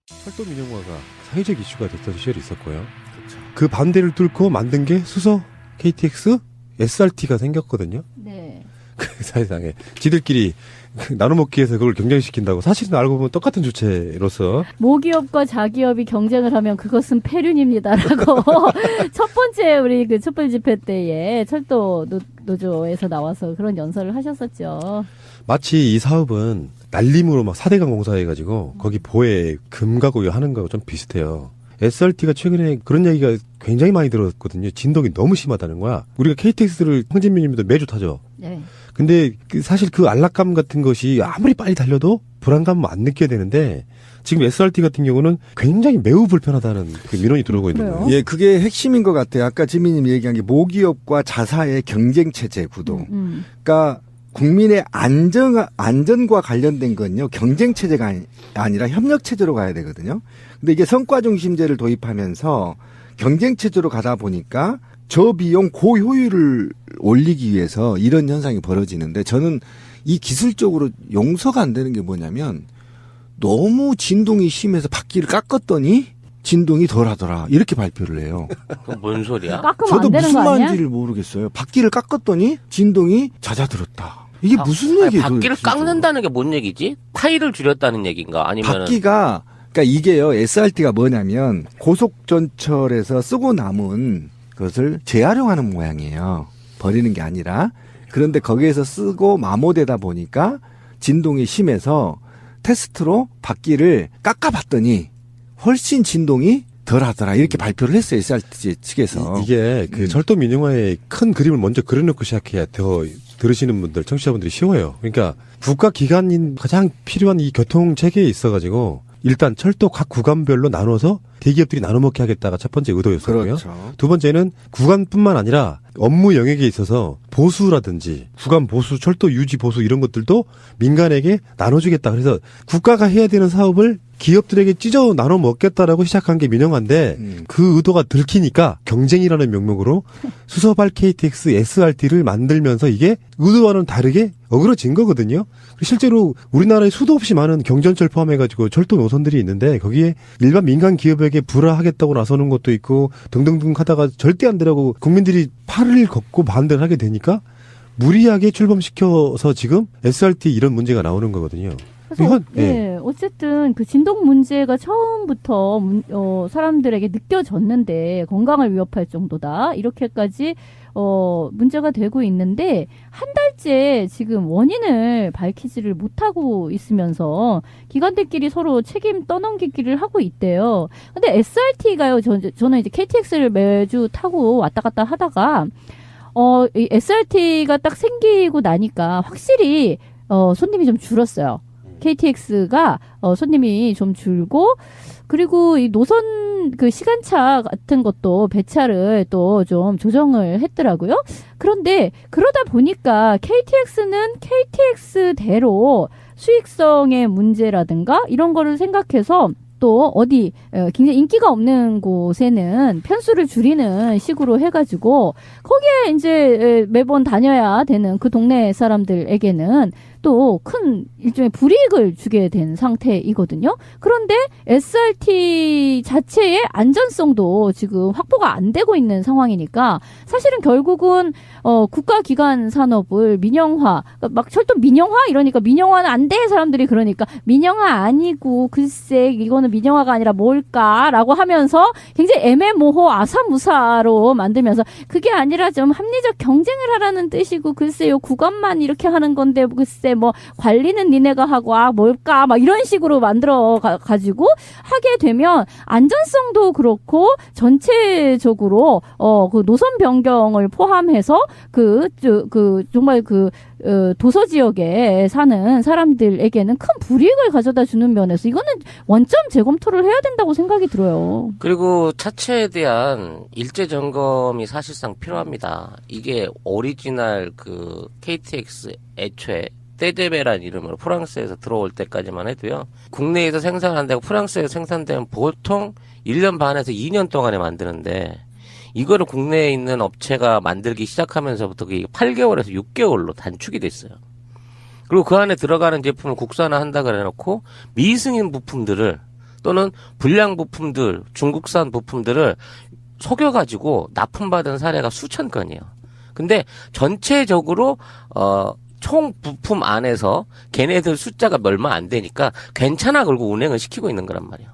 철도 민영화가 사회적 이슈가 됐던 시절이 있었고요. 그렇죠. 그 반대를 뚫고 만든 게 수소, KTX, SRT가 생겼거든요. 네. 그 사회상에 지들끼리 나눠먹기 위해서 그걸 경쟁시킨다고. 사실은 알고 보면 똑같은 주체로서 모기업과 자기업이 경쟁을 하면 그것은 폐륜입니다라고 첫 번째 우리 그 촛불 집회 때에 철도 노조에서 나와서 그런 연설을 하셨었죠. 마치 이 사업은 날림으로 막 4대강 공사해가지고 거기 보에 금 가고 하는 거하고 좀 비슷해요. SRT가 최근에 그런 얘기가 굉장히 많이 들었거든요. 진동이 너무 심하다는 거야. 우리가 KTX를 황진민님도 매주 타죠. 네. 근데 사실 그 안락감 같은 것이 아무리 빨리 달려도 불안감은 안 느껴야 되는데 지금 SRT 같은 경우는 굉장히 매우 불편하다는 그 민원이 들어오고 있는 그래요? 거예요. 예, 그게 핵심인 것 같아요. 아까 지민님이 얘기한 게 모기업과 자사의 경쟁체제 구도. 그러니까 국민의 안전과 관련된 건요, 경쟁체제가 아니라 협력체제로 가야 되거든요. 근데 이게 성과중심제를 도입하면서 경쟁체제로 가다 보니까 저비용 고효율을 올리기 위해서 이런 현상이 벌어지는데 저는 이 기술적으로 용서가 안 되는 게 뭐냐면 너무 진동이 심해서 바퀴를 깎았더니 진동이 덜하더라 이렇게 발표를 해요. 그건 뭔 소리야? 깎으면 저도 안 되는 무슨 거 아니야? 말인지를 모르겠어요. 바퀴를 깎았더니 진동이 잦아들었다. 이게 무슨 아니, 얘기예요? 바퀴를 도대체? 깎는다는 게 뭔 얘기지? 파이를 줄였다는 얘기인가? 아니면 바퀴가 그러니까 이게요. SRT가 뭐냐면 고속전철에서 쓰고 남은 것을 재활용하는 모양이에요. 버리는 게 아니라. 그런데 거기에서 쓰고 마모되다 보니까 진동이 심해서 테스트로 바퀴를 깎아봤더니 훨씬 진동이 덜하더라 이렇게 발표를 했어요. SRT 측에서. 이게 그 철도 민영화의 큰 그림을 먼저 그려놓고 시작해야 더 들으시는 분들, 청취자분들이 쉬워요. 그러니까 국가 기관인 가장 필요한 이 교통 체계에 있어가지고 일단 철도 각 구간별로 나눠서 대기업들이 나눠먹게 하겠다가 첫 번째 의도였었고요. 그렇죠. 두 번째는 구간뿐만 아니라 업무 영역에 있어서 보수라든지 구간 보수, 철도 유지 보수 이런 것들도 민간에게 나눠주겠다. 그래서 국가가 해야 되는 사업을 기업들에게 찢어 나눠 먹겠다라고 시작한 게 민영화인데 그 의도가 들키니까 경쟁이라는 명목으로 수서발 KTX, SRT를 만들면서 이게 의도와는 다르게 어그러진 거거든요. 실제로 우리나라에 수도 없이 많은 경전철 포함해가지고 철도 노선들이 있는데 거기에 일반 민간 기업에게 불화하겠다고 나서는 것도 있고 등등등 하다가 절대 안 되라고 국민들이 팔을 걷고 반대를 하게 되니까 무리하게 출범시켜서 지금 SRT 이런 문제가 나오는 거거든요. 그래서 예. 어쨌든 그 진동 문제가 처음부터 사람들에게 느껴졌는데 건강을 위협할 정도다 이렇게까지 문제가 되고 있는데 한 달째 지금 원인을 밝히지를 못하고 있으면서 기관들끼리 서로 책임 떠넘기기를 하고 있대요. 근데 SRT가요. 저는 이제 KTX를 매주 타고 왔다 갔다 하다가 이 SRT가 딱 생기고 나니까 확실히 손님이 좀 줄었어요. KTX가 손님이 좀 줄고 그리고 이 노선 그 시간차 같은 것도 배차를 또 좀 조정을 했더라고요. 그런데 그러다 보니까 KTX는 KTX대로 수익성의 문제라든가 이런 거를 생각해서 또 어디 굉장히 인기가 없는 곳에는 편수를 줄이는 식으로 해가지고 거기에 이제 매번 다녀야 되는 그 동네 사람들에게는 또 큰 일종의 불이익을 주게 된 상태이거든요. 그런데 SRT 자체의 안전성도 지금 확보가 안 되고 있는 상황이니까 사실은 결국은 국가기관 산업을 민영화, 막 철도 민영화 이러니까 민영화는 안 돼 사람들이 그러니까 민영화 아니고 글쎄 이거는 민영화가 아니라 뭘까라고 하면서 굉장히 애매모호 아사무사로 만들면서 그게 아니라 좀 합리적 경쟁을 하라는 뜻이고 글쎄요 구간만 이렇게 하는 건데 글쎄 뭐 관리는 니네가 하고 뭘까 막 이런 식으로 만들어 가지고 하게 되면 안전성도 그렇고 전체적으로 그 노선 변경을 포함해서 정말 도서 지역에 사는 사람들에게는 큰 불이익을 가져다 주는 면에서 이거는 원점 재검토를 해야 된다고 생각이 들어요. 그리고 차체에 대한 일제 점검이 사실상 필요합니다. 이게 오리지널 그 KTX 애초에 떼제베란 이름으로 프랑스에서 들어올 때까지만 해도요. 국내에서 생산 안 되고 프랑스에서 생산되면 보통 1년 반에서 2년 동안에 만드는데 이거를 국내에 있는 업체가 만들기 시작하면서부터 그게 8개월에서 6개월로 단축이 됐어요. 그리고 그 안에 들어가는 제품을 국산화한다 그래놓고 미승인 부품들을 또는 불량 부품들, 중국산 부품들을 속여가지고 납품받은 사례가 수천 건이에요. 근데 전체적으로 총 부품 안에서 걔네들 숫자가 얼마 안 되니까 괜찮아 걸고 운행을 시키고 있는 거란 말이에요.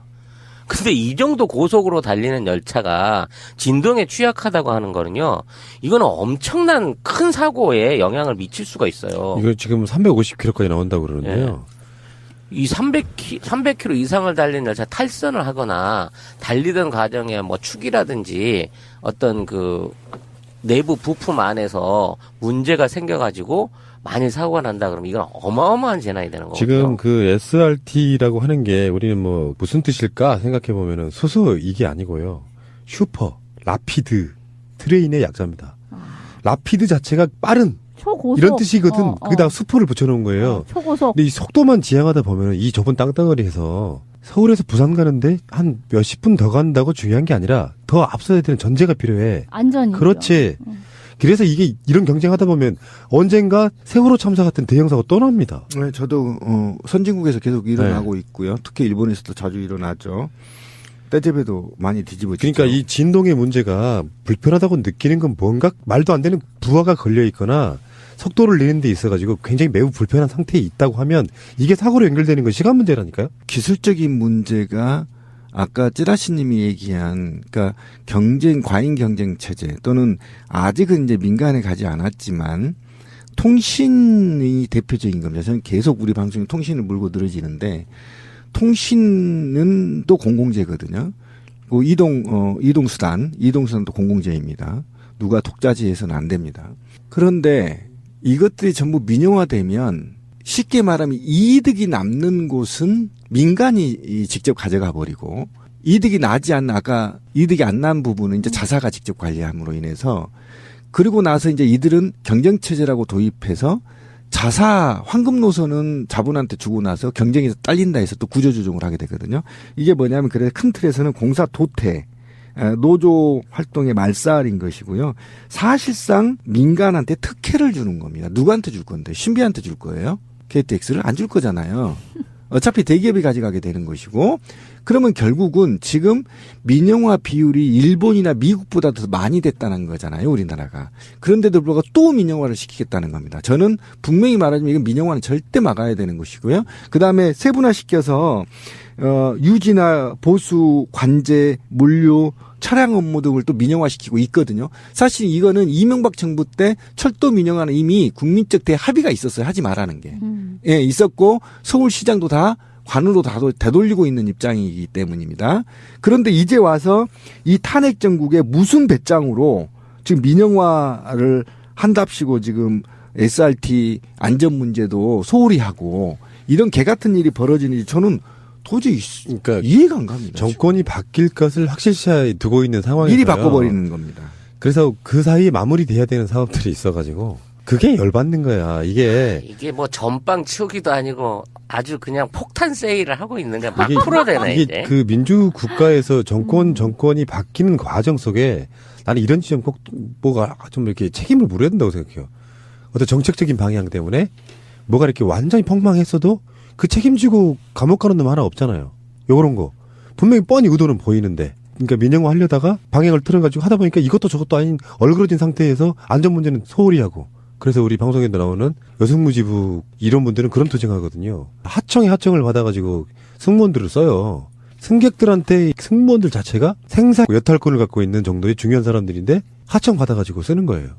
근데 이 정도 고속으로 달리는 열차가 진동에 취약하다고 하는 거는요, 이거는 엄청난 큰 사고에 영향을 미칠 수가 있어요. 이거 지금 350km까지 나온다고 그러는데요. 이 300km 이상을 달리는 열차 탈선을 하거나 달리던 과정에 뭐 축이라든지 어떤 그 내부 부품 안에서 문제가 생겨가지고 만일 사고가 난다 그러면 이건 어마어마한 재난이 되는 거거든요. 지금 그 SRT라고 하는 게 우리는 뭐 무슨 뜻일까 생각해 보면은 소소 이게 아니고요. 슈퍼, 라피드, 트레인의 약자입니다. 라피드 자체가 빠른 초고속 이런 뜻이거든. 거기다 수포를 붙여놓은 거예요. 초고속. 근데 이 속도만 지향하다 보면은 이 좁은 땅덩어리에서 서울에서 부산 가는데 한 몇십 분 더 간다고 중요한 게 아니라 더 앞서야 되는 전제가 필요해. 안전이죠. 그렇지. 그래서 이게 이런 경쟁하다 보면 언젠가 세월호 참사 같은 대형 사고 또 납니다. 네, 저도 선진국에서 계속 일어나고 있고요. 특히 일본에서도 자주 일어나죠. 떼제베도 많이 뒤집어지죠. 그러니까 이 진동의 문제가 불편하다고 느끼는 건 뭔가 말도 안 되는 부하가 걸려 있거나 속도를 내는 데 있어가지고 굉장히 매우 불편한 상태에 있다고 하면 이게 사고로 연결되는 건 시간 문제라니까요. 기술적인 문제가 아까 찌라시님이 얘기한, 그러니까 과잉 경쟁 체제 또는 아직은 이제 민간에 가지 않았지만 통신이 대표적인 겁니다. 저는 계속 우리 방송에 통신을 물고 늘어지는데 통신은 또 공공재거든요. 이동수단도 공공재입니다. 누가 독자지해서는 안 됩니다. 그런데 이것들이 전부 민영화되면 쉽게 말하면 이득이 남는 곳은 민간이 직접 가져가 버리고 이득이 나지 않는 아까 이득이 안 난 부분은 이제 자사가 직접 관리함으로 인해서 그리고 나서 이제 이들은 경쟁체제라고 도입해서 자사 황금 노선은 자본한테 주고 나서 경쟁에서 딸린다 해서 또 구조조정을 하게 되거든요. 이게 뭐냐면 그래서 큰 틀에서는 공사 도태 노조 활동의 말살인 것이고요. 사실상 민간한테 특혜를 주는 겁니다. 누구한테 줄 건데? 신비한테 줄 거예요? KTX를 안 줄 거잖아요. 어차피 대기업이 가져가게 되는 것이고 그러면 결국은 지금 민영화 비율이 일본이나 미국보다 더 많이 됐다는 거잖아요. 우리나라가. 그런데도 불구하고 또 민영화를 시키겠다는 겁니다. 저는 분명히 말하자면 이건 민영화는 절대 막아야 되는 것이고요. 그다음에 세분화시켜서 유지나 보수, 관제, 물류, 차량 업무 등을 또 민영화시키고 있거든요. 사실 이거는 이명박 정부 때 철도 민영화는 이미 국민적 대합의가 있었어요. 하지 말라는 게. 예, 있었고 서울시장도 다 관으로 다 되돌리고 있는 입장이기 때문입니다. 그런데 이제 와서 이 탄핵 정국의 무슨 배짱으로 지금 민영화를 한답시고 지금 SRT 안전 문제도 소홀히 하고 이런 개 같은 일이 벌어지는지 저는 도저히 그러니까 이해가 안 갑니다. 정권이 바뀔 것을 확실시에 두고 있는 상황이에요. 미리 바꿔버리는 겁니다. 그래서 그 사이에 마무리돼야 되는 사업들이 있어가지고 그게 열받는 거야. 이게 뭐 전빵 치우기도 아니고 아주 그냥 폭탄 세일을 하고 있는 게 막 이게- 풀어대네 이게 이제. 그 민주 국가에서 정권이 바뀌는 과정 속에 나는 이런 지점 꼭 뭐가 좀 이렇게 책임을 물어야 된다고 생각해요. 어떤 정책적인 방향 때문에 뭐가 이렇게 완전히 펑망했어도 그 책임지고 감옥 가는 놈 하나 없잖아요. 요런 거. 분명히 뻔히 의도는 보이는데. 그러니까 민영화 하려다가 방향을 틀어가지고 하다 보니까 이것도 저것도 아닌 얼그러진 상태에서 안전 문제는 소홀히 하고. 그래서 우리 방송에도 나오는 여승무지부 이런 분들은 그런 투쟁하거든요. 하청에 하청을 받아가지고 승무원들을 써요. 승객들한테 승무원들 자체가 생사 여탈권을 갖고 있는 정도의 중요한 사람들인데 하청 받아가지고 쓰는 거예요.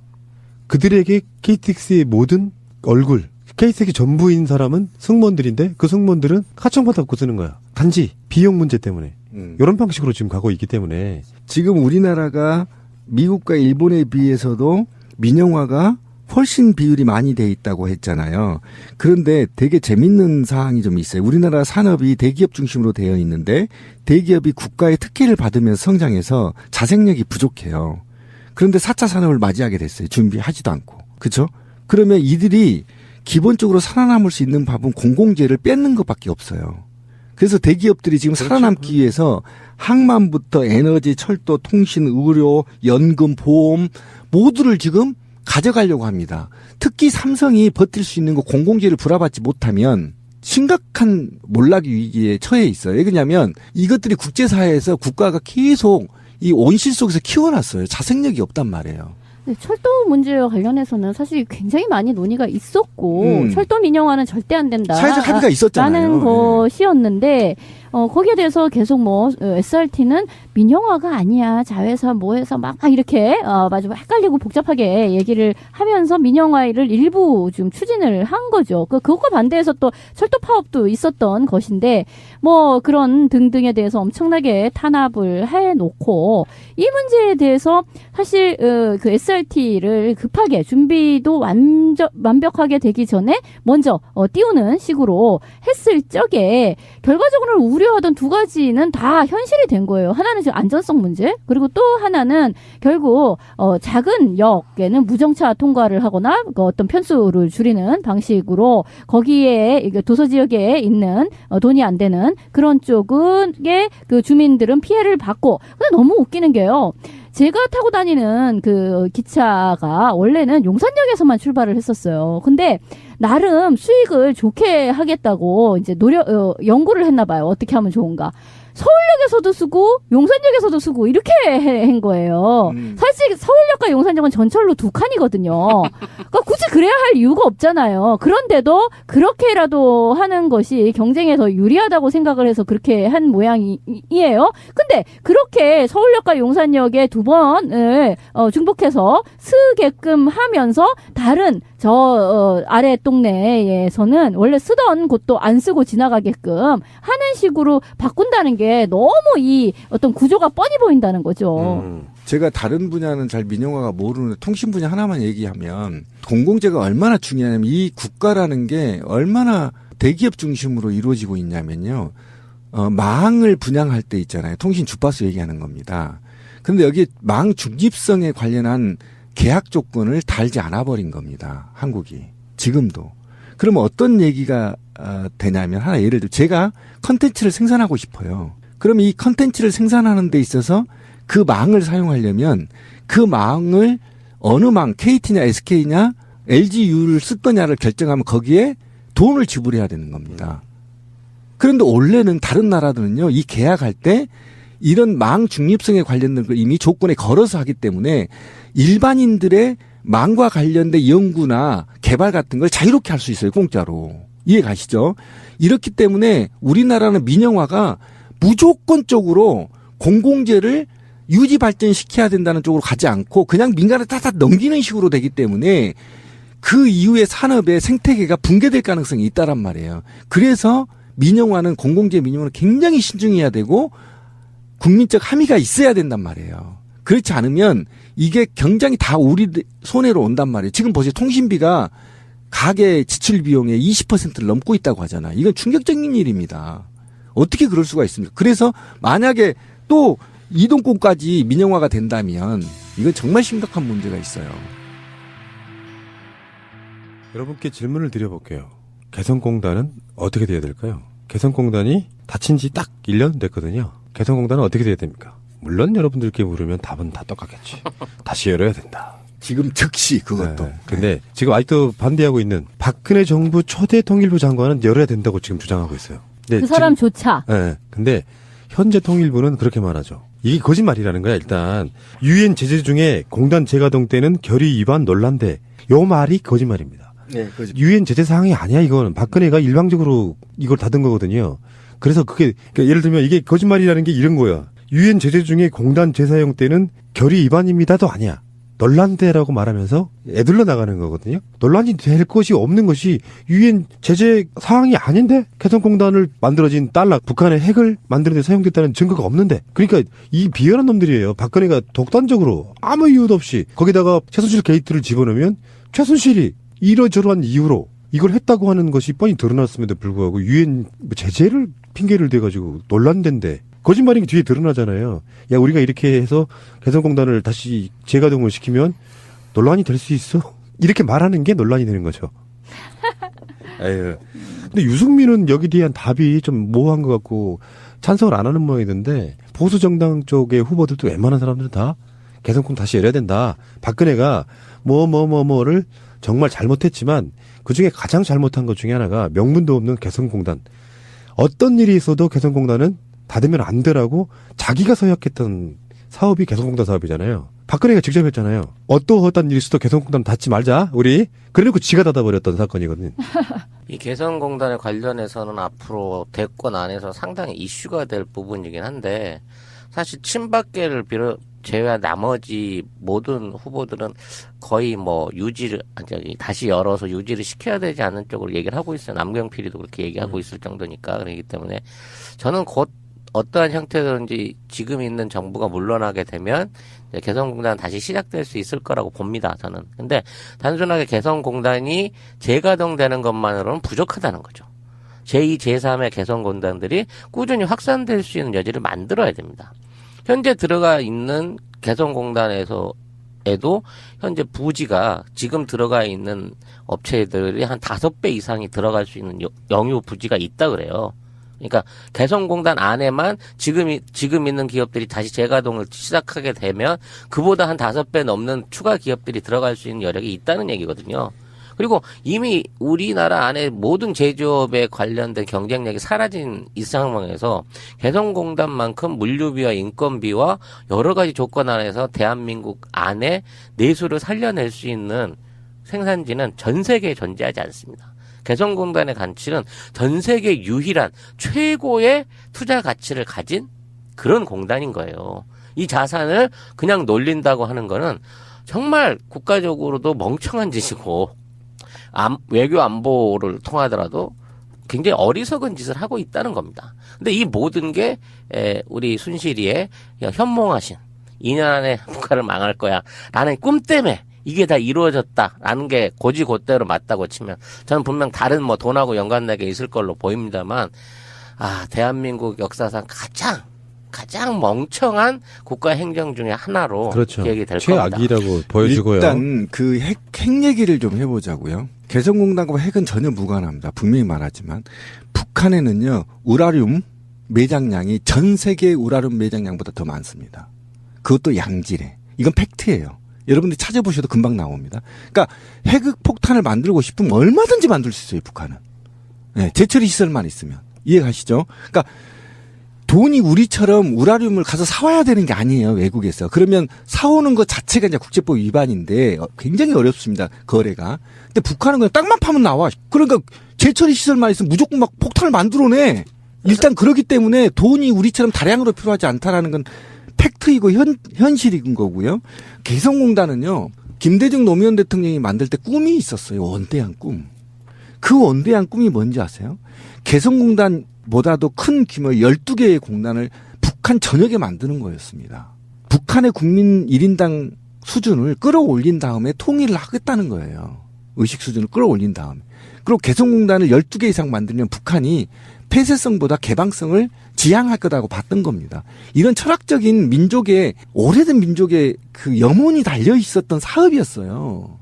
그들에게 KTX의 모든 얼굴, KTX 전부인 사람은 승무원들인데 그 승무원들은 하청 받아갖고 쓰는 거야. 단지 비용 문제 때문에. 이런 방식으로 지금 가고 있기 때문에 지금 우리나라가 미국과 일본에 비해서도 민영화가 훨씬 비율이 많이 돼 있다고 했잖아요. 그런데 되게 재밌는 사항이 좀 있어요. 우리나라 산업이 대기업 중심으로 되어 있는데 대기업이 국가의 특혜를 받으면서 성장해서 자생력이 부족해요. 그런데 4차 산업을 맞이하게 됐어요. 준비하지도 않고. 그렇죠? 그러면 이들이 기본적으로 살아남을 수 있는 밥은 공공재를 뺏는 것밖에 없어요. 그래서 대기업들이 지금 살아남기 위해서 항만부터 에너지, 철도, 통신, 의료, 연금, 보험 모두를 지금 가져가려고 합니다. 특히 삼성이 버틸 수 있는 거 공공재를 불화받지 못하면 심각한 몰락 위기에 처해 있어요. 왜냐하면 이것들이 국제사회에서 국가가 계속 이 온실 속에서 키워놨어요. 자생력이 없단 말이에요. 네, 철도 문제와 관련해서는 사실 굉장히 많이 논의가 있었고 철도 민영화는 절대 안 된다. 사회적 합의가 있었잖아요. 라는 것이었는데 거기에 대해서 계속 SRT는 민영화가 아니야. 자회사 뭐해서 막 이렇게 마주 헷갈리고 복잡하게 얘기를 하면서 민영화를 일부 좀 추진을 한 거죠. 그것과 반대해서 또 철도 파업도 있었던 것인데 그런 등등에 대해서 엄청나게 탄압을 해놓고 이 문제에 대해서 사실 그 SRT를 급하게 준비도 완벽하게 되기 전에 먼저 띄우는 식으로 했을 적에 결과적으로 우려하던 두 가지는 다 현실이 된 거예요. 하나는 지금 안전성 문제, 그리고 또 하나는 결국 작은 역에는 무정차 통과를 하거나 어떤 편수를 줄이는 방식으로 거기에 도서 지역에 있는 돈이 안 되는 그런 쪽에 그 주민들은 피해를 받고. 근데 너무 웃기는 게요. 제가 타고 다니는 그 기차가 원래는 용산역에서만 출발을 했었어요. 근데 나름 수익을 좋게 하겠다고 이제 연구를 했나 봐요. 어떻게 하면 좋은가. 서울역에서도 쓰고 용산역에서도 쓰고 이렇게 한 거예요. 사실 서울역과 용산역은 전철로 두 칸이거든요. 그러니까 굳이 그래야 할 이유가 없잖아요. 그런데도 그렇게라도 하는 것이 경쟁에 더 유리하다고 생각을 해서 그렇게 한 모양이에요. 근데 그렇게 서울역과 용산역에 두 번을 중복해서 쓰게끔 하면서 다른 아래 동네에서는 원래 쓰던 곳도 안 쓰고 지나가게끔 하는 식으로 바꾼다는 게 너무 이 어떤 구조가 뻔히 보인다는 거죠. 제가 다른 분야는 잘 민영화가 모르는데 통신 분야 하나만 얘기하면 공공재가 얼마나 중요하냐면 이 국가라는 게 얼마나 대기업 중심으로 이루어지고 있냐면요. 망을 분양할 때 있잖아요. 통신 주파수 얘기하는 겁니다. 그런데 여기 망 중립성에 관련한 계약 조건을 달지 않아 버린 겁니다. 한국이. 지금도. 그러면 어떤 얘기가 되냐면 하나 예를 들어 제가 컨텐츠를 생산하고 싶어요. 그럼 이 컨텐츠를 생산하는 데 있어서 그 망을 사용하려면 그 망을 어느 망 KT냐 SK냐 LGU를 쓸 거냐를 결정하면 거기에 돈을 지불해야 되는 겁니다. 그런데 원래는 다른 나라들은요. 이 계약할 때 이런 망 중립성에 관련된 걸 이미 조건에 걸어서 하기 때문에 일반인들의 망과 관련된 연구나 개발 같은 걸 자유롭게 할 수 있어요. 공짜로. 이해 가시죠? 이렇기 때문에 우리나라는 민영화가 무조건적으로 공공재를 유지 발전시켜야 된다는 쪽으로 가지 않고 그냥 민간에 따다 넘기는 식으로 되기 때문에 그 이후에 산업의 생태계가 붕괴될 가능성이 있다란 말이에요. 그래서 민영화는 공공재 민영화는 굉장히 신중해야 되고 국민적 함의가 있어야 된단 말이에요. 그렇지 않으면 이게 굉장히 다 우리 손해로 온단 말이에요. 지금 보세요. 통신비가 가계 지출 비용의 20%를 넘고 있다고 하잖아요. 이건 충격적인 일입니다. 어떻게 그럴 수가 있습니까? 그래서 만약에 또 이동권까지 민영화가 된다면 이건 정말 심각한 문제가 있어요. 여러분께 질문을 드려볼게요. 개성공단은 어떻게 돼야 될까요? 개성공단이 닫힌 지 딱 1년 됐거든요. 개성공단은 어떻게 돼야 됩니까? 물론 여러분들께 물으면 답은 다 똑같겠지. 다시 열어야 된다. 지금 즉시 그것도. 네. 근데 지금 아직도 반대하고 있는 박근혜 정부 초대 통일부 장관은 열어야 된다고 지금 주장하고 있어요. 그 사람조차. 네. 근데 현재 통일부는 그렇게 말하죠. 이게 거짓말이라는 거야. 일단 유엔 제재 중에 공단 재가동 때는 결의 위반 논란대. 요 말이 거짓말입니다. 네, 유엔 제재 사항이 아니야. 이건 박근혜가 일방적으로 이걸 닫은 거거든요. 그래서 그게 그러니까 예를 들면 이게 거짓말이라는 게 이런 거야. 유엔 제재 중에 공단 재사용 때는 결의 위반입니다도 아니야. 논란대라고 말하면서 애들러 나가는 거거든요. 논란이 될 것이 없는 것이 유엔 제재 사항이 아닌데 개성공단을 만들어진 달러 북한의 핵을 만드는 데 사용됐다는 증거가 없는데 그러니까 이 비열한 놈들이에요. 박근혜가 독단적으로 아무 이유도 없이 거기다가 최순실 게이트를 집어넣으면 최순실이 이러저러한 이유로 이걸 했다고 하는 것이 뻔히 드러났음에도 불구하고 유엔 제재를 핑계를 대가지고 논란된데 거짓말인 게 뒤에 드러나잖아요. 야, 우리가 이렇게 해서 개성공단을 다시 재가동을 시키면 논란이 될 수 있어? 이렇게 말하는 게 논란이 되는 거죠. 에휴. 근데 유승민은 여기에 대한 답이 좀 모호한 것 같고 찬성을 안 하는 모양이던데 보수 정당 쪽의 후보들도 웬만한 사람들은 다 개성공 다시 열어야 된다. 박근혜가 뭐를 정말 잘못했지만 그중에 가장 잘못한 것 중에 하나가 명분도 없는 개성공단. 어떤 일이 있어도 개성공단은 닫으면 안 되라고 자기가 서약했던 사업이 개성공단 사업이잖아요. 박근혜가 직접 했잖아요. 어떠한 일이 있어도 개성공단 닫지 말자 우리. 그래놓고 지가 닫아버렸던 사건이거든요. 이 개성공단에 관련해서는 앞으로 대권 안에서 상당히 이슈가 될 부분이긴 한데 사실 친박계를 제외한 나머지 모든 후보들은 거의 뭐 다시 열어서 유지를 시켜야 되지 않는 쪽으로 얘기를 하고 있어요. 남경필이도 그렇게 얘기하고 있을 정도니까. 그렇기 때문에 저는 곧 어떠한 형태든지 지금 있는 정부가 물러나게 되면 개성공단 다시 시작될 수 있을 거라고 봅니다. 저는. 근데 단순하게 개성공단이 재가동되는 것만으로는 부족하다는 거죠. 제2, 제3의 개성공단들이 꾸준히 확산될 수 있는 여지를 만들어야 됩니다. 현재 들어가 있는 개성공단에도 현재 부지가 지금 들어가 있는 업체들이 한 5배 이상이 들어갈 수 있는 영유 부지가 있다 그래요. 그러니까 개성공단 안에만 지금 있는 기업들이 다시 재가동을 시작하게 되면 그보다 한 5배 넘는 추가 기업들이 들어갈 수 있는 여력이 있다는 얘기거든요. 그리고 이미 우리나라 안에 모든 제조업에 관련된 경쟁력이 사라진 이 상황에서 개성공단만큼 물류비와 인건비와 여러 가지 조건 안에서 대한민국 안에 내수를 살려낼 수 있는 생산지는 전 세계에 존재하지 않습니다. 개성공단의 가치는 전 세계 유일한 최고의 투자 가치를 가진 그런 공단인 거예요. 이 자산을 그냥 놀린다고 하는 거는 정말 국가적으로도 멍청한 짓이고 외교 안보를 통하더라도 굉장히 어리석은 짓을 하고 있다는 겁니다. 근데 이 모든 게 우리 순실이의 현몽하신 2년 안에 북한을 망할 거야 라는 꿈 때문에 이게 다 이루어졌다라는 게 고지고대로 맞다고 치면 저는 분명 다른 뭐 돈하고 연관되게 있을 걸로 보입니다만 대한민국 역사상 가장 멍청한 국가 행정 중에 하나로 그렇죠. 기억이 될 겁니다. 최악이라고 보여주고요. 일단 그 핵 얘기를 좀 해보자고요. 개성공단과 핵은 전혀 무관합니다. 분명히 말하지만 북한에는요 우라늄 매장량이 전 세계 우라늄 매장량보다 더 많습니다. 그것도 양질에. 이건 팩트예요. 여러분들이 찾아보셔도 금방 나옵니다. 그러니까 핵 폭탄을 만들고 싶으면 얼마든지 만들 수 있어요, 북한은. 네, 재처리 시설만 있으면. 이해가시죠? 그러니까 돈이 우리처럼 우라늄을 가서 사와야 되는 게 아니에요, 외국에서. 그러면 사오는 것 자체가 이제 국제법 위반인데 굉장히 어렵습니다, 거래가. 근데 북한은 그냥 땅만 파면 나와. 그러니까 재처리 시설만 있으면 무조건 막 폭탄을 만들어내. 일단 그렇기 때문에 돈이 우리처럼 다량으로 필요하지 않다라는 건 팩트이고 현실인 거고요. 개성공단은요. 김대중 노무현 대통령이 만들 때 꿈이 있었어요. 원대한 꿈. 그 원대한 꿈이 뭔지 아세요? 개성공단보다도 큰 규모의 12개의 공단을 북한 전역에 만드는 거였습니다. 북한의 국민 1인당 수준을 끌어올린 다음에 통일을 하겠다는 거예요. 의식 수준을 끌어올린 다음에. 그리고 개성공단을 12개 이상 만들면 북한이 폐쇄성보다 개방성을 지향할 거라고 봤던 겁니다. 이런 철학적인 오래된 민족의 그 염원이 달려 있었던 사업이었어요.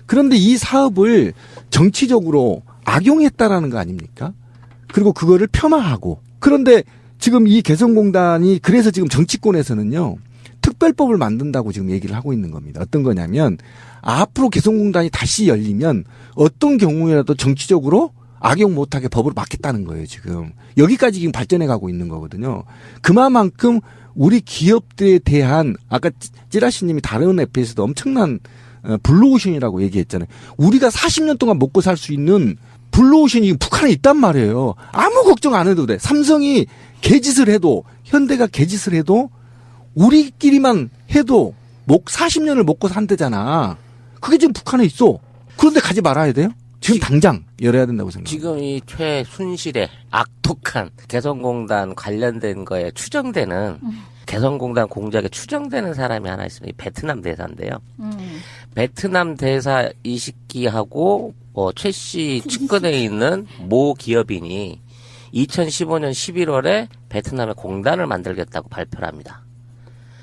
그런데 이 사업을 정치적으로 악용했다라는 거 아닙니까? 그리고 그거를 폄하하고. 그런데 지금 이 개성공단이 그래서 지금 정치권에서는요. 특별법을 만든다고 지금 얘기를 하고 있는 겁니다. 어떤 거냐면 앞으로 개성공단이 다시 열리면 어떤 경우에라도 정치적으로 악용 못하게 법으로 막겠다는 거예요, 지금. 여기까지 지금 발전해 가고 있는 거거든요. 그만큼 우리 기업들에 대한 아까 찌라시님이 다른 에피에서도 엄청난 블루오션이라고 얘기했잖아요. 우리가 40년 동안 먹고 살 수 있는 블루오션이 북한에 있단 말이에요. 아무 걱정 안 해도 돼. 삼성이 개짓을 해도 현대가 개짓을 해도 우리끼리만 해도 40년을 먹고 산대잖아. 그게 지금 북한에 있어. 그런데 가지 말아야 돼요? 지금 당장 열어야 된다고 생각합니다. 지금 이 최순실의 악독한 개성공단 관련된 거에 추정되는 개성공단 공작에 추정되는 사람이 하나 있습니다. 이 베트남 대사인데요. 베트남 대사 이식기하고 최 씨 측근에 있는 모 기업인이 2015년 11월에 베트남에 공단을 만들겠다고 발표를 합니다.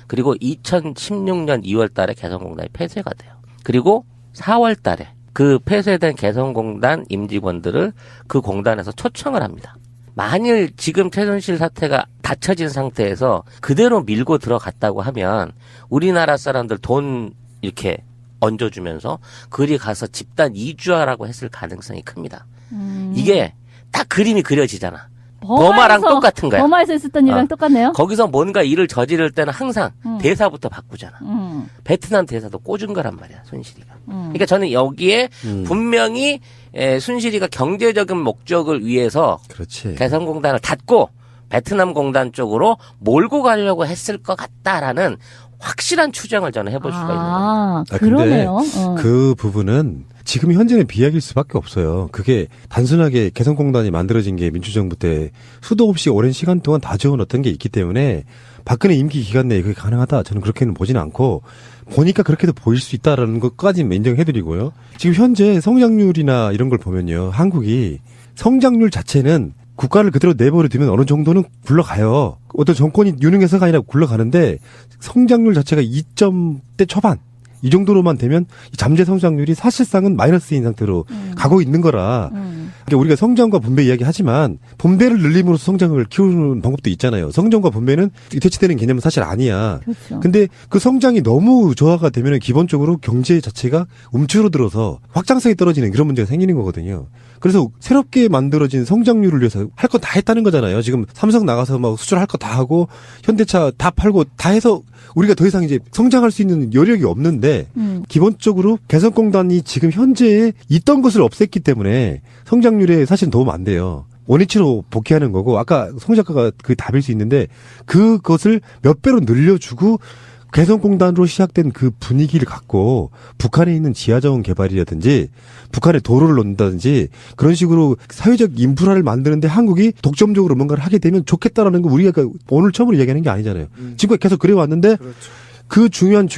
그리고 2016년 2월 달에 개성공단이 폐쇄가 돼요. 그리고 4월 달에 그 폐쇄된 개성공단 임직원들을 그 공단에서 초청을 합니다. 만일 지금 최순실 사태가 닫혀진 상태에서 그대로 밀고 들어갔다고 하면 우리나라 사람들 돈 이렇게 얹어주면서 그리 가서 집단 이주하라고 했을 가능성이 큽니다. 이게 딱 그림이 그려지잖아. 버마랑 똑같은 거야. 버마에서 있었던 일이랑 똑같네요. 거기서 뭔가 일을 저지를 때는 항상 대사부터 바꾸잖아. 베트남 대사도 꽂은 거란 말이야, 순실이가. 그러니까 저는 여기에 분명히 순실이가 경제적인 목적을 위해서 그렇지. 개성공단을 닫고 베트남 공단 쪽으로 몰고 가려고 했을 것 같다라는 확실한 추정을 저는 해볼 수가 있는 겁니다. 근데 그러네요. 그 부분은 지금 현재는 비약일 수밖에 없어요. 그게 단순하게 개성공단이 만들어진 게 민주정부 때 수도 없이 오랜 시간 동안 다 지어놨던 게 있기 때문에 박근혜 임기 기간 내에 그게 가능하다. 저는 그렇게는 보지는 않고 보니까 그렇게도 보일 수 있다라는 것까지는 인정해드리고요. 지금 현재 성장률이나 이런 걸 보면요. 한국이 성장률 자체는 국가를 그대로 내버려 두면 어느 정도는 굴러가요. 어떤 정권이 유능해서가 아니라 굴러가는데 성장률 자체가 2점대 초반 이 정도로만 되면 잠재 성장률이 사실상은 마이너스인 상태로 가고 있는 거라. 그러니까 우리가 성장과 분배 이야기하지만 분배를 늘림으로써 성장을 키우는 방법도 있잖아요. 성장과 분배는 대치되는 개념은 사실 아니야. 그렇죠. 근데 그 성장이 너무 저하가 되면 기본적으로 경제 자체가 움츠러들어서 확장성이 떨어지는 그런 문제가 생기는 거거든요. 그래서 새롭게 만들어진 성장률을 위해서 할 거 다 했다는 거잖아요. 지금 삼성 나가서 막 수출할 거 다 하고 현대차 다 팔고 다 해서 우리가 더 이상 이제 성장할 수 있는 여력이 없는데 기본적으로 개성공단이 지금 현재에 있던 것을 없앴기 때문에 성장률에 사실 도움 안 돼요. 원위치로 복귀하는 거고 아까 송 작가가 그 답일 수 있는데 그것을 몇 배로 늘려주고 개성공단으로 시작된 그 분위기를 갖고 북한에 있는 지하자원 개발이라든지 북한에 도로를 놓는다든지 그런 식으로 사회적 인프라를 만드는데 한국이 독점적으로 뭔가를 하게 되면 좋겠다라는 거 우리가 오늘 처음으로 이야기하는 게 아니잖아요. 지금까지 계속 그래왔는데 그렇죠. 그 중요한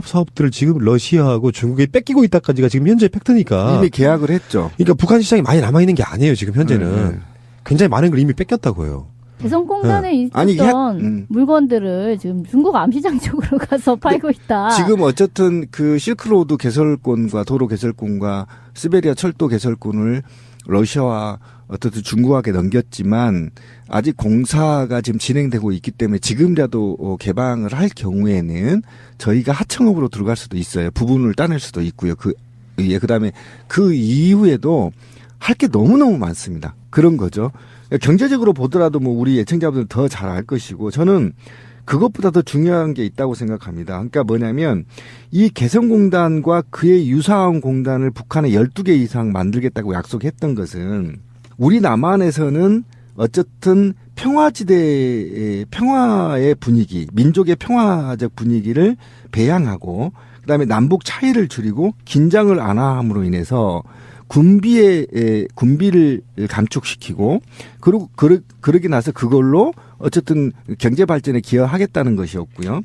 사업들을 지금 러시아하고 중국에 뺏기고 있다까지가 지금 현재 팩트니까. 이미 계약을 했죠. 그러니까 북한 시장이 많이 남아있는 게 아니에요. 지금 현재는. 굉장히 많은 걸 이미 뺏겼다고요. 개성공단에 아니, 있었던 물건들을 지금 중국 암시장 쪽으로 가서 팔고 있다. 지금 어쨌든 그 실크로드 개설권과 도로 개설권과 시베리아 철도 개설권을 러시아와 어떻든 중국에게 넘겼지만 아직 공사가 지금 진행되고 있기 때문에 지금이라도 개방을 할 경우에는 저희가 하청업으로 들어갈 수도 있어요. 부분을 따낼 수도 있고요. 그다음에 그 이후에도 할 게 너무너무 많습니다. 그런 거죠. 경제적으로 보더라도 뭐 우리 예청자분들 더 잘 알 것이고 저는 그것보다 더 중요한 게 있다고 생각합니다. 그러니까 뭐냐면 이 개성공단과 그의 유사한 공단을 북한에 12개 이상 만들겠다고 약속했던 것은 우리 남한에서는 어쨌든 평화지대의 평화의 분위기, 민족의 평화적 분위기를 배양하고 그다음에 남북 차이를 줄이고 긴장을 완화함으로 인해서 군비를 감축시키고 그리고 그러기 나서 그걸로 어쨌든 경제 발전에 기여하겠다는 것이었고요.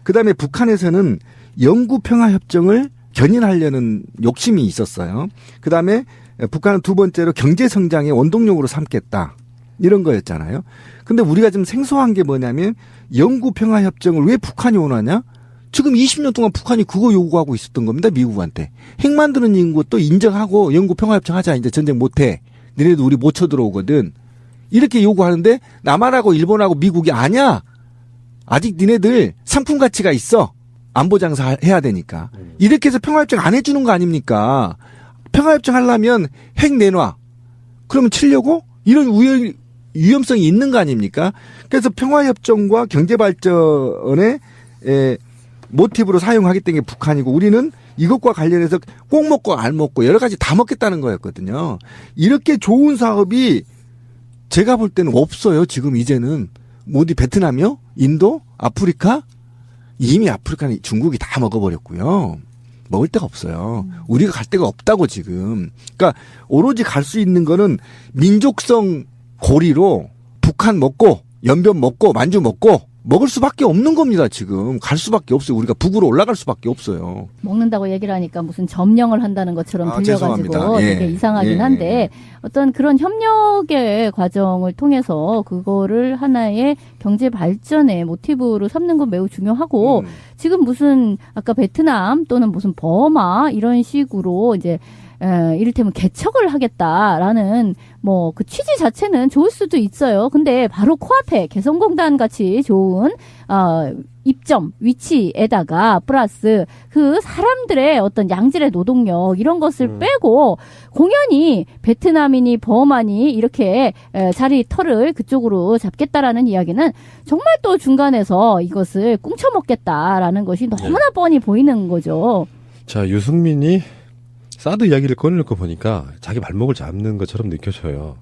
그다음에 북한에서는 영구 평화 협정을 견인하려는 욕심이 있었어요. 그다음에 북한은 두 번째로 경제 성장의 원동력으로 삼겠다. 이런 거였잖아요. 근데 우리가 좀 생소한 게 뭐냐면 영구 평화 협정을 왜 북한이 원하냐? 지금 20년 동안 북한이 그거 요구하고 있었던 겁니다. 미국한테. 핵 만드는 것도 인정하고 영구 평화협정 하자. 이제 전쟁 못해. 너네도 우리 못 쳐들어오거든. 이렇게 요구하는데 남한하고 일본하고 미국이 아니야. 아직 니네들 상품 가치가 있어. 안보 장사 해야 되니까. 이렇게 해서 평화협정 안 해주는 거 아닙니까? 평화협정 하려면 핵 내놔. 그러면 치려고? 이런 위험성이 있는 거 아닙니까? 그래서 평화협정과 경제발전에 모티브로 사용하기 때문에 북한이고 우리는 이것과 관련해서 꼭 먹고 안 먹고 여러 가지 다 먹겠다는 거였거든요. 이렇게 좋은 사업이 제가 볼 때는 없어요. 지금 이제는 어디 베트남이요? 인도? 아프리카? 이미 아프리카는 중국이 다 먹어버렸고요. 먹을 데가 없어요. 우리가 갈 데가 없다고 지금. 그러니까 오로지 갈 수 있는 거는 민족성 고리로 북한 먹고 연변 먹고 만주 먹고 먹을 수밖에 없는 겁니다. 지금 갈 수밖에 없어요. 우리가 북으로 올라갈 수밖에 없어요. 먹는다고 얘기를 하니까 무슨 점령을 한다는 것처럼 들려가지고 예. 되게 이상하긴 한데 어떤 그런 협력의 과정을 통해서 그거를 하나의 경제 발전의 모티브로 삼는 건 매우 중요하고 지금 무슨 아까 베트남 또는 무슨 버마 이런 식으로 이제 이를테면 개척을 하겠다라는 뭐 그 취지 자체는 좋을 수도 있어요. 근데 바로 코앞에 개성공단 같이 좋은 입점 위치에다가 플러스 그 사람들의 어떤 양질의 노동력 이런 것을 빼고 공연히 베트남이니 버마니 이렇게 자리 털을 그쪽으로 잡겠다라는 이야기는 정말 또 중간에서 이것을 꿍쳐먹겠다라는 것이 너무나 뻔히 보이는 거죠. 자, 유승민이 사드 이야기를 꺼내놓고 보니까 자기 발목을 잡는 것처럼 느껴져요.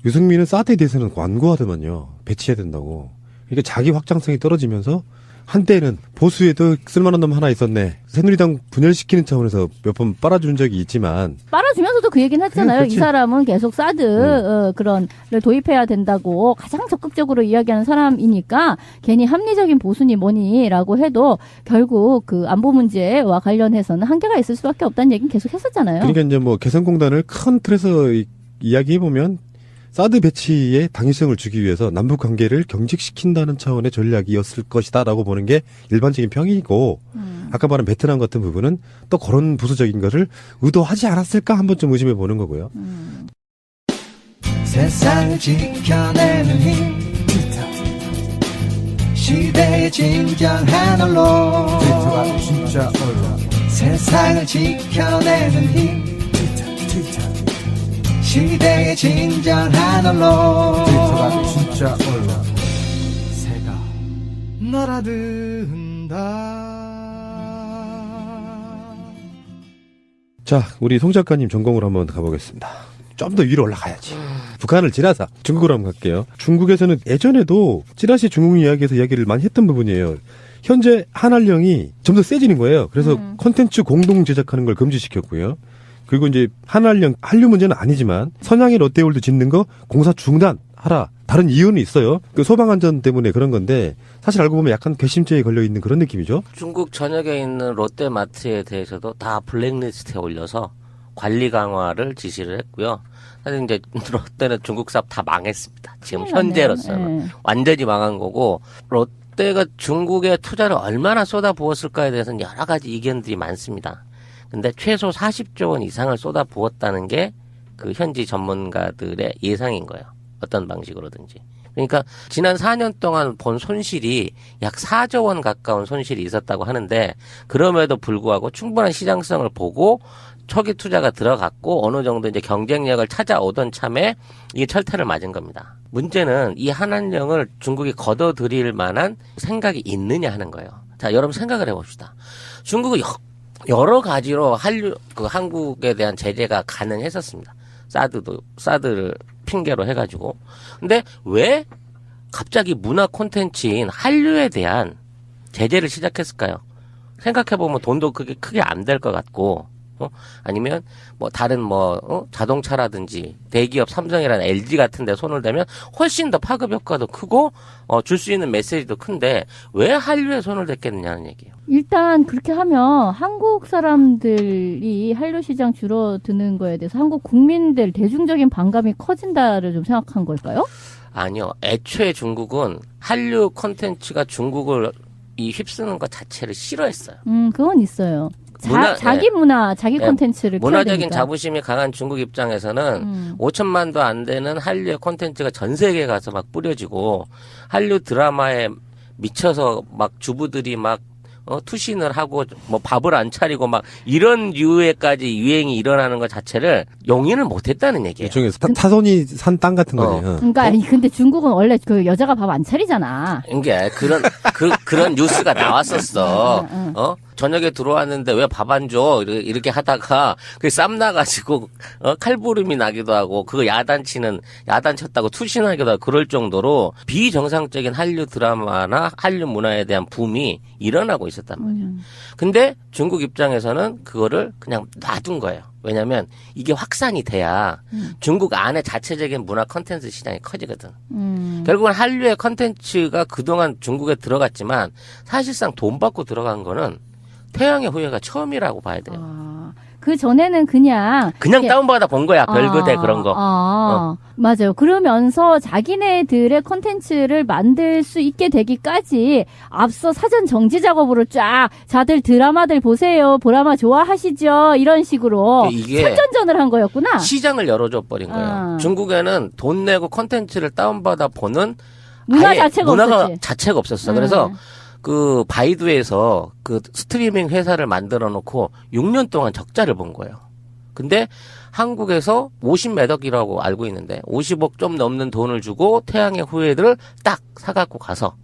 유승민은 사드에 대해서는 완고하더만요. 배치해야 된다고. 그러니까 자기 확장성이 떨어지면서 한때는 보수에도 쓸만한 놈 하나 있었네. 새누리당 분열시키는 차원에서 몇 번 빨아준 적이 있지만 빨아주면서도 그 얘기는 했잖아요. 그렇지. 이 사람은 계속 사드 그런를 도입해야 된다고 가장 적극적으로 이야기하는 사람이니까 괜히 합리적인 보수니 뭐니라고 해도 결국 그 안보 문제와 관련해서는 한계가 있을 수밖에 없다는 얘기는 계속 했었잖아요. 그러니까 이제 뭐 개성공단을 큰 틀에서 이야기해보면 사드 배치에 당위성을 주기 위해서 남북 관계를 경직시킨다는 차원의 전략이었을 것이다라고 보는 게 일반적인 평이고 아까 말한 베트남 같은 부분은 또 그런 부수적인 것을 의도하지 않았을까 한 번쯤 의심해 보는 거고요. 세상을 지켜내는 힘 시대의 진정한 언론 데이터가 진짜 언론 세상을 지켜내는 힘 시대의 진정한 언론 데이터가 진짜 언론 새가 날아든다. 자, 우리 송 작가님 전공으로 한번 가보겠습니다. 좀 더 위로 올라가야지. 북한을 지나서 중국으로 한번 갈게요. 중국에서는 예전에도 찌라시 중국 이야기에서 이야기를 많이 했던 부분이에요. 현재 한한령이 좀 더 세지는 거예요. 그래서 콘텐츠 공동 제작하는 걸 금지시켰고요. 그리고 이제 한한령 한류 문제는 아니지만 선양의 롯데월드 짓는 거 공사 중단하라. 다른 이유는 있어요. 그 소방안전 때문에 그런 건데 사실 알고 보면 약간 괘씸죄에 걸려 있는 그런 느낌이죠. 중국 전역에 있는 롯데마트에 대해서도 다 블랙리스트에 올려서 관리 강화를 지시를 했고요. 사실 이제 롯데는 중국 사업 다 망했습니다. 지금 현재로서는 네. 완전히 망한 거고 롯데가 중국에 투자를 얼마나 쏟아부었을까에 대해서는 여러 가지 이견들이 많습니다. 근데 최소 40조 원 이상을 쏟아부었다는 게 그 현지 전문가들의 예상인 거예요. 어떤 방식으로든지. 그러니까 지난 4년 동안 본 손실이 약 4조 원 가까운 손실이 있었다고 하는데 그럼에도 불구하고 충분한 시장성을 보고 초기 투자가 들어갔고 어느 정도 이제 경쟁력을 찾아오던 참에 이게 철퇴를 맞은 겁니다. 문제는 이 한한령을 중국이 걷어들일 만한 생각이 있느냐 하는 거예요. 자, 여러분 생각을 해봅시다. 중국은 여러 가지로 한국에 대한 제재가 가능했었습니다. 사드를 핑계로 해가지고. 근데 왜 갑자기 문화 콘텐츠인 한류에 대한 제재를 시작했을까요? 생각해보면 돈도 크게 안 될 것 같고, 아니면 뭐 다른 자동차라든지 대기업 삼성이라는 LG 같은 데 손을 대면 훨씬 더 파급 효과도 크고 줄 수 있는 메시지도 큰데 왜 한류에 손을 댔겠느냐는 얘기예요. 일단 그렇게 하면 한국 사람들이 한류 시장 줄어드는 거에 대해서 한국 국민들 대중적인 반감이 커진다를 좀 생각한 걸까요? 아니요. 애초에 중국은 한류 콘텐츠가 중국을 휩쓰는 것 자체를 싫어했어요. 그건 있어요. 자기 네. 문화, 자기 네. 콘텐츠를 문화적인 키워야 되니까. 자부심이 강한 중국 입장에서는 5천만도 안 되는 한류의 콘텐츠가 전 세계에 가서 막 뿌려지고 한류 드라마에 미쳐서 막 주부들이 막 투신을 하고 뭐 밥을 안 차리고 막 이런 류에까지 유행이 일어나는 것 자체를 용인을 못했다는 얘기예요. 일종의 타손이 산 땅 같은 거지. 그러니까 아니 근데 중국은 원래 그 여자가 밥 안 차리잖아. 이게 그런 뉴스가 나왔었어. 저녁에 들어왔는데 왜 밥 안 줘? 이렇게 하다가 그 쌈 나가지고 칼부림이 나기도 하고 그거 야단쳤다고 투신하기도 하고 그럴 정도로 비정상적인 한류 드라마나 한류 문화에 대한 붐이 일어나고 있었단 말이에요. 근데 중국 입장에서는 그거를 그냥 놔둔 거예요. 왜냐하면 이게 확산이 돼야 중국 안에 자체적인 문화 콘텐츠 시장이 커지거든. 결국은 한류의 콘텐츠가 그동안 중국에 들어갔지만 사실상 돈 받고 들어간 거는 태양의 후예가 처음이라고 봐야 돼요. 그 전에는 그냥 이렇게 다운받아 본 거야. 별그대 그런 거. 맞아요. 그러면서 자기네들의 콘텐츠를 만들 수 있게 되기까지 앞서 사전 정지 작업으로 쫙 자들 드라마들 보세요. 드라마 좋아하시죠? 이런 식으로 이게 선전전을 한 거였구나. 시장을 열어줘 버린 거예요. 중국에는 돈 내고 콘텐츠를 다운받아 보는 문화가 자체가 없었어. 그래서 그 바이두에서 그 스트리밍 회사를 만들어 놓고 6년 동안 적자를 본 거예요. 근데 한국에서 50몇 억이라고 알고 있는데 50억 좀 넘는 돈을 주고 태양의 후예들을 딱 사갖고 가서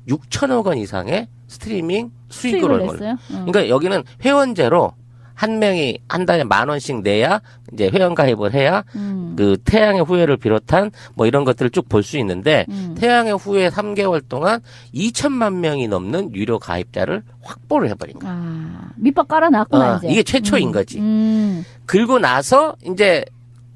6천억 원 이상의 스트리밍 수익을 냈어요. 그러니까 여기는 회원제로 한 명이 한 달에 10,000원씩 내야 이제 회원 가입을 해야 그 태양의 후예를 비롯한 뭐 이런 것들을 쭉 볼 수 있는데 태양의 후예 3개월 동안 2천만 명이 넘는 유료 가입자를 확보를 해버린 거야. 밑밥 깔아놨구나 이제. 이게 최초인 거지. 그리고 나서 이제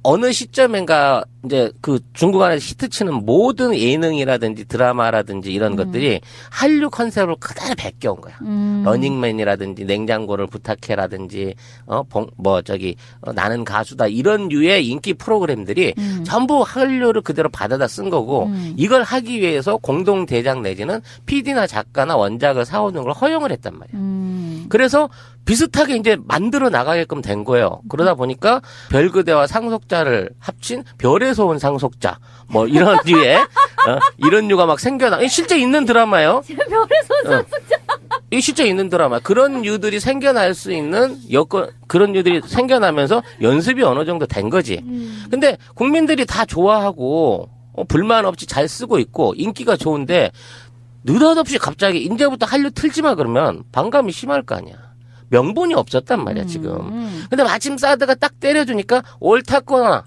어느 시점인가 이제 그 중국 안에서 히트치는 모든 예능이라든지 드라마라든지 이런 것들이 한류 컨셉을 그대로 베껴온 거야. 러닝맨이라든지 냉장고를 부탁해라든지 나는 가수다 이런 류의 인기 프로그램들이 전부 한류를 그대로 받아다 쓴 거고 이걸 하기 위해서 공동 대장 내지는 PD나 작가나 원작을 사오는 걸 허용을 했단 말이야. 그래서 비슷하게 이제 만들어 나가게끔 된 거예요. 그러다 보니까 별그대와 상속자를 합친 별에서 온 상속자 뭐 이런 류의 이런 류가 막 생겨나. 실제 있는 드라마예요. 별에서 온 상속자. 이 실제 있는 드라마. 그런 류들이 생겨날 수 있는 여건 그런 류들이 생겨나면서 연습이 어느 정도 된 거지. 근데 국민들이 다 좋아하고 불만 없이 잘 쓰고 있고 인기가 좋은데 느닷없이 갑자기 이제부터 한류 틀지 마 그러면 반감이 심할 거 아니야. 명분이 없었단 말이야 지금. 근데 마침 사드가 딱 때려주니까 옳았거나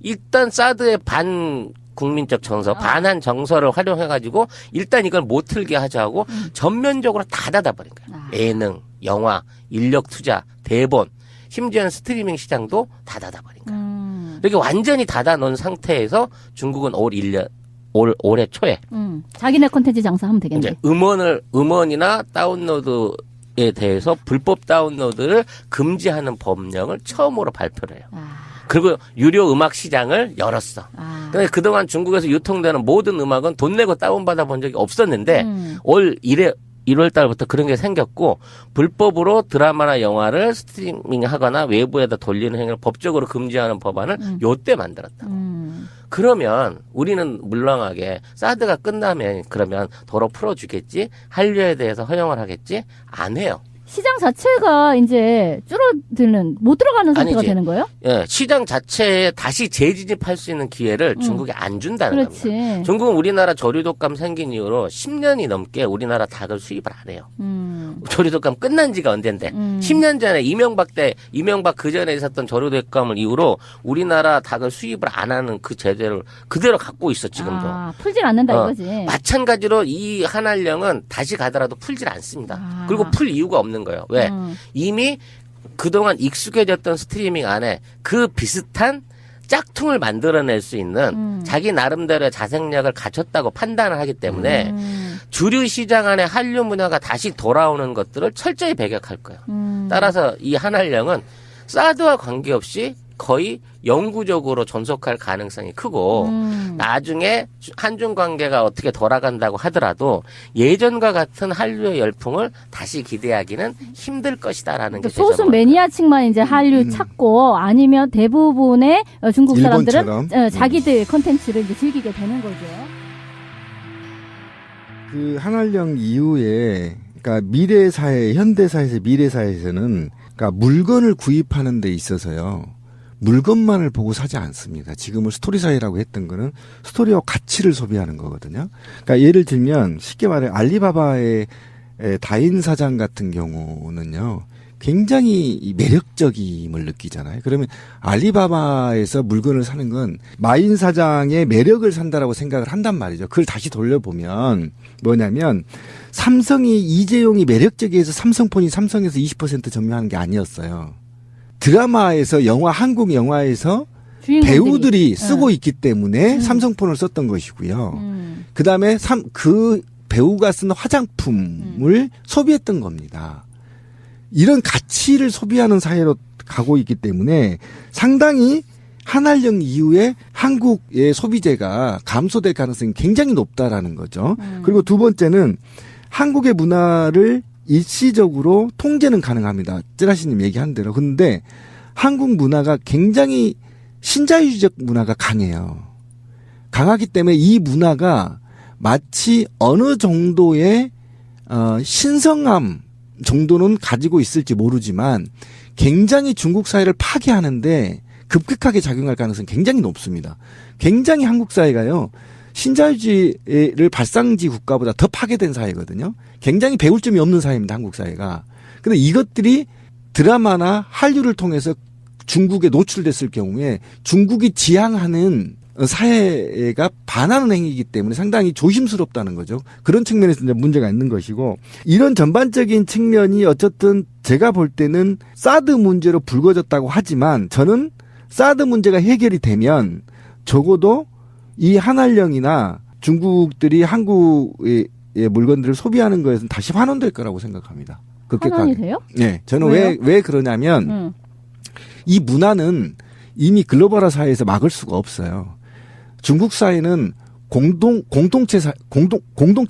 일단 사드의 반국민적 정서, 반한 정서를 활용해가지고 일단 이걸 못 틀게 하자고 전면적으로 다 닫아버린 거야. 예능, 영화, 인력 투자, 대본, 심지어는 스트리밍 시장도 다 닫아버린 거야. 이렇게 완전히 닫아놓은 상태에서 중국은 올해 초에 자기네 콘텐츠 장사하면 되겠네. 이제 음원이나 다운로드에 대해서 불법 다운로드를 금지하는 법령을 처음으로 발표를 해요. 그리고 유료 음악 시장을 열었어. 근데 그동안 중국에서 유통되는 모든 음악은 돈 내고 다운받아 본 적이 없었는데 올 1월 달부터 그런 게 생겼고 불법으로 드라마나 영화를 스트리밍하거나 외부에다 돌리는 행위를 법적으로 금지하는 법안을 요때 만들었다고. 그러면 우리는 물렁하게 사드가 끝나면 그러면 도로 풀어주겠지? 한류에 대해서 허용을 하겠지? 안 해요. 시장 자체가 이제 줄어드는 못 들어가는 상태가 되는 거예요? 예, 시장 자체에 다시 재진입할 수 있는 기회를 중국이 안 준다는 겁니다. 중국은 우리나라 조류독감 생긴 이후로 10년이 넘게 우리나라 닭을 수입을 안 해요. 조류독감 끝난 지가 언젠데 10년 전에 이명박 그 전에 있었던 조류독감을 이후로 우리나라 닭을 수입을 안 하는 그 제재를 그대로 갖고 있어 지금도. 풀질 않는다 이거지. 마찬가지로 이 한한령은 다시 가더라도 풀질 않습니다. 그리고 풀 이유가 없는 거예요. 왜? 이미 그동안 익숙해졌던 스트리밍 안에 그 비슷한 짝퉁을 만들어낼 수 있는 자기 나름대로의 자생력을 갖췄다고 판단을 하기 때문에 주류 시장 안에 한류 문화가 다시 돌아오는 것들을 철저히 배격할 거예요. 따라서 이 한한령은 사드와 관계없이 거의 영구적으로 존속할 가능성이 크고 나중에 한중 관계가 어떻게 돌아간다고 하더라도 예전과 같은 한류의 열풍을 다시 기대하기는 힘들 것이다라는 게 소수 매니아층만 이제 한류 찾고 아니면 대부분의 중국 사람들은 자기들 콘텐츠를 이제 즐기게 되는 거죠. 그 한한령 이후에 그러니까 미래 사회, 현대 사회에서 미래 사회에서는 그러니까 물건을 구입하는 데 있어서요. 물건만을 보고 사지 않습니다. 지금은 스토리사이라고 했던 거는 스토리와 가치를 소비하는 거거든요. 그러니까 예를 들면 쉽게 말해 알리바바의 다인 사장 같은 경우는요. 굉장히 매력적임을 느끼잖아요. 그러면 알리바바에서 물건을 사는 건 마인 사장의 매력을 산다라고 생각을 한단 말이죠. 그걸 다시 돌려보면 뭐냐면 삼성이 이재용이 매력적이어서 삼성폰이 삼성에서 20% 점유하는 게 아니었어요. 드라마에서 한국 영화에서 배우들이 쓰고 있기 때문에 삼성폰을 썼던 것이고요. 그다음에 그 배우가 쓰는 화장품을 소비했던 겁니다. 이런 가치를 소비하는 사회로 가고 있기 때문에 상당히 한한령 이후에 한국의 소비재가 감소될 가능성이 굉장히 높다라는 거죠. 그리고 두 번째는 한국의 문화를 일시적으로 통제는 가능합니다. 찌라시님 얘기한 대로. 근데 한국 문화가 굉장히 신자유주의적 문화가 강해요. 강하기 때문에 이 문화가 마치 어느 정도의 신성함 정도는 가지고 있을지 모르지만 굉장히 중국 사회를 파괴하는데 급격하게 작용할 가능성이 굉장히 높습니다. 굉장히 한국 사회가요. 신자유주의를 발상지 국가보다 더 파괴된 사회거든요. 굉장히 배울 점이 없는 사회입니다. 한국 사회가. 근데 이것들이 드라마나 한류를 통해서 중국에 노출됐을 경우에 중국이 지향하는 사회가 반하는 행위이기 때문에 상당히 조심스럽다는 거죠. 그런 측면에서 이제 문제가 있는 것이고 이런 전반적인 측면이 어쨌든 제가 볼 때는 사드 문제로 불거졌다고 하지만 저는 사드 문제가 해결이 되면 적어도 이 한한령이나 중국들이 한국의 물건들을 소비하는 것에서는 다시 환원될 거라고 생각합니다. 환원이 돼요? 네. 저는 왜요? 왜 그러냐면 이 문화는 이미 글로벌화 사회에서 막을 수가 없어요. 중국 사회는 공동체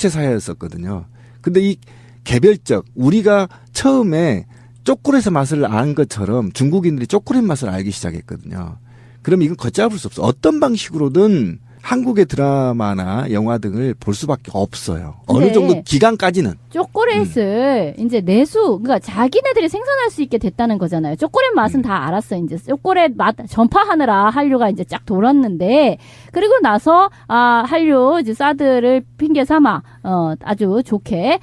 사회였었거든요. 근데 이 개별적 우리가 처음에 초콜릿의 맛을 아는 것처럼 중국인들이 초콜릿 맛을 알기 시작했거든요. 그럼 이건 걷잡을 수 없어. 어떤 방식으로든 한국의 드라마나 영화 등을 볼 수밖에 없어요. 어느 정도 기간까지는. 초콜릿을 이제 그러니까 자기네들이 생산할 수 있게 됐다는 거잖아요. 초콜릿 맛은 다 알았어. 이제 초콜릿 맛 전파하느라 한류가 이제 쫙 돌았는데 그리고 나서 한류 이제 사드를 핑계 삼아 아주 좋게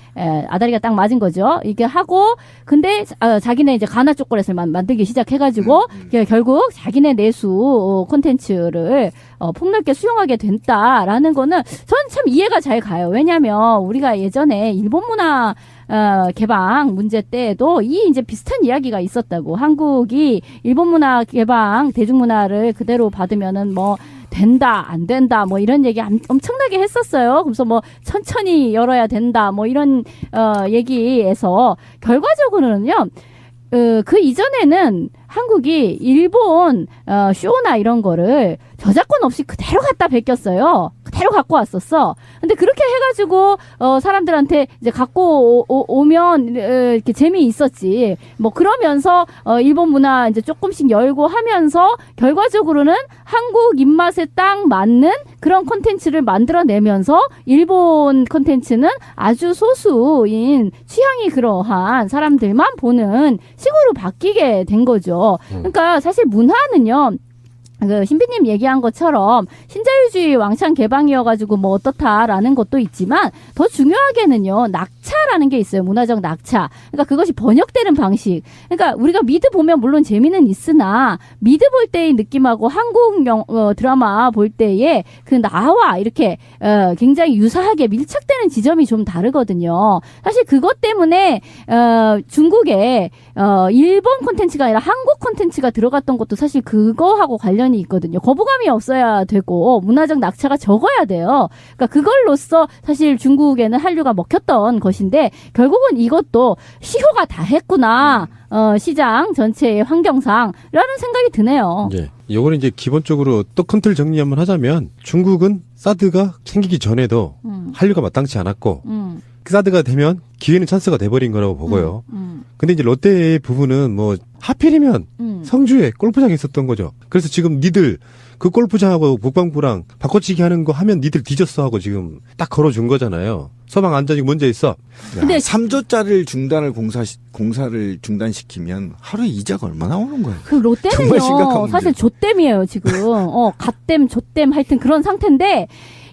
아다리가 딱 맞은 거죠. 이게 하고 근데 자기네 이제 가나 초콜릿을 만들기 시작해가지고 결국 자기네 내수 콘텐츠를 폭넓게 수용하게 된다라는 거는 전 참 이해가 잘 가요. 왜냐하면 우리가 예전에 일본 문화 개방 문제 때에도 이제 비슷한 이야기가 있었다고. 한국이 일본 문화 개방 대중문화를 그대로 받으면은 뭐 된다 안 된다 뭐 이런 얘기 엄청나게 했었어요. 그래서 뭐 천천히 열어야 된다 뭐 이런 얘기에서 결과적으로는요. 그 이전에는 한국이 일본 쇼나 이런 거를 저작권 없이 그대로 갖다 베꼈어요. 그대로 갖고 왔었어. 근데 그렇게 해가지고 사람들한테 이제 갖고 오면 이렇게 재미있었지. 뭐 그러면서 일본 문화 이제 조금씩 열고 하면서 결과적으로는 한국 입맛에 딱 맞는 그런 콘텐츠를 만들어내면서 일본 콘텐츠는 아주 소수인 취향이 그러한 사람들만 보는 식으로 바뀌게 된 거죠. 그러니까 사실 문화는요. 신비님 얘기한 것처럼 신자유주의 왕창 개방이어가지고 뭐 어떻다라는 것도 있지만 더 중요하게는요 낙차라는 게 있어요. 문화적 낙차. 그러니까 그것이 번역되는 방식. 그러니까 우리가 미드 보면 물론 재미는 있으나 미드 볼 때의 느낌하고 한국 드라마 볼 때의 그 나와 이렇게 굉장히 유사하게 밀착되는 지점이 좀 다르거든요. 사실 그것 때문에 중국에 일본 콘텐츠가 아니라 한국 콘텐츠가 들어갔던 것도 사실 그거하고 관련이 있거든요. 거부감이 없어야 되고 문화적 낙차가 적어야 돼요. 그러니까 그걸로써 사실 중국에는 한류가 먹혔던 것인데 결국은 이것도 시효가 다 했구나. 시장 전체의 환경상라는 생각이 드네요. 예. 요거는 이제 기본적으로 또 큰 틀 정리 한번 하자면 중국은 사드가 생기기 전에도 한류가 마땅치 않았고 그 사드가 되면 기회는 찬스가 돼버린 거라고 보고요. 근데 이제 롯데의 부분은 뭐 하필이면 성주에 골프장이 있었던 거죠. 그래서 지금 니들 그 골프장하고 국방부랑 바꿔치기 하는 거 하면 니들 뒤졌어 하고 지금 딱 걸어준 거잖아요. 서방 안전이 문제 있어. 근데 3조짜리 공사를 중단시키면 하루에 이자가 얼마나 오는 거예요? 그 롯데는요 사실 좆댐이에요 지금. 갓댐 좆댐 하여튼 그런 상태인데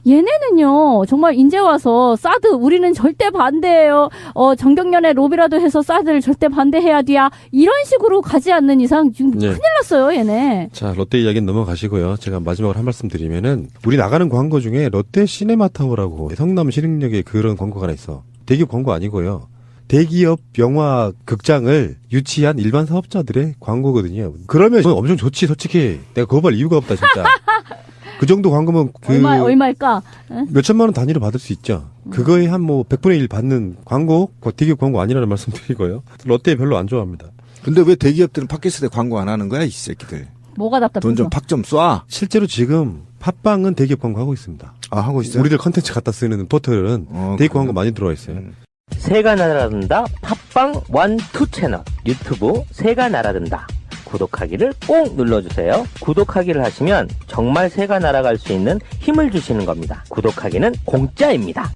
얘네는요 정말 이제 와서 사드 우리는 절대 반대예요. 정경련의 로비라도 해서 사드를 절대 반대해야 돼야 이런 식으로 가지 않는 이상 지금 큰일 났어요 얘네. 자 롯데 이야기는 넘어가시고요. 제가 마지막으로 한 말씀 드리면은 우리 나가는 광고 중에 롯데 시네마타워라고 성남 신흥역에 그런 광고가 하나 있어. 대기업 광고 아니고요. 대기업 영화 극장을 유치한 일반 사업자들의 광고거든요. 그러면 엄청 좋지 솔직히. 내가 그거 볼 이유가 없다 진짜. 그 정도 광고면 얼마일까? 응? 몇 천만 원 단위로 받을 수 있죠. 그거에 한 뭐 100분의 1 받는 광고, 대기업 광고 아니라는 말씀드리고요. 롯데 별로 안 좋아합니다. 근데 왜 대기업들은 팟캐스트에 광고 안 하는 거야, 이 새끼들? 뭐가 답답해서? 돈 좀 팍 좀 쏴. 실제로 지금 팟빵은 대기업 광고 하고 있습니다. 아, 하고 있어요? 우리들 컨텐츠 갖다 쓰는 포털은 대기업 광고 많이 들어와 있어요. 새가 날아든다 팟빵 1, 2 채널 유튜브 새가 날아든다 구독하기를 꼭 눌러주세요. 구독하기를 하시면 정말 새가 날아갈 수 있는 힘을 주시는 겁니다. 구독하기는 공짜입니다.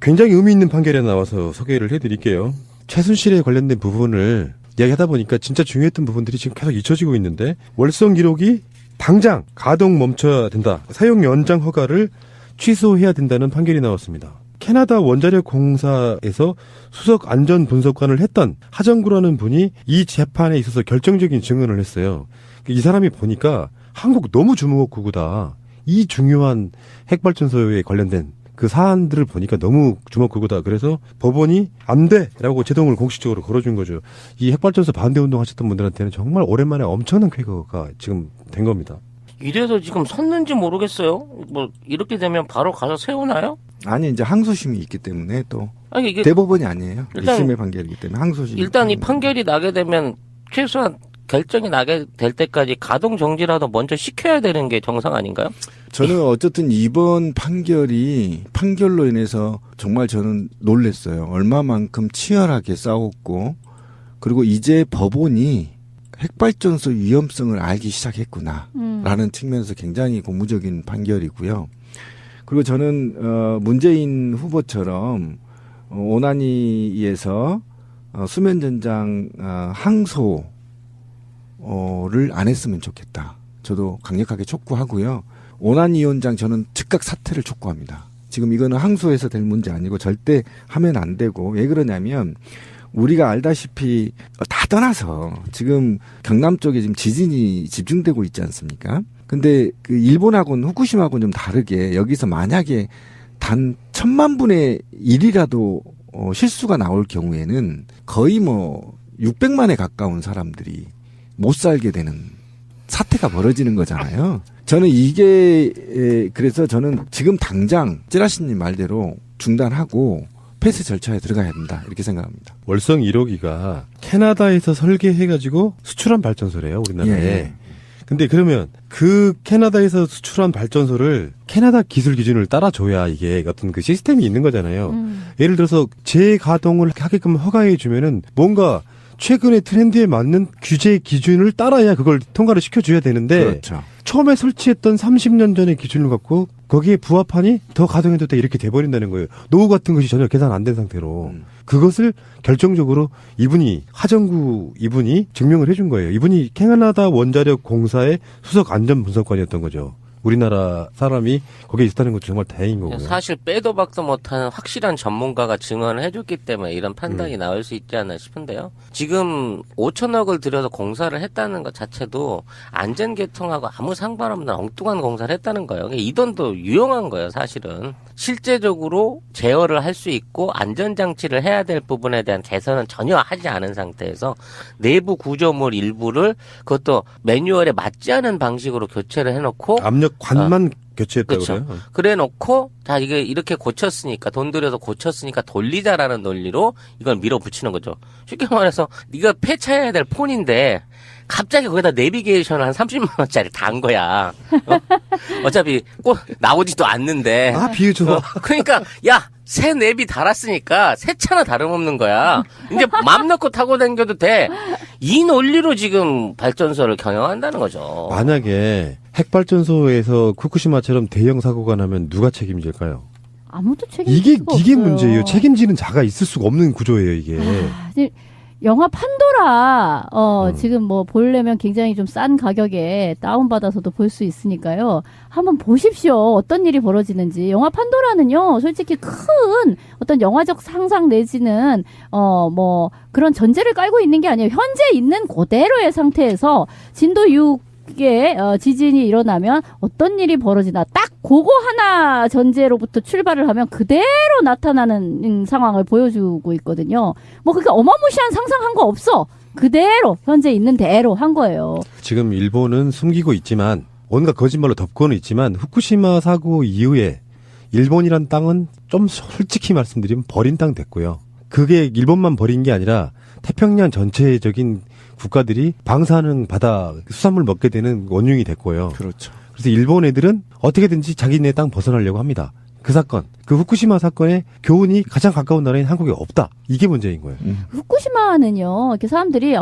굉장히 의미 있는 판결이 하나 나와서 소개를 해드릴게요. 최순실에 관련된 부분을 이야기하다 보니까 진짜 중요했던 부분들이 지금 계속 잊혀지고 있는데 월성 기록이 당장 가동 멈춰야 된다. 사용 연장 허가를 취소해야 된다는 판결이 나왔습니다. 캐나다 원자력 공사에서 수석 안전 분석관을 했던 하정구라는 분이 이 재판에 있어서 결정적인 증언을 했어요. 이 사람이 보니까 한국 너무 주목구구다. 이 중요한 핵발전소에 관련된 그 사안들을 보니까 너무 주목구구다. 그래서 법원이 안 돼라고 제동을 공식적으로 걸어준 거죠. 이 핵발전소 반대 운동 하셨던 분들한테는 정말 오랜만에 엄청난 쾌거가 지금 된 겁니다. 이래서 지금 섰는지 모르겠어요. 뭐 이렇게 되면 바로 가서 세우나요? 아니, 이제 항소심이 있기 때문에 또. 아니 이게 대법원이 아니에요. 일단- 1심의 판결이기 때문에 항소심이. 일단 이 판결이 나게 되면 최소한 결정이 나게 될 때까지 가동 정지라도 먼저 시켜야 되는 게 정상 아닌가요? 저는 어쨌든 이번 판결로 인해서 정말 저는 놀랬어요. 얼마만큼 치열하게 싸웠고, 그리고 이제 법원이 핵발전소 위험성을 알기 시작했구나. 라는 측면에서 굉장히 고무적인 판결이고요. 그리고 저는 문재인 후보처럼 오나니에서 수면전장 항소를 안 했으면 좋겠다. 저도 강력하게 촉구하고요. 오나니 위원장 저는 즉각 사퇴를 촉구합니다. 지금 이거는 항소해서 될 문제 아니고 절대 하면 안 되고, 왜 그러냐면 우리가 알다시피 다 떠나서 지금 경남 쪽에 지금 지진이 집중되고 있지 않습니까? 근데 그 일본하고는 후쿠시마하고는 좀 다르게 여기서 만약에 단 1000만 분의 1이라도 실수가 나올 경우에는 거의 뭐 600만에 가까운 사람들이 못 살게 되는 사태가 벌어지는 거잖아요. 저는 이게 그래서 저는 지금 당장 찌라시님 말대로 중단하고 폐쇄 절차에 들어가야 된다, 이렇게 생각합니다. 월성 1호기가 캐나다에서 설계해가지고 수출한 발전소래요, 우리나라에. 예. 근데 그러면 그 캐나다에서 수출한 발전소를 캐나다 기술 기준을 따라줘야 이게 어떤 그 시스템이 있는 거잖아요. 예를 들어서 재가동을 하게끔 허가해 주면은 뭔가 최근의 트렌드에 맞는 규제 기준을 따라야 그걸 통과를 시켜줘야 되는데 그렇죠. 처음에 설치했던 30년 전의 기준을 갖고 거기에 부합하니 더 가동해도 돼 이렇게 돼버린다는 거예요. 노후 같은 것이 전혀 계산 안 된 상태로. 그것을 결정적으로 하정구 이분이 증명을 해준 거예요. 이분이 캐나다 원자력 공사의 수석 안전분석관이었던 거죠. 우리나라 사람이 거기에 있었다는 것도 정말 다행인 거고요. 사실 빼도 박도 못하는 확실한 전문가가 증언을 해줬기 때문에 이런 판단이 나올 수 있지 않나 싶은데요. 지금 5천억을 들여서 공사를 했다는 것 자체도 안전계통하고 아무 상관없는 엉뚱한 공사를 했다는 거예요. 이 돈도 유용한 거예요, 사실은. 실제적으로 제어를 할 수 있고 안전장치를 해야 될 부분에 대한 개선은 전혀 하지 않은 상태에서 내부 구조물 일부를 그것도 매뉴얼에 맞지 않은 방식으로 교체를 해놓고 압력 관만 교체했다고 그렇죠. 그래요. 그래 놓고 자 이게 이렇게 고쳤으니까 돈 들여서 고쳤으니까 돌리자라는 논리로 이걸 밀어붙이는 거죠. 쉽게 말해서 네가 폐차해야 될 폰인데 갑자기 거기다 내비게이션을 한 30만 원짜리 단 거야. 어차피 꼭 나오지도 않는데. 아, 비유 좋아. 그러니까 야 새 내비 달았으니까 새 차나 다름없는 거야. 이제 맘 놓고 타고 다녀도 돼. 이 논리로 지금 발전소를 경영한다는 거죠. 만약에 핵발전소에서 후쿠시마처럼 대형 사고가 나면 누가 책임질까요? 아무도 책임질 수가 이게 없어요. 문제예요. 책임지는 자가 있을 수가 없는 구조예요, 이게. 영화 판도라 지금 뭐 보려면 굉장히 좀 싼 가격에 다운받아서도 볼 수 있으니까요. 한번 보십시오. 어떤 일이 벌어지는지. 영화 판도라는요. 솔직히 큰 어떤 영화적 상상 내지는 뭐 그런 전제를 깔고 있는 게 아니에요. 현재 있는 그대로의 상태에서 진도 6의 지진이 일어나면 어떤 일이 벌어지나 딱 그거 하나 전제로부터 출발을 하면 그대로 나타나는 상황을 보여주고 있거든요. 뭐 그렇게 어마무시한 상상한 거 없어. 그대로 현재 있는 대로 한 거예요. 지금 일본은 숨기고 있지만 온갖 거짓말로 덮고는 있지만 후쿠시마 사고 이후에 일본이란 땅은 좀 솔직히 말씀드리면 버린 땅 됐고요. 그게 일본만 버린 게 아니라 태평양 전체적인 국가들이 방사능 바다 수산물 먹게 되는 원흉이 됐고요. 그렇죠. 그래서 일본 애들은 어떻게든지 자기네 땅 벗어나려고 합니다. 그 사건, 그 후쿠시마 사건의 교훈이 가장 가까운 나라인 한국에 없다. 이게 문제인 거예요. 후쿠시마는요, 이렇게 사람들이,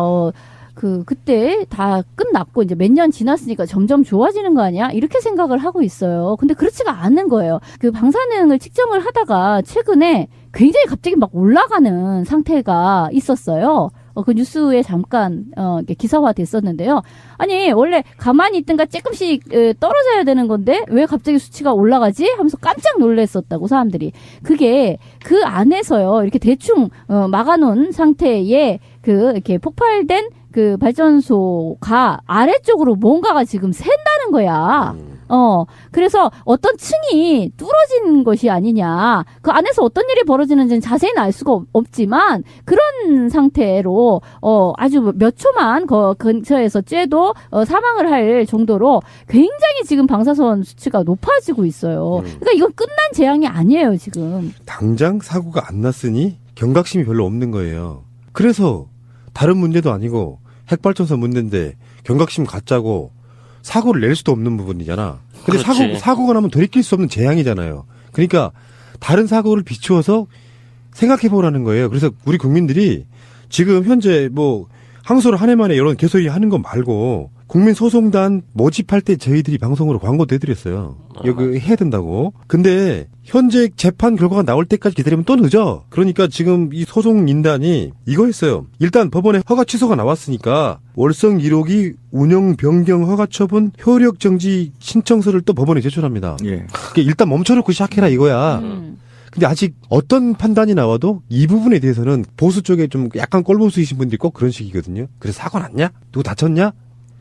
그때 다 끝났고, 이제 몇 년 지났으니까 점점 좋아지는 거 아니야? 이렇게 생각을 하고 있어요. 근데 그렇지가 않은 거예요. 그 방사능을 측정을 하다가 최근에 굉장히 갑자기 막 올라가는 상태가 있었어요. 그 뉴스에 잠깐 이렇게 기사화 됐었는데요. 아니 원래 가만히 있든가 조금씩 떨어져야 되는 건데 왜 갑자기 수치가 올라가지? 하면서 깜짝 놀랐었다고 사람들이. 그게 그 안에서요. 이렇게 대충 막아놓은 상태에 그 이렇게 폭발된 그 발전소가 아래쪽으로 뭔가가 지금 샌다는 거야. 그래서 어떤 층이 뚫어진 것이 아니냐. 그 안에서 어떤 일이 벌어지는지는 자세히는 알 수가 없지만 그런 상태로 아주 몇 초만 근처에서 쬐도 사망을 할 정도로 굉장히 지금 방사선 수치가 높아지고 있어요. 그러니까 이건 끝난 재앙이 아니에요, 지금. 당장 사고가 안 났으니 경각심이 별로 없는 거예요. 그래서 다른 문제도 아니고 핵발전소 문제인데 경각심 갖자고 사고를 낼 수도 없는 부분이잖아. 근데 그렇지. 사고가 나면 돌이킬 수 없는 재앙이잖아요. 그러니까 다른 사고를 비추어서 생각해 보라는 거예요. 그래서 우리 국민들이 지금 현재 뭐 항소를 한 해 만에 이런 개소리 하는 거 말고 국민소송단 모집할 때 저희들이 방송으로 광고도 해드렸어요. 여기 해야 된다고. 근데 현재 재판 결과가 나올 때까지 기다리면 또 늦어. 그러니까 지금 이 소송인단이 이거 했어요. 일단 법원에 허가 취소가 나왔으니까 월성 1호기 운영 변경 허가 처분 효력 정지 신청서를 또 법원에 제출합니다. 예. 그러니까 일단 멈춰놓고 시작해라 이거야. 근데 아직 어떤 판단이 나와도 이 부분에 대해서는 보수 쪽에 좀 약간 꼴보수이신 분들이 꼭 그런 식이거든요. 그래서 사고 났냐? 누구 다쳤냐?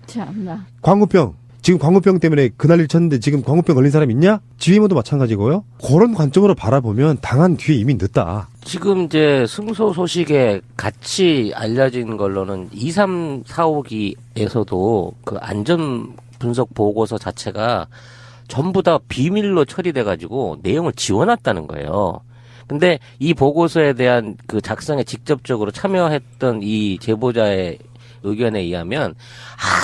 참나. 광우병. 지금 광우병 때문에 그난리를 쳤는데 지금 광우병 걸린 사람 있냐? 지휘모도 마찬가지고요. 그런 관점으로 바라보면 당한 뒤에 이미 늦다. 지금 이제 승소 소식에 같이 알려진 걸로는 2, 3, 4, 5기에서도 그 안전 분석 보고서 자체가 전부 다 비밀로 처리돼가지고 내용을 지워놨다는 거예요. 근데 이 보고서에 대한 그 작성에 직접적으로 참여했던 이 제보자의 의견에 의하면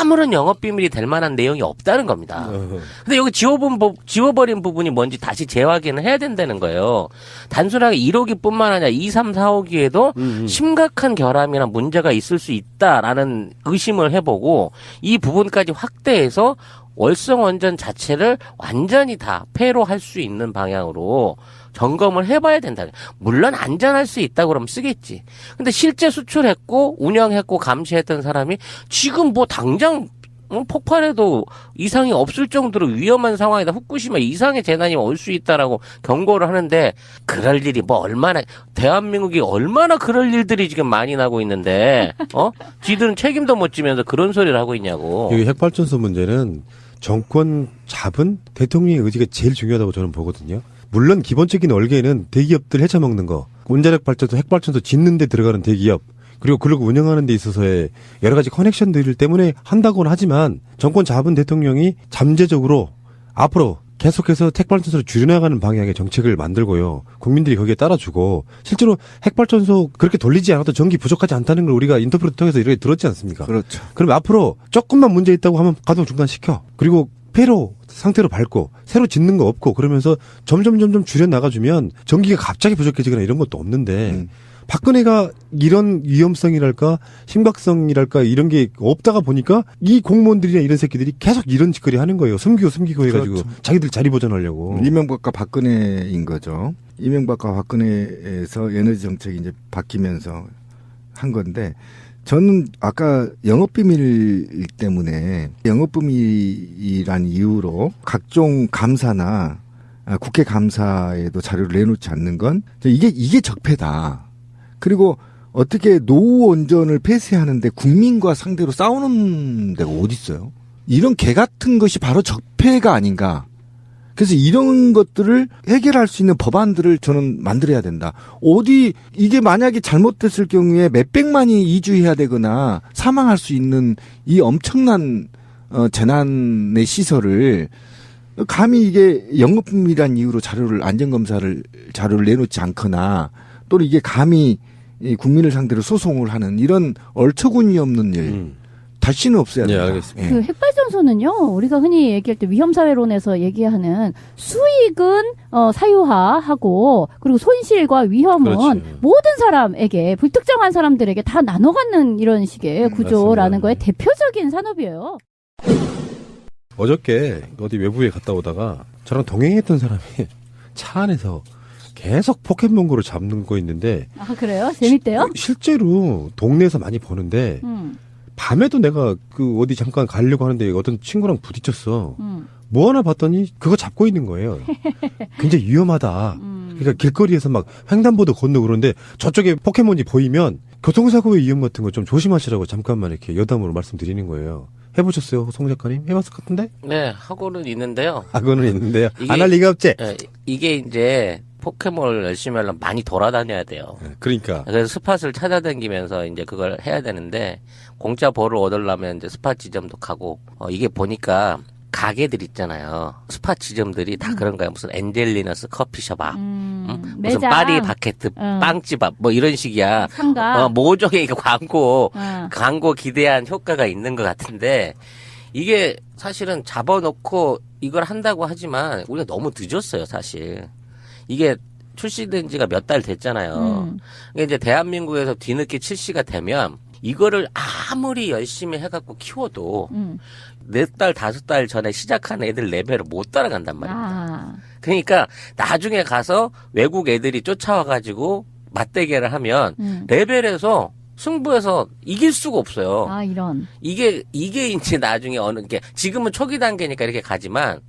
아무런 영업비밀이 될 만한 내용이 없다는 겁니다. 근데 여기 지워버린 부분이 뭔지 다시 재확인을 해야 된다는 거예요. 단순하게 1호기뿐만 아니라 2, 3, 4, 5기에도 심각한 결함이나 문제가 있을 수 있다라는 의심을 해보고 이 부분까지 확대해서 월성 원전 자체를 완전히 다 폐로 할 수 있는 방향으로 점검을 해봐야 된다. 물론 안전할 수 있다고 그러면 쓰겠지. 근데 실제 수출했고 운영했고 감시했던 사람이 지금 뭐 당장 폭발해도 이상이 없을 정도로 위험한 상황이다. 후쿠시마 이상의 재난이 올 수 있다라고 경고를 하는데 그럴 일이 뭐 얼마나 대한민국이 얼마나 그럴 일들이 지금 많이 나고 있는데 지들은 책임도 못 지면서 그런 소리를 하고 있냐고. 여기 핵발전소 문제는 정권 잡은 대통령의 의지가 제일 중요하다고 저는 보거든요. 물론 기본적인 얼개는 대기업들 헤쳐먹는 거, 원자력 발전소, 핵발전소 짓는 데 들어가는 대기업, 그리고 그걸 운영하는 데 있어서의 여러 가지 커넥션들 때문에 한다고는 하지만 정권 잡은 대통령이 잠재적으로 앞으로 계속해서 핵발전소를 줄여나가는 방향의 정책을 만들고요. 국민들이 거기에 따라주고 실제로 핵발전소 그렇게 돌리지 않아도 전기 부족하지 않다는 걸 우리가 인터뷰를 통해서 이렇게 들었지 않습니까? 그렇죠. 그럼 앞으로 조금만 문제 있다고 하면 가동 중단시켜. 그리고 폐로 상태로 밟고 새로 짓는 거 없고 그러면서 점점 줄여나가주면 전기가 갑자기 부족해지거나 이런 것도 없는데 박근혜가 이런 위험성이랄까 심각성이랄까 이런 게 없다가 보니까 이 공무원들이나 이런 새끼들이 계속 이런 짓거리 하는 거예요. 숨기고 해가지고 그렇죠. 자기들 자리 보존하려고. 이명박과 박근혜인 거죠. 이명박과 박근혜에서 에너지 정책이 이제 바뀌면서 한 건데 저는 아까 영업비밀 때문에 영업비밀이란 이유로 각종 감사나 국회 감사에도 자료를 내놓지 않는 건 이게 적폐다. 그리고 어떻게 노후 원전을 폐쇄하는데 국민과 상대로 싸우는 데가 어디 있어요? 이런 개 같은 것이 바로 적폐가 아닌가. 그래서 이런 것들을 해결할 수 있는 법안들을 저는 만들어야 된다. 이게 만약에 잘못됐을 경우에 몇백만이 이주해야 되거나 사망할 수 있는 이 엄청난 재난의 시설을 감히 이게 영업이란 이유로 자료를 내놓지 않거나 또는 이게 감히 이 국민을 상대로 소송을 하는 이런 얼처구니 없는 일 다시는 없어야 네, 된다. 알겠습니다. 예. 그 핵발전소는요, 우리가 흔히 얘기할 때 위험사회론에서 얘기하는 수익은 사유화하고 그리고 손실과 위험은 그렇지. 모든 사람에게 불특정한 사람들에게 다 나눠 갖는 이런 식의 구조라는 맞습니다. 거에 대표적인 산업이에요. 어저께 어디 외부에 갔다 오다가 저랑 동행했던 사람이 차 안에서 계속 포켓몬고를 잡는 거 있는데 아, 그래요? 재밌대요? 실제로 동네에서 많이 보는데 밤에도 내가 그 어디 잠깐 가려고 하는데 어떤 친구랑 부딪혔어. 뭐 하나 봤더니 그거 잡고 있는 거예요. 굉장히 위험하다. 그러니까 길거리에서 막 횡단보도 건너고 그러는데 저쪽에 포켓몬이 보이면 교통사고의 위험 같은 거 좀 조심하시라고 잠깐만 이렇게 여담으로 말씀드리는 거예요. 해보셨어요, 송 작가님? 해봤을 것 같은데? 네, 하고는 있는데요. 그거는 있는데요. 이게- 안 할 리가 없지? 예, 이게 이제 포켓몬을 열심히 하려면 많이 돌아다녀야 돼요. 그러니까. 그래서 스팟을 찾아다니면서 이제 그걸 해야 되는데 공짜 벌을 얻으려면 이제 스팟 지점도 가고 이게 보니까 가게들 있잖아요. 스팟 지점들이 다 그런 거야. 무슨 엔젤리너스 커피숍아, 무슨 매장. 파리 바게트 응. 빵집아, 뭐 이런 식이야. 상가. 모종의 광고 응. 광고 기대한 효과가 있는 것 같은데 이게 사실은 잡아놓고 이걸 한다고 하지만 우리가 너무 늦었어요, 사실. 이게 출시된 지가 몇 달 됐잖아요. 이게 이제 대한민국에서 뒤늦게 출시가 되면 이거를 아무리 열심히 해갖고 키워도 4달, 5달 전에 시작한 애들 레벨을 못 따라간단 말입니다. 아. 그러니까 나중에 가서 외국 애들이 쫓아와가지고 맞대결을 하면 레벨에서 승부에서 이길 수가 없어요. 아, 이런. 이게 이제 나중에 게 지금은 초기 단계니까 이렇게 가지만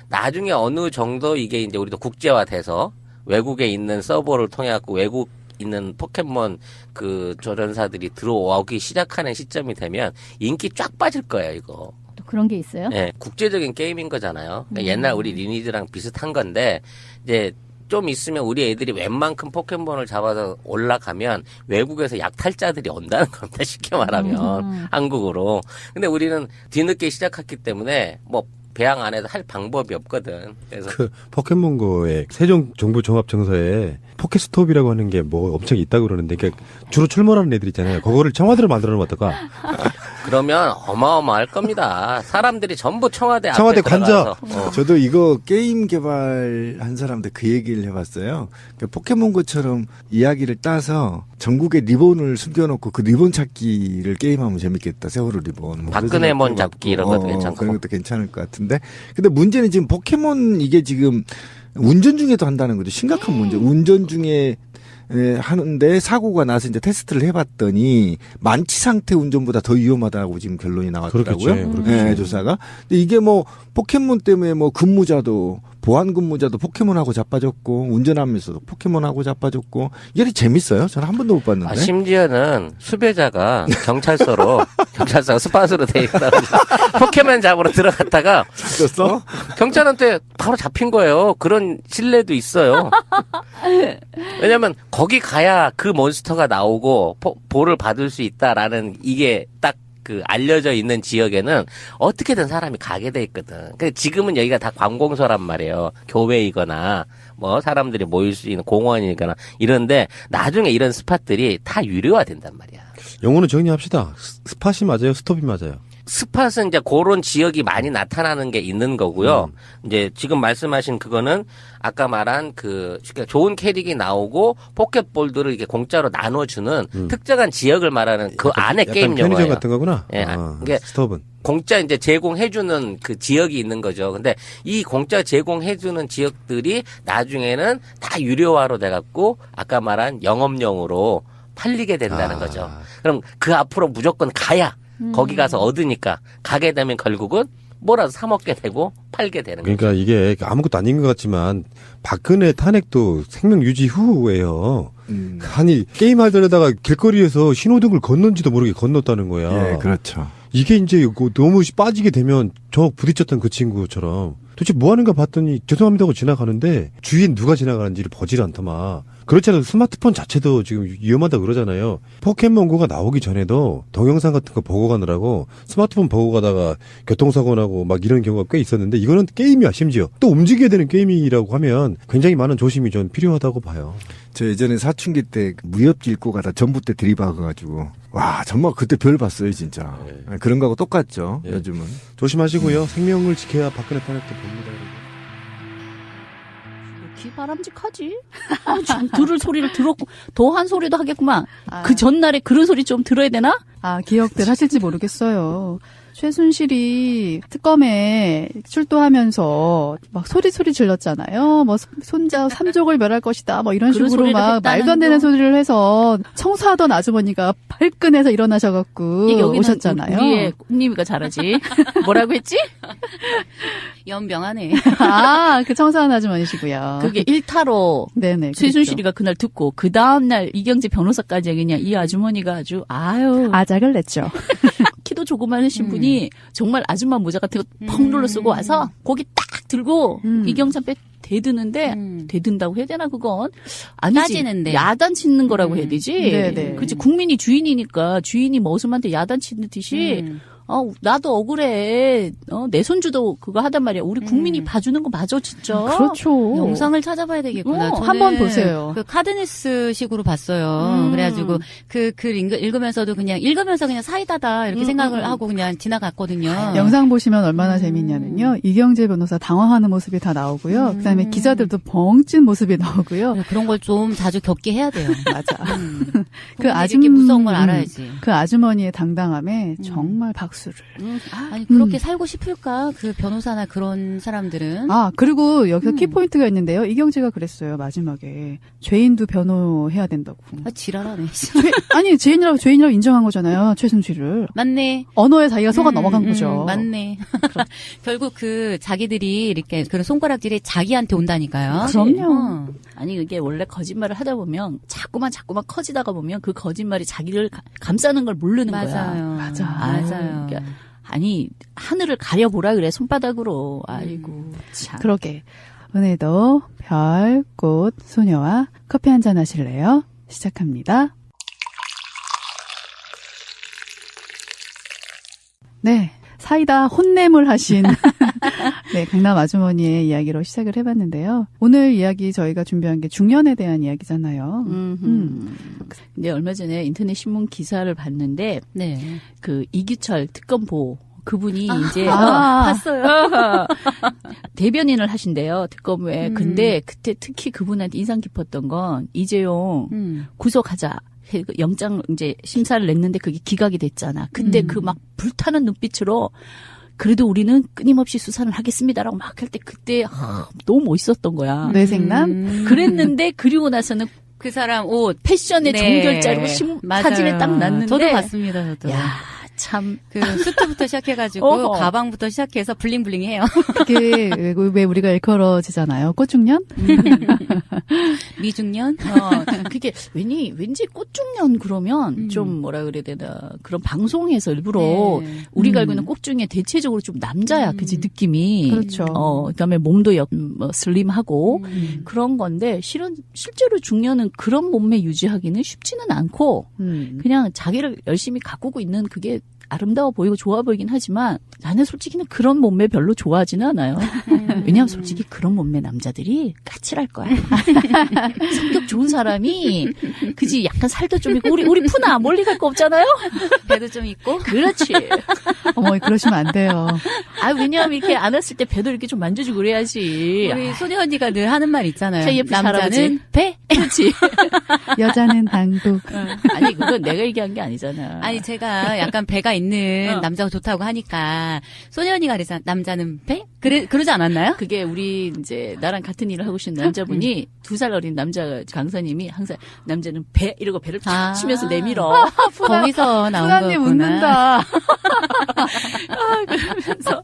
나중에 어느 정도 이게 이제 우리도 국제화돼서 외국에 있는 서버를 통해 갖고 외국 있는 포켓몬 그 조련사들이 들어오기 시작하는 시점이 되면 인기 쫙 빠질 거예요, 이거. 또 그런 게 있어요? 네, 국제적인 게임인 거잖아요. 그러니까 옛날 우리 리니지랑 비슷한 건데 이제 좀 있으면 우리 애들이 웬만큼 포켓몬을 잡아서 올라가면 외국에서 약탈자들이 온다는 겁니다. 쉽게 말하면 한국으로. 근데 우리는 뒤늦게 시작했기 때문에 뭐 배양 안에서 할 방법이 없거든. 그래서 그 포켓몬고의 세종정부종합청사에 포켓스톱이라고 하는 게 뭐 엄청 있다고 그러는데 그러니까 주로 출몰하는 애들 있잖아요. 그거를 청와대로 만들어 놓으면 어떨까? 그러면 어마어마할 겁니다. 사람들이 전부 청와대 앞에 청와대 관저. 들어가서. 저도 이거 게임 개발한 사람한테 그 얘기를 해봤어요. 그러니까 포켓몬고처럼 이야기를 따서 전국에 리본을 숨겨놓고 그 리본 찾기를 게임하면 재밌겠다. 세월호 리본. 뭐 박근혜몬 그런 생각도 잡기 이런 것도 괜찮고. 그런 것도 괜찮을 것 같은데. 근데 문제는 지금 포켓몬 이게 지금 운전 중에도 한다는 거죠. 심각한 문제. 운전 중에 하는데 사고가 나서 이제 테스트를 해봤더니 만취 상태 운전보다 더 위험하다고 지금 결론이 나왔더라고요. 그렇겠죠. 조사가. 근데 이게 뭐 포켓몬 때문에 뭐 근무자도 보안 근무자도 포켓몬하고 자빠졌고 운전하면서도 포켓몬하고 자빠졌고 이게 재밌어요? 저는 한 번도 못 봤는데. 심지어는 수배자가 경찰서가 스팟으로 돼 있다고 포켓몬 잡으러 들어갔다가 잡혔어? 경찰한테 바로 잡힌 거예요. 그런 신뢰도 있어요. 왜냐면 거기 가야 그 몬스터가 나오고 볼을 받을 수 있다라는 이게 딱 그 알려져 있는 지역에는 어떻게든 사람이 가게 돼 있거든. 근데 지금은 여기가 다 관공서란 말이에요. 교외이거나 뭐 사람들이 모일 수 있는 공원이거나 이런데 나중에 이런 스팟들이 다 유료화 된단 말이야. 용어는 정리합시다. 스팟이 맞아요? 스톱이 맞아요? 스팟은 이제 그런 지역이 많이 나타나는 게 있는 거고요. 이제 지금 말씀하신 그거는 아까 말한 그 좋은 캐릭이 나오고 포켓볼들을 이렇게 공짜로 나눠주는 특정한 지역을 말하는 그 안에 약간 게임 편의점 용어예요. 같은 거구나. 예, 이게 스톱은. 공짜 이제 제공해주는 그 지역이 있는 거죠. 근데 이 공짜 제공해주는 지역들이 나중에는 다 유료화로 돼갖고 아까 말한 영업용으로 팔리게 된다는 거죠. 그럼 그 앞으로 무조건 가야 거기 가서 얻으니까 가게 되면 결국은 뭐라도 사 먹게 되고 팔게 되는 거죠. 그러니까 이게 아무것도 아닌 것 같지만 박근혜 탄핵도 생명 유지 후예요. 아니 게임 하려다가 길거리에서 신호등을 건넌지도 모르게 건넜다는 거야. 예, 그렇죠. 이게 이제 너무 빠지게 되면 저 부딪혔던 그 친구처럼 도대체 뭐 하는가 봤더니 죄송합니다 하고 지나가는데 주위엔 누가 지나가는지를 보질 않더만. 그렇잖아요. 스마트폰 자체도 지금 위험하다 그러잖아요. 포켓몬고가 나오기 전에도 동영상 같은 거 보고 가느라고 스마트폰 보고 가다가 교통사고 나고 막 이런 경우가 꽤 있었는데 이거는 게임이야 심지어. 또 움직여야 되는 게임이라고 하면 굉장히 많은 조심이 좀 필요하다고 봐요. 저 예전에 사춘기 때 무협지 읽고 가다 전봇대 들이박아가지고 와 정말 그때 별 봤어요 진짜. 네. 그런 거하고 똑같죠 네. 요즘은. 조심하시고요. 생명을 지켜야 박근혜 탄핵도 봅니다. 귀 바람직하지. 참 들을 소리를 들었고 더한 소리도 하겠구만. 아. 그 전날에 그런 소리 좀 들어야 되나? 아, 기억들 하실지 모르겠어요. 최순실이 특검에 출두하면서 막 소리 질렀잖아요. 뭐 손자 삼족을 멸할 것이다. 뭐 이런 그런 식으로 소리를 막 했다는 말도 안 되는 거. 소리를 해서 청소하던 아주머니가 발끈해서 일어나셔갖고 여기는 오셨잖아요. 우리의 꿈님이가 잘하지. 뭐라고 했지? 연병하네. 아, 그 청소하는 아주머니시고요. 그게 일타로 네네. 최순실이가 그날 듣고 그 다음날 이경재 변호사까지 그냥 이 아주머니가 아주 아유 아작을 냈죠. 키도 조그마하신 분이 정말 아줌마 모자 같은 거 펑 눌러 쓰고 와서 고기 딱 들고 이경재 빼 대드는데 대든다고 해야 되나 그건 아니지. 따지는데. 야단치는 거라고 해야 되지. 네네. 그치 국민이 주인이니까 주인이 머슴한테 야단치듯이 나도 억울해. 내 손주도 그거 하단 말이야. 우리 국민이 봐주는 거 맞아, 진짜. 그렇죠. 영상을 찾아봐야 되겠구나. 저는 한번 보세요. 그 카드뉴스 식으로 봤어요. 그래가지고 그 글 읽으면서도 그냥 사이다다 이렇게 생각을 하고 그냥 지나갔거든요. 영상 보시면 얼마나 재밌냐면요. 이경재 변호사 당황하는 모습이 다 나오고요. 그다음에 기자들도 벙찐 모습이 나오고요. 그런 걸 좀 자주 겪게 해야 돼요. 맞아. 그 이렇게 무서운 걸 알아야지. 그 아주머니의 당당함에 정말 박수를. 아니 그렇게 살고 싶을까? 그 변호사나 그런 사람들은. 아, 그리고 여기서 키포인트가 있는데요. 이경재가 그랬어요. 마지막에. 죄인도 변호해야 된다고. 아, 지랄하네. 아니, 죄인이라고 인정한 거잖아요. 최순실을. 맞네. 언어에 자기가 속아 넘어간 거죠. 맞네. 결국 그 자기들이 이렇게 그런 손가락질이 자기한테 온다니까요. 그럼요. 아니 그게 원래 거짓말을 하다 보면 자꾸만 커지다가 보면 그 거짓말이 자기를 감싸는 걸 모르는 거야. 맞아요. 그러니까 아니 하늘을 가려보라 그래 손바닥으로. 아이고 참. 그러게. 오늘도 별, 꽃, 소녀와 커피 한잔 하실래요? 시작합니다. 네. 사이다 혼내물 하신 네, 강남 아주머니의 이야기로 시작을 해봤는데요. 오늘 이야기 저희가 준비한 게 중년에 대한 이야기잖아요. 근데 얼마 전에 인터넷 신문 기사를 봤는데 네. 그 이규철 특검보 그분이 이제 봤어요. 대변인을 하신대요 특검에. 근데 그때 특히 그분한테 인상 깊었던 건 이재용 구속하자. 영장 이제 심사를 냈는데 그게 기각이 됐잖아. 근데 그 막 불타는 눈빛으로 그래도 우리는 끊임없이 수사를 하겠습니다라고 막 할 때 그때 너무 멋있었던 거야. 뇌생남? 그랬는데 그리고 나서는 그 사람 옷 패션의 정결자로 사진에 딱 났는데 저도 봤습니다. 저도. 야, 참. 그 수트부터 시작해가지고 가방부터 시작해서 블링블링해요. 그게 왜 우리가 일컬어지잖아요. 꽃중년? 미중년? 그게 왠지 꽃중년 그러면 좀 뭐라 그래야 되나 그런 방송에서 일부러 우리가 알고 있는 꽃중년 대체적으로 좀 남자야, 그지 느낌이. 그렇죠. 그다음에 몸도 슬림하고 그런 건데 실제로 중년은 그런 몸매 유지하기는 쉽지는 않고 그냥 자기를 열심히 가꾸고 있는 그게 아름다워 보이고 좋아 보이긴 하지만 나는 솔직히는 그런 몸매 별로 좋아하지는 않아요. 왜냐하면 솔직히 그런 몸매 남자들이 까칠할 거야. 성격 좋은 사람이 그지 약간 살도 좀 있고 우리 푸나 멀리 갈 거 없잖아요. 배도 좀 있고. 그렇지. 어머 그러시면 안 돼요. 왜냐하면 이렇게 안았을 때 배도 이렇게 좀 만져주고 그래야지. 우리 소녀 언니가 늘 하는 말 있잖아요. KF 남자는 할아버지. 배? 그렇지. 여자는 당국. 아니 그건 내가 얘기한 게 아니잖아. 아니 제가 약간 배가 있는 남자가 좋다고 하니까 소녀 언니가 그래서 남자는 배? 그러지 않았나요? 그게 우리 이제 나랑 같은 일을 하고 계신 남자분이 2살 어린 남자 강사님이 항상 남자는 배 이러고 배를 탁 치면서 내밀어. 거기서 나온 푸나님 거구나. 웃는다. 그러면서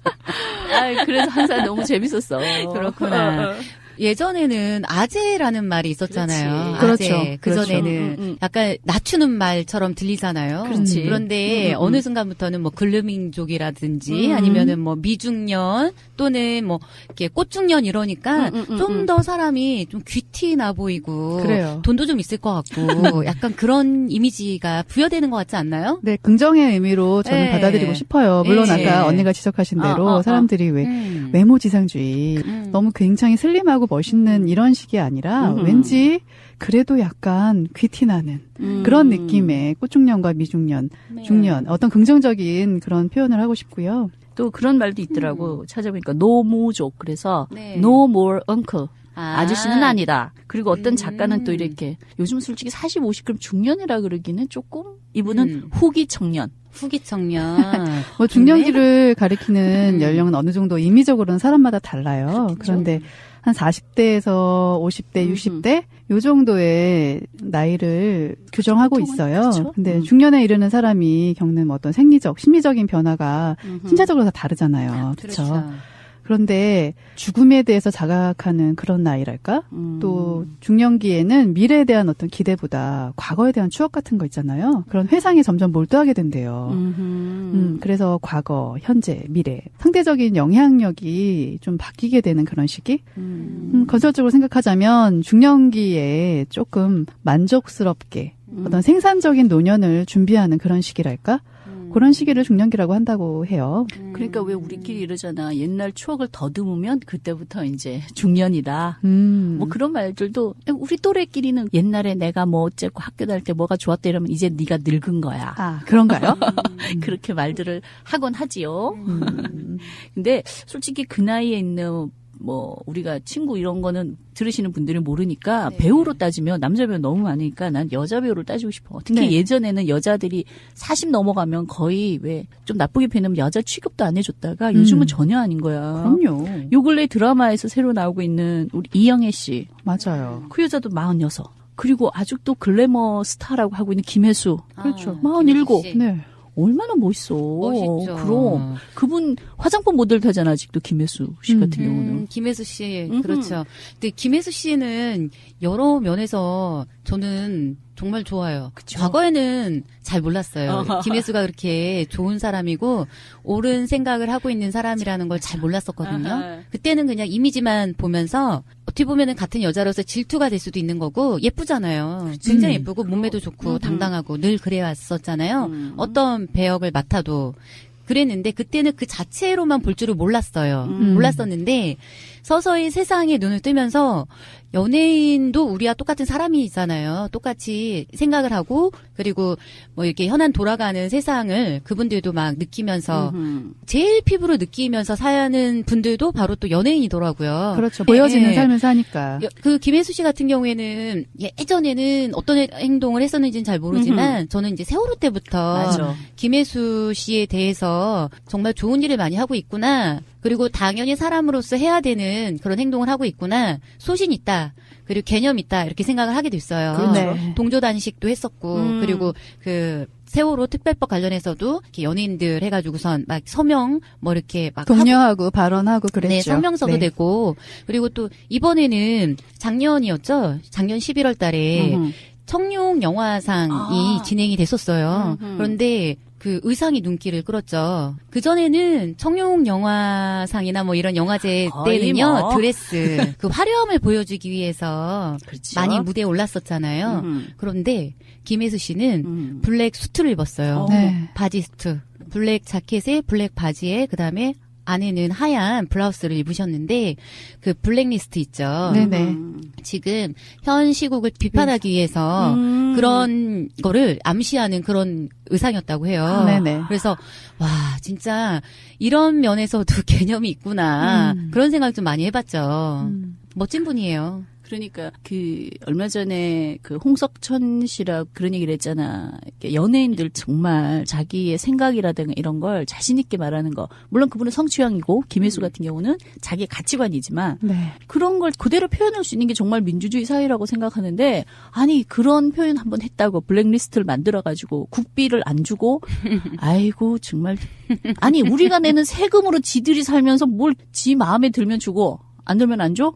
그래서 항상 너무 재밌었어. 그렇구나. 예전에는 아재라는 말이 있었잖아요. 그렇지. 아재. 그렇죠. 그전에는 약간 낮추는 말처럼 들리잖아요. 그렇지. 그런데 어느 순간부터는 뭐 글루밍족이라든지 아니면은 뭐 미중년 또는 뭐 이렇게 꽃중년 이러니까 좀 더 사람이 좀 귀티 나 보이고 그래요. 돈도 좀 있을 것 같고 약간 그런 이미지가 부여되는 것 같지 않나요? 네, 긍정의 의미로 저는 네. 받아들이고 싶어요. 물론 네. 아까 언니가 지적하신 대로 사람들이 왜 외모 지상주의, 너무 굉장히 슬림하고 멋있는 이런 식이 아니라 왠지 그래도 약간 귀티나는 그런 느낌의 꽃중년과 미중년, 중년 어떤 긍정적인 그런 표현을 하고 싶고요. 또 그런 말도 있더라고. 찾아보니까 노모족. 그래서 네. no more uncle. 아. 아저씨는 아니다. 그리고 어떤 작가는 또 이렇게 요즘 솔직히 40, 50 중년이라 그러기는 조금 이분은 후기 청년. 후기 청년. 뭐 중년기를 가리키는 연령은 어느 정도 임의적으로는 사람마다 달라요. 그런데 한 40대에서 50대, 60대 요 정도의 나이를 규정하고 있어요. 그렇죠. 근데 중년에 이르는 사람이 겪는 어떤 생리적, 심리적인 변화가 신체적으로 다 다르잖아요. 그렇죠. 그런데 죽음에 대해서 자각하는 그런 나이랄까? 또 중년기에는 미래에 대한 어떤 기대보다 과거에 대한 추억 같은 거 있잖아요. 그런 회상에 점점 몰두하게 된대요. 그래서 과거, 현재, 미래 상대적인 영향력이 좀 바뀌게 되는 그런 시기? 건설적으로 생각하자면 중년기에 조금 만족스럽게 어떤 생산적인 노년을 준비하는 그런 시기랄까? 그런 시기를 중년기라고 한다고 해요. 그러니까 왜 우리끼리 이러잖아. 옛날 추억을 더듬으면 그때부터 이제 중년이다. 뭐 그런 말들도 우리 또래끼리는 옛날에 내가 뭐 어쨌고 학교 다닐 때 뭐가 좋았다 이러면 이제 네가 늙은 거야. 아, 그런가요? 그렇게 말들을 하곤 하지요. 근데 솔직히 그 나이에 있는 뭐 우리가 친구 이런 거는 들으시는 분들이 모르니까 배우로 따지면 남자 배우 너무 많으니까 난 여자 배우를 따지고 싶어. 특히 예전에는 여자들이 40 넘어가면 거의 왜 좀 나쁘게 표현하면 여자 취급도 안 해줬다가 요즘은 전혀 아닌 거야. 그럼요. 요 근래 드라마에서 새로 나오고 있는 우리 이영애 씨. 맞아요. 그 여자도 46. 그리고 아직도 글래머 스타라고 하고 있는 김혜수. 그렇죠. 47. 네. 얼마나 멋있어. 멋있죠. 그럼 그분 화장품 모델 되잖아 아직도 김혜수 씨 같은 경우는. 김혜수 씨, 그렇죠. 근데 김혜수 씨는 여러 면에서 저는 정말 좋아요. 그쵸? 과거에는 잘 몰랐어요. 김혜수가 그렇게 좋은 사람이고 옳은 생각을 하고 있는 사람이라는 걸 잘 몰랐었거든요. 그때는 그냥 이미지만 보면서 어떻게 보면은 같은 여자로서 질투가 될 수도 있는 거고 예쁘잖아요. 굉장히 예쁘고 몸매도 좋고 당당하고 늘 그래왔었잖아요. 어떤 배역을 맡아도 그랬는데 그때는 그 자체로만 볼 줄을 몰랐어요. 몰랐었는데 서서히 세상에 눈을 뜨면서 연예인도 우리와 똑같은 사람이잖아요. 똑같이 생각을 하고 그리고 뭐 이렇게 현안 돌아가는 세상을 그분들도 막 느끼면서 제일 피부로 느끼면서 사는 분들도 바로 또 연예인이더라고요. 그렇죠. 보여지는 네. 삶을 사니까. 그 김혜수 씨 같은 경우에는 예전에는 어떤 행동을 했었는지는 잘 모르지만 저는 이제 세월호 때부터 맞아. 김혜수 씨에 대해서 정말 좋은 일을 많이 하고 있구나. 그리고 당연히 사람으로서 해야 되는 그런 행동을 하고 있구나. 소신 있다. 그리고 개념 있다. 이렇게 생각을 하게 됐어요. 그렇죠. 동조단식도 했었고 그리고 그 세월호 특별법 관련해서도 이렇게 연예인들 해가지고선 막 서명 뭐 이렇게 막 독려하고 발언하고 그랬죠. 네, 성명서도 네. 내고 그리고 또 이번에는 작년이었죠. 작년 11월 달에 청룡 영화상이 진행이 됐었어요. 그런데 그 의상이 눈길을 끌었죠. 그전에는 청룡 영화상이나 뭐 이런 영화제 거의 때는요. 뭐. 드레스 그 화려함을 보여주기 위해서 그렇죠. 많이 무대에 올랐었잖아요. 그런데 김혜수 씨는 블랙 수트를 입었어요. 네. 바지 수트. 블랙 자켓에 블랙 바지에 그다음에 안에는 하얀 블라우스를 입으셨는데 그 블랙리스트 있죠. 네네. 지금 현 시국을 비판하기 위해서 그런 거를 암시하는 그런 의상이었다고 해요. 네네. 그래서 와 진짜 이런 면에서도 개념이 있구나 그런 생각 좀 많이 해봤죠. 멋진 분이에요. 그러니까 그 얼마 전에 그 홍석천 씨라 그런 얘기를 했잖아. 이렇게 연예인들 정말 자기의 생각이라든가 이런 걸 자신 있게 말하는 거. 물론 그분은 성취형이고 김혜수 같은 경우는 자기의 가치관이지만 네. 그런 걸 그대로 표현할 수 있는 게 정말 민주주의 사회라고 생각하는데 아니 그런 표현 한번 했다고 블랙리스트를 만들어가지고 국비를 안 주고 아이고 정말 아니 우리가 내는 세금으로 지들이 살면서 뭘 지 마음에 들면 주고 안 들면 안 줘?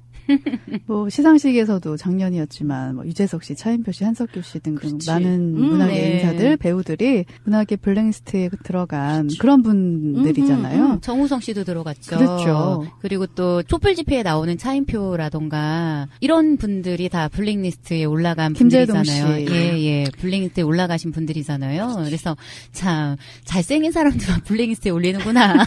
뭐 시상식에서도 작년이었지만 뭐 유재석 씨, 차인표 씨, 한석규 씨 등등 그렇지. 많은 문학의 네. 인사들, 배우들이 문학의 블랙리스트에 들어간 그런 분들이잖아요. 정우성 씨도 들어갔죠. 그렇죠. 그리고 또 촛불 집회에 나오는 차인표라던가 이런 분들이 다 블랙리스트에 올라간 김재동 분들이잖아요. 씨. 예. 블랙리스트에 올라가신 분들이잖아요. 그래서 참 잘생긴 사람들만 블랙리스트에 올리는구나.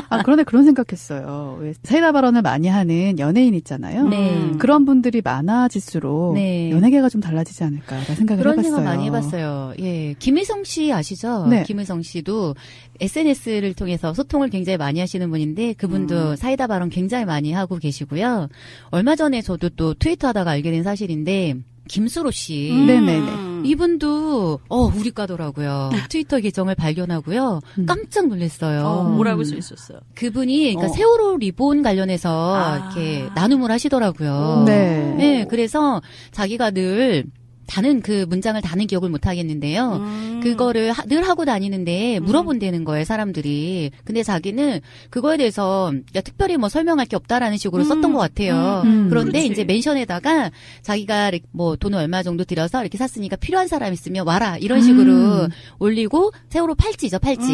아, 그런데 그런 생각했어요. 왜 사이다 발언을 많이 하는 연예인 있잖아요. 네. 그런 분들이 많아질수록 네. 연예계가 좀 달라지지 않을까라는 생각을 그런 해봤어요. 생각 많이 해봤어요. 예. 김의성 씨 아시죠? 네. 김의성 씨도 SNS를 통해서 소통을 굉장히 많이 하시는 분인데 그분도 사이다 발언 굉장히 많이 하고 계시고요. 얼마 전에 저도 또 트위터 하다가 알게 된 사실인데 김수로 씨. 네네네. 이분도 우리 과더라고요. 트위터 계정을 발견하고요. 깜짝 놀랐어요. 뭐라고 써 있었어요? 그분이 그러니까 세월호 리본 관련해서 이렇게 나눔을 하시더라고요. 네. 네, 그래서 자기가 늘 다는 그 문장을 다는 기억을 못 하겠는데요. 그거를 늘 하고 다니는데 물어본다는 거예요, 사람들이. 근데 자기는 그거에 대해서 특별히 뭐 설명할 게 없다라는 식으로 썼던 것 같아요. 그런데 그렇지. 이제 멘션에다가 자기가 뭐 돈을 얼마 정도 들여서 이렇게 샀으니까 필요한 사람 있으면 와라 이런 식으로 올리고 세월호 팔찌죠, 팔찌.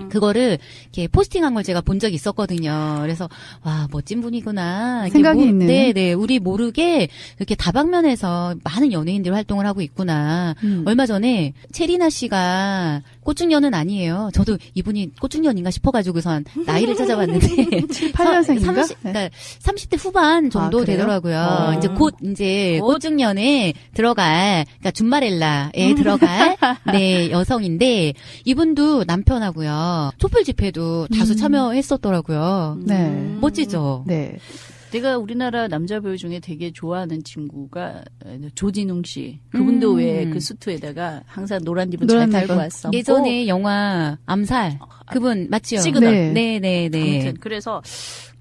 그거를 이렇게 포스팅한 걸 제가 본 적이 있었거든요. 그래서 와 멋진 분이구나. 이렇게 생각이 있는. 네네 우리 모르게 이렇게 다방면에서 많은 연예인들 활동을 하고 있구나. 얼마 전에 체리나 씨가 꽃중년은 아니에요. 저도 이분이 꽃중년인가 싶어가지고선 나이를 찾아봤는데 8년생인가? 그러니까 30대 후반 정도 그래요? 되더라고요. 이제 곧 꽃중년에 들어갈 그러니까 준마렐라에 들어갈 네 여성인데 이분도 남편하고요. 촛불 집회도 다수 참여했었더라고요. 네. 멋지죠. 네. 내가 우리나라 남자 배우 중에 되게 좋아하는 친구가 조진웅 씨. 그분도 왜 그 수트에다가 항상 노란 리본 잘 노란 달고 리본. 왔어. 예전에 영화 암살 그분 맞지요? 시그널. 네네네. 아무튼 그래서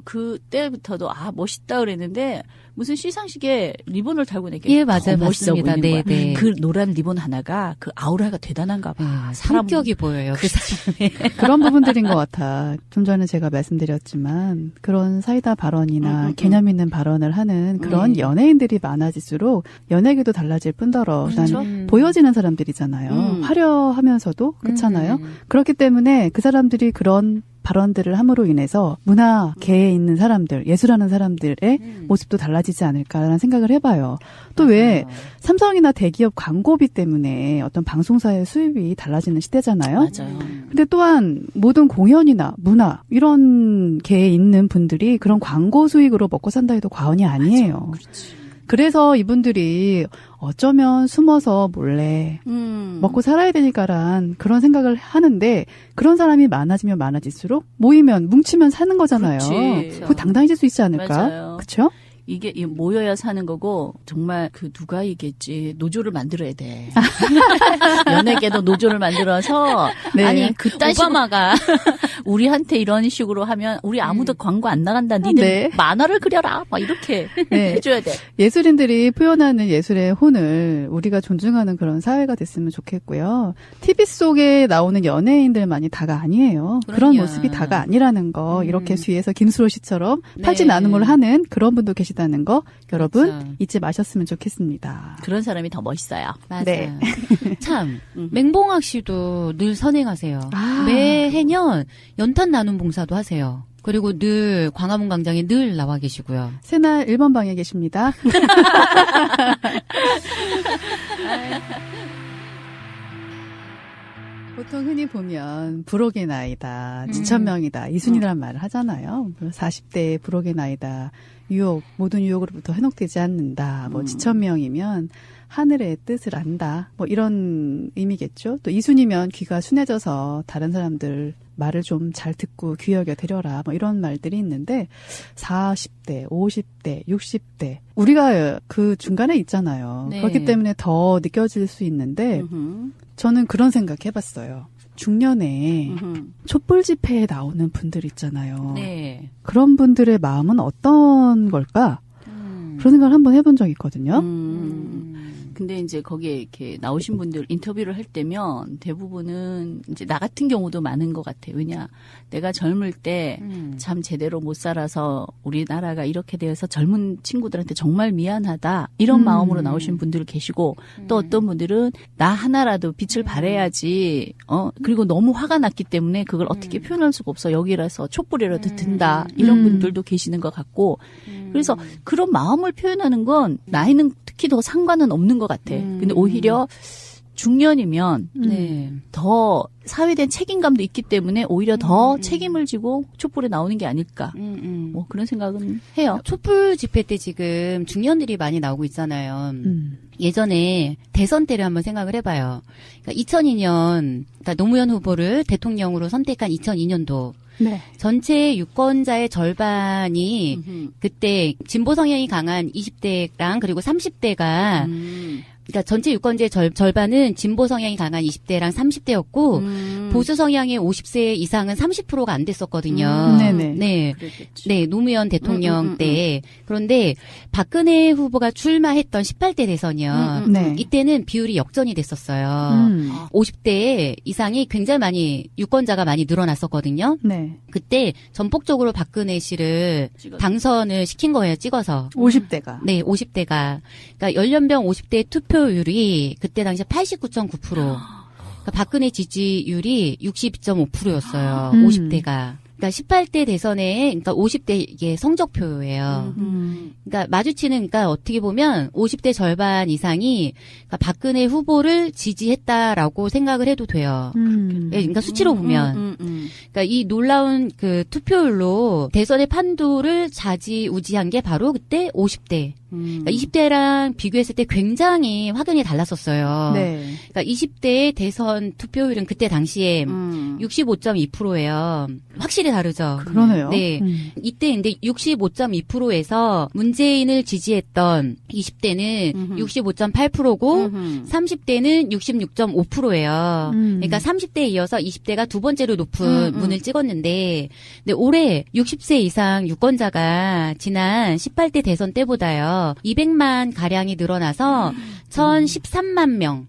그때부터도 멋있다 그랬는데 무슨 시상식에 리본을 달고 내게 예, 맞아요. 더 멋있어 맞습니다. 보이는 거야. 네. 그 노란 리본 하나가 그 아우라가 대단한가 봐. 성격이 보여요. 그 사람의. 그런 부분들인 것 같아. 좀 전에 제가 말씀드렸지만 그런 사이다 발언이나 개념 있는 발언을 하는 그런 연예인들이 많아질수록 연예계도 달라질 뿐더러 그렇죠. 보여지는 사람들이잖아요. 화려하면서도 그렇잖아요. 그렇기 때문에 그 사람들이 그런 발언들을 함으로 인해서 문화계에 있는 사람들, 예술하는 사람들의 모습도 달라지지 않을까라는 생각을 해봐요. 또 왜 삼성이나 대기업 광고비 때문에 어떤 방송사의 수입이 달라지는 시대잖아요. 맞아요. 근데 또한 모든 공연이나 문화 이런 계에 있는 분들이 그런 광고 수익으로 먹고 산다 해도 과언이 아니에요. 그래서 이분들이 어쩌면 숨어서 몰래 먹고 살아야 되니까란 그런 생각을 하는데 그런 사람이 많아지면 많아질수록 모이면 뭉치면 사는 거잖아요. 그렇지. 그거 당당해질 수 있지 않을까? 맞아요. 그렇죠? 이게 모여야 사는 거고 정말 그 누가 얘기했지 노조를 만들어야 돼. 연예계도 노조를 만들어서 네. 아니 그딴 오바마가 우리한테 이런 식으로 하면 우리 아무도 광고 안 나간다. 니들 네. 만화를 그려라. 막 이렇게 네. 해줘야 돼. 예술인들이 표현하는 예술의 혼을 우리가 존중하는 그런 사회가 됐으면 좋겠고요. TV 속에 나오는 연예인들만이 다가 아니에요. 그런 그럼요. 모습이 다가 아니라는 거 이렇게 뒤에서 김수로 씨처럼 네. 팔찌 나눔을 하는 그런 분도 계시다는 거 여러분 그렇죠. 잊지 마셨으면 좋겠습니다. 그런 사람이 더 멋있어요. 맞아요. 네. 참 맹봉학 씨도 늘 선행하세요. 아. 매해년 연탄 나눔 봉사도 하세요. 그리고 늘 광화문 광장에 늘 나와 계시고요. 새날 1번 방에 계십니다. 보통 흔히 보면 불혹의 나이다, 지천명이다, 이순이라는 말을 하잖아요. 40대의 불혹의 나이다, 유혹, 모든 유혹으로부터 해독되지 않는다, 뭐 지천명이면 하늘의 뜻을 안다, 뭐 이런 의미겠죠. 또 이순이면 귀가 순해져서 다른 사람들 말을 좀 잘 듣고 귀 여겨 드려라, 뭐 이런 말들이 있는데 40대, 50대, 60대 우리가 그 중간에 있잖아요. 네. 그렇기 때문에 더 느껴질 수 있는데 저는 그런 생각 해봤어요. 중년에 촛불 집회에 나오는 분들 있잖아요. 네. 그런 분들의 마음은 어떤 걸까? 그런 생각을 한번 해본 적이 있거든요. 근데 이제 거기에 이렇게 나오신 분들 인터뷰를 할 때면 대부분은 이제 나 같은 경우도 많은 것 같아요. 왜냐, 내가 젊을 때 참 제대로 못 살아서 우리나라가 이렇게 되어서 젊은 친구들한테 정말 미안하다 이런 마음으로 나오신 분들 계시고 또 어떤 분들은 나 하나라도 빛을 발해야지. 그리고 너무 화가 났기 때문에 그걸 어떻게 표현할 수가 없어. 여기라서 촛불이라도 든다. 이런 분들도 계시는 것 같고. 그래서 그런 마음을 표현하는 건 나이는 특히 더 상관은 없는 것 같아. 근데 오히려 중년이면 더 사회된 책임감도 있기 때문에 오히려 더 책임을 지고 촛불에 나오는 게 아닐까. 뭐 그런 생각은 해요. 촛불 집회 때 지금 중년들이 많이 나오고 있잖아요. 예전에 대선 때를 한번 생각을 해봐요. 그러니까 2002년 그러니까 노무현 후보를 대통령으로 선택한 2002년도 네. 전체 유권자의 절반이 그때 진보 성향이 강한 20대랑 그리고 30대가 그러니까 전체 유권자의 절반은 진보 성향이 강한 20대랑 30대였고 보수 성향의 50세 이상은 30%가 안 됐었거든요. 네네. 네. 네, 노무현 대통령 때. 그런데 박근혜 후보가 출마했던 18대 대선이요. 네. 이때는 비율이 역전이 됐었어요. 50대 이상이 굉장히 많이 유권자가 많이 늘어났었거든요. 네. 그때 전폭적으로 박근혜 씨를 당선을 시킨 거예요. 찍어서. 50대가. 네, 50대가. 그러니까 연령별 50대 투표율이 그때 당시에 89.9%. 그러니까 박근혜 지지율이 62.5%였어요. 50대가. 그러니까 18대 대선에 그러니까 50대 이게 성적표예요. 그러니까 마주치는 그러니까 어떻게 보면 50대 절반 이상이 그러니까 박근혜 후보를 지지했다라고 생각을 해도 돼요. 네, 그러니까 수치로 보면. 그러니까 이 놀라운 그 투표율로 대선의 판도를 좌지우지한 게 바로 그때 50대. 그러니까 20대랑 비교했을 때 굉장히 확연히 달랐었어요. 네. 그러니까 20대의 대선 투표율은 그때 당시에 65.2%예요. 확실히 다르죠. 그러네요. 네. 이때 근데 65.2%에서 문재인을 지지했던 20대는 65.8%고 30대는 66.5%예요. 그러니까 30대에 이어서 20대가 두 번째로 높은 문을 찍었는데 근데 올해 60세 이상 유권자가 지난 18대 대선 때보다요. 200만 가량이 늘어나서 1,013만 명.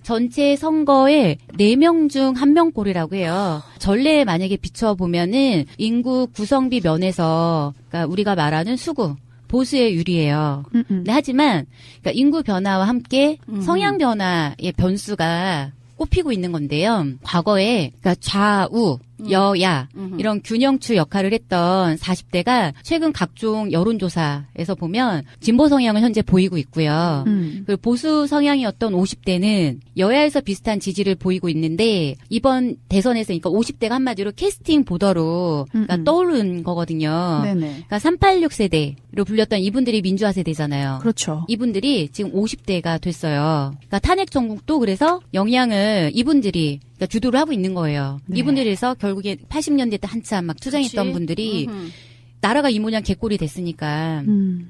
전체 선거에 4명 중 1명꼴이라고 해요. 전례에 만약에 비춰보면은 인구 구성비 면에서 그러니까 우리가 말하는 수구. 보수에 유리해요. 근데 하지만 그러니까 인구 변화와 함께 성향 변화의 변수가 꼽히고 있는 건데요. 과거에 그러니까 좌우, 여야 이런 균형추 역할을 했던 40대가 최근 각종 여론조사에서 보면 진보 성향을 현재 보이고 있고요. 그리고 보수 성향이었던 50대는 여야에서 비슷한 지지를 보이고 있는데 이번 대선에서 그러니까 50대가 한마디로 캐스팅 보더로 그러니까 떠오른 거거든요. 네네. 그러니까 386 세대로 불렸던 이분들이 민주화 세대잖아요. 그렇죠. 이분들이 지금 50대가 됐어요. 그러니까 탄핵 정국도 그래서 영향을 이분들이 그러니까 주도를 하고 있는 거예요. 네. 이분들에서 결국에 80년대 때 한참 막 투쟁했던 분들이 나라가 이 모양 개꼴이 됐으니까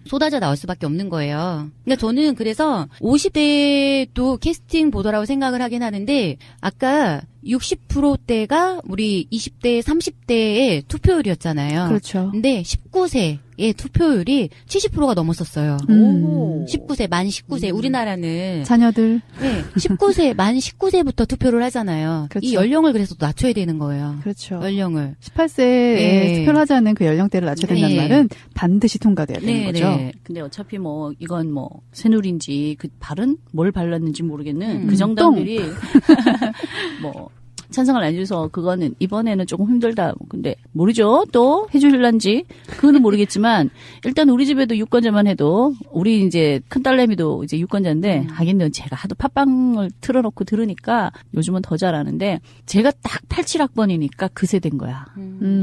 쏟아져 나올 수밖에 없는 거예요. 그러니까 저는 그래서 50대도 캐스팅 보더라고 생각을 하긴 하는데 아까 60%대가 우리 20대, 30대의 투표율이었잖아요. 그렇죠. 근데 19세의 투표율이 70%가 넘었었어요. 19세, 만 19세. 우리나라는 자녀들. 네, 19세, 만 19세부터 투표를 하잖아요. 그렇죠. 이 연령을 그래서 낮춰야 되는 거예요. 그렇죠. 연령을. 18세에 네. 투표를 하자는 그 연령대를 낮춰야 된다는 네. 말은 반드시 통과돼야 되는 네, 거죠. 네. 근데 어차피 뭐 이건 뭐 새누리인지 그 발은 뭘 발랐는지 모르겠는 그 정당들이 뭐 찬성을 안 해줘서 그거는 이번에는 조금 힘들다. 근데 모르죠. 또 해주실란지 그거는 모르겠지만 일단 우리 집에도 유권자만 해도 우리 이제 큰 딸내미도 이제 유권자인데 하긴 제가 하도 팟빵을 틀어놓고 들으니까 요즘은 더 잘하는데 제가 딱 87학번이니까 그 세대인 거야.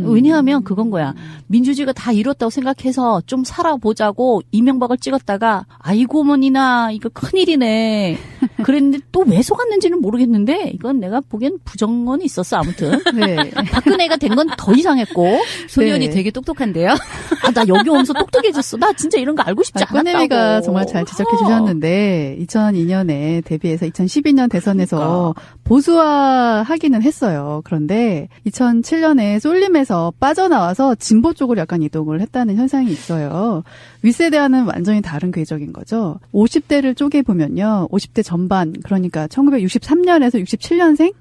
왜냐하면 그건 거야. 민주주의가 다 이뤘다고 생각해서 좀 살아보자고 이명박을 찍었다가 아이고 어머니나 이거 큰일이네. 그랬는데 또 왜 속았는지는 모르겠는데 이건 내가 보기엔 부정은 있었어 아무튼. 네. 박근혜가 된 건 더 이상해. 당했고. 소년이 네. 되게 똑똑한데요. 아, 나 여기 오면서 똑똑해졌어. 나 진짜 이런 거 알고 싶지 않았다고. 꽃내미가 정말 잘 지적해 주셨는데 2002년에 대비해서 2012년 대선에서 보수화하기는 했어요. 그런데 2007년에 쏠림에서 빠져나와서 진보 쪽으로 약간 이동을 했다는 현상이 있어요. 윗세대와는 완전히 다른 궤적인 거죠. 50대를 쪼개보면요. 50대 전반, 그러니까 1963년에서 67년생?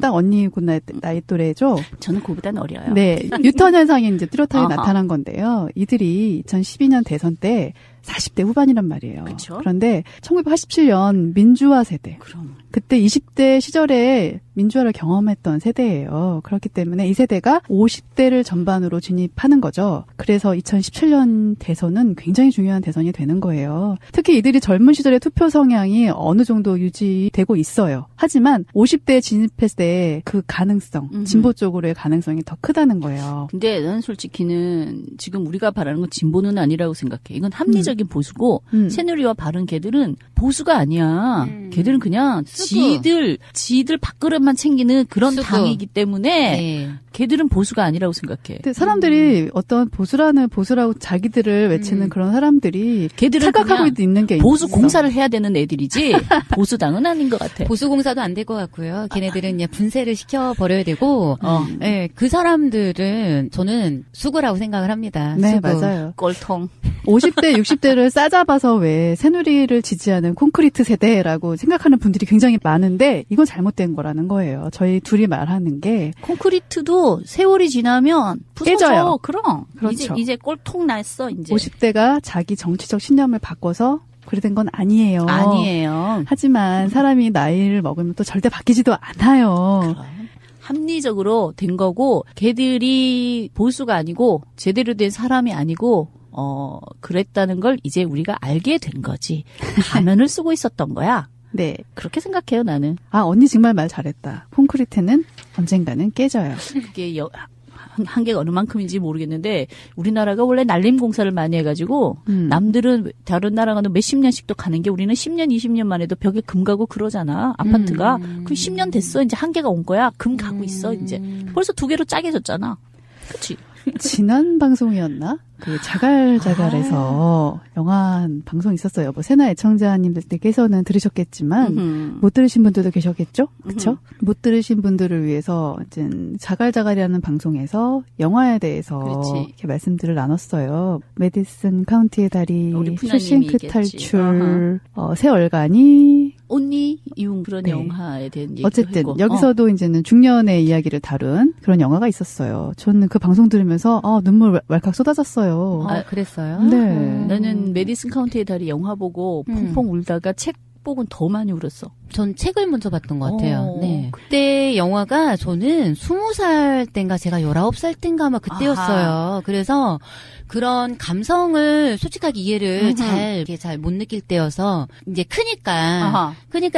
딱 언니 곧 나이 또래죠. 저는 그보다는 어려요. 네. 뉴턴 현상이 이제 뚜렷하게 아하. 나타난 건데요. 이들이 2012년 대선 때 40대 후반이란 말이에요. 그쵸? 그런데 1987년 민주화 세대. 그럼. 그때 20대 시절에 민주화를 경험했던 세대예요. 그렇기 때문에 이 세대가 50대를 전반으로 진입하는 거죠. 그래서 2017년 대선은 굉장히 중요한 대선이 되는 거예요. 특히 이들이 젊은 시절의 투표 성향이 어느 정도 유지되고 있어요. 하지만 50대에 진입했을 때 그 가능성, 진보 쪽으로의 가능성이 더 크다는 거예요. 근데 난 솔직히는 지금 우리가 바라는 건 진보는 아니라고 생각해. 이건 합리적인 보수고 새누리와 바른 걔들은 보수가 아니야. 걔들은 그냥 지들 밥그릇만 챙기는 그런 수구. 당이기 때문에 네. 걔들은 보수가 아니라고 생각해. 근데 사람들이 어떤 보수라고 자기들을 외치는 그런 사람들이 걔들은 착각하고 그냥 있는 게 보수 있어. 공사를 해야 되는 애들이지 보수당은 아닌 것 같아. 보수공사도 안 될 것 같고요. 걔네들은 그냥 분쇄를 시켜버려야 되고, 네, 그 사람들은 저는 수구라고 생각을 합니다. 네, 수구. 맞아요. 꼴통. 50대, 60대를 싸잡아서 왜 새누리를 지지하는 콘크리트 세대라고 생각하는 분들이 굉장히 많은데 이건 잘못된 거라는 거예요. 저희 둘이 말하는 게 콘크리트도 세월이 지나면 부서져. 깨져요. 그럼. 그렇죠. 이제 꼴통 났어, 이제. 50대가 자기 정치적 신념을 바꿔서 그래 된 건 아니에요. 아니에요. 하지만 사람이 나이를 먹으면 또 절대 바뀌지도 않아요. 합리적으로 된 거고 걔들이 보수가 아니고 제대로 된 사람이 아니고 그랬다는 걸 이제 우리가 알게 된 거지. 가면을 쓰고 있었던 거야. 네. 그렇게 생각해요, 나는. 아, 언니 정말 말 잘했다. 콘크리트는 언젠가는 깨져요. 그게 한계가 어느 만큼인지 모르겠는데 우리나라가 원래 날림 공사를 많이 해가지고 남들은 다른 나라 가는 몇십 년씩도 가는 게 우리는 10년, 20년 만에도 벽에 금 가고 그러잖아. 아파트가. 그 10년 됐어. 이제 한계가 온 거야. 금 가고 있어. 이제. 벌써 2개로 짜게졌잖아. 그치? 지난 방송이었나? 그 자갈자갈에서 영화 한 방송 있었어요. 뭐 세나 애청자님들께서는 들으셨겠지만 못 들으신 분들도 계셨겠죠? 그렇죠? 못 들으신 분들을 위해서 이제 자갈자갈이라는 방송에서 영화에 대해서 그렇지. 이렇게 말씀들을 나눴어요. 메디슨 카운티의 다리, 우리 푸나님이 쇼싱크 얘기했지. 탈출, 새 얼간이 온니 이용 그런 네. 영화에 대한 얘기도 어쨌든 했고. 여기서도 이제는 중년의 이야기를 다룬 그런 영화가 있었어요. 저는 그 방송 들으면서 눈물 왈칵 쏟아졌어요. 아, 그랬어요? 네. 나는 메디슨 카운티의 달이 영화 보고 펑펑 울다가 책 보고는 더 많이 울었어. 전 책을 먼저 봤던 것 같아요. 오. 네. 그때 영화가 저는 20살 땐가 제가 19살 땐가 아마 그때였어요. 아하. 그래서 그런 감성을 솔직하게 이해를 잘 못 느낄 때여서 이제 크니까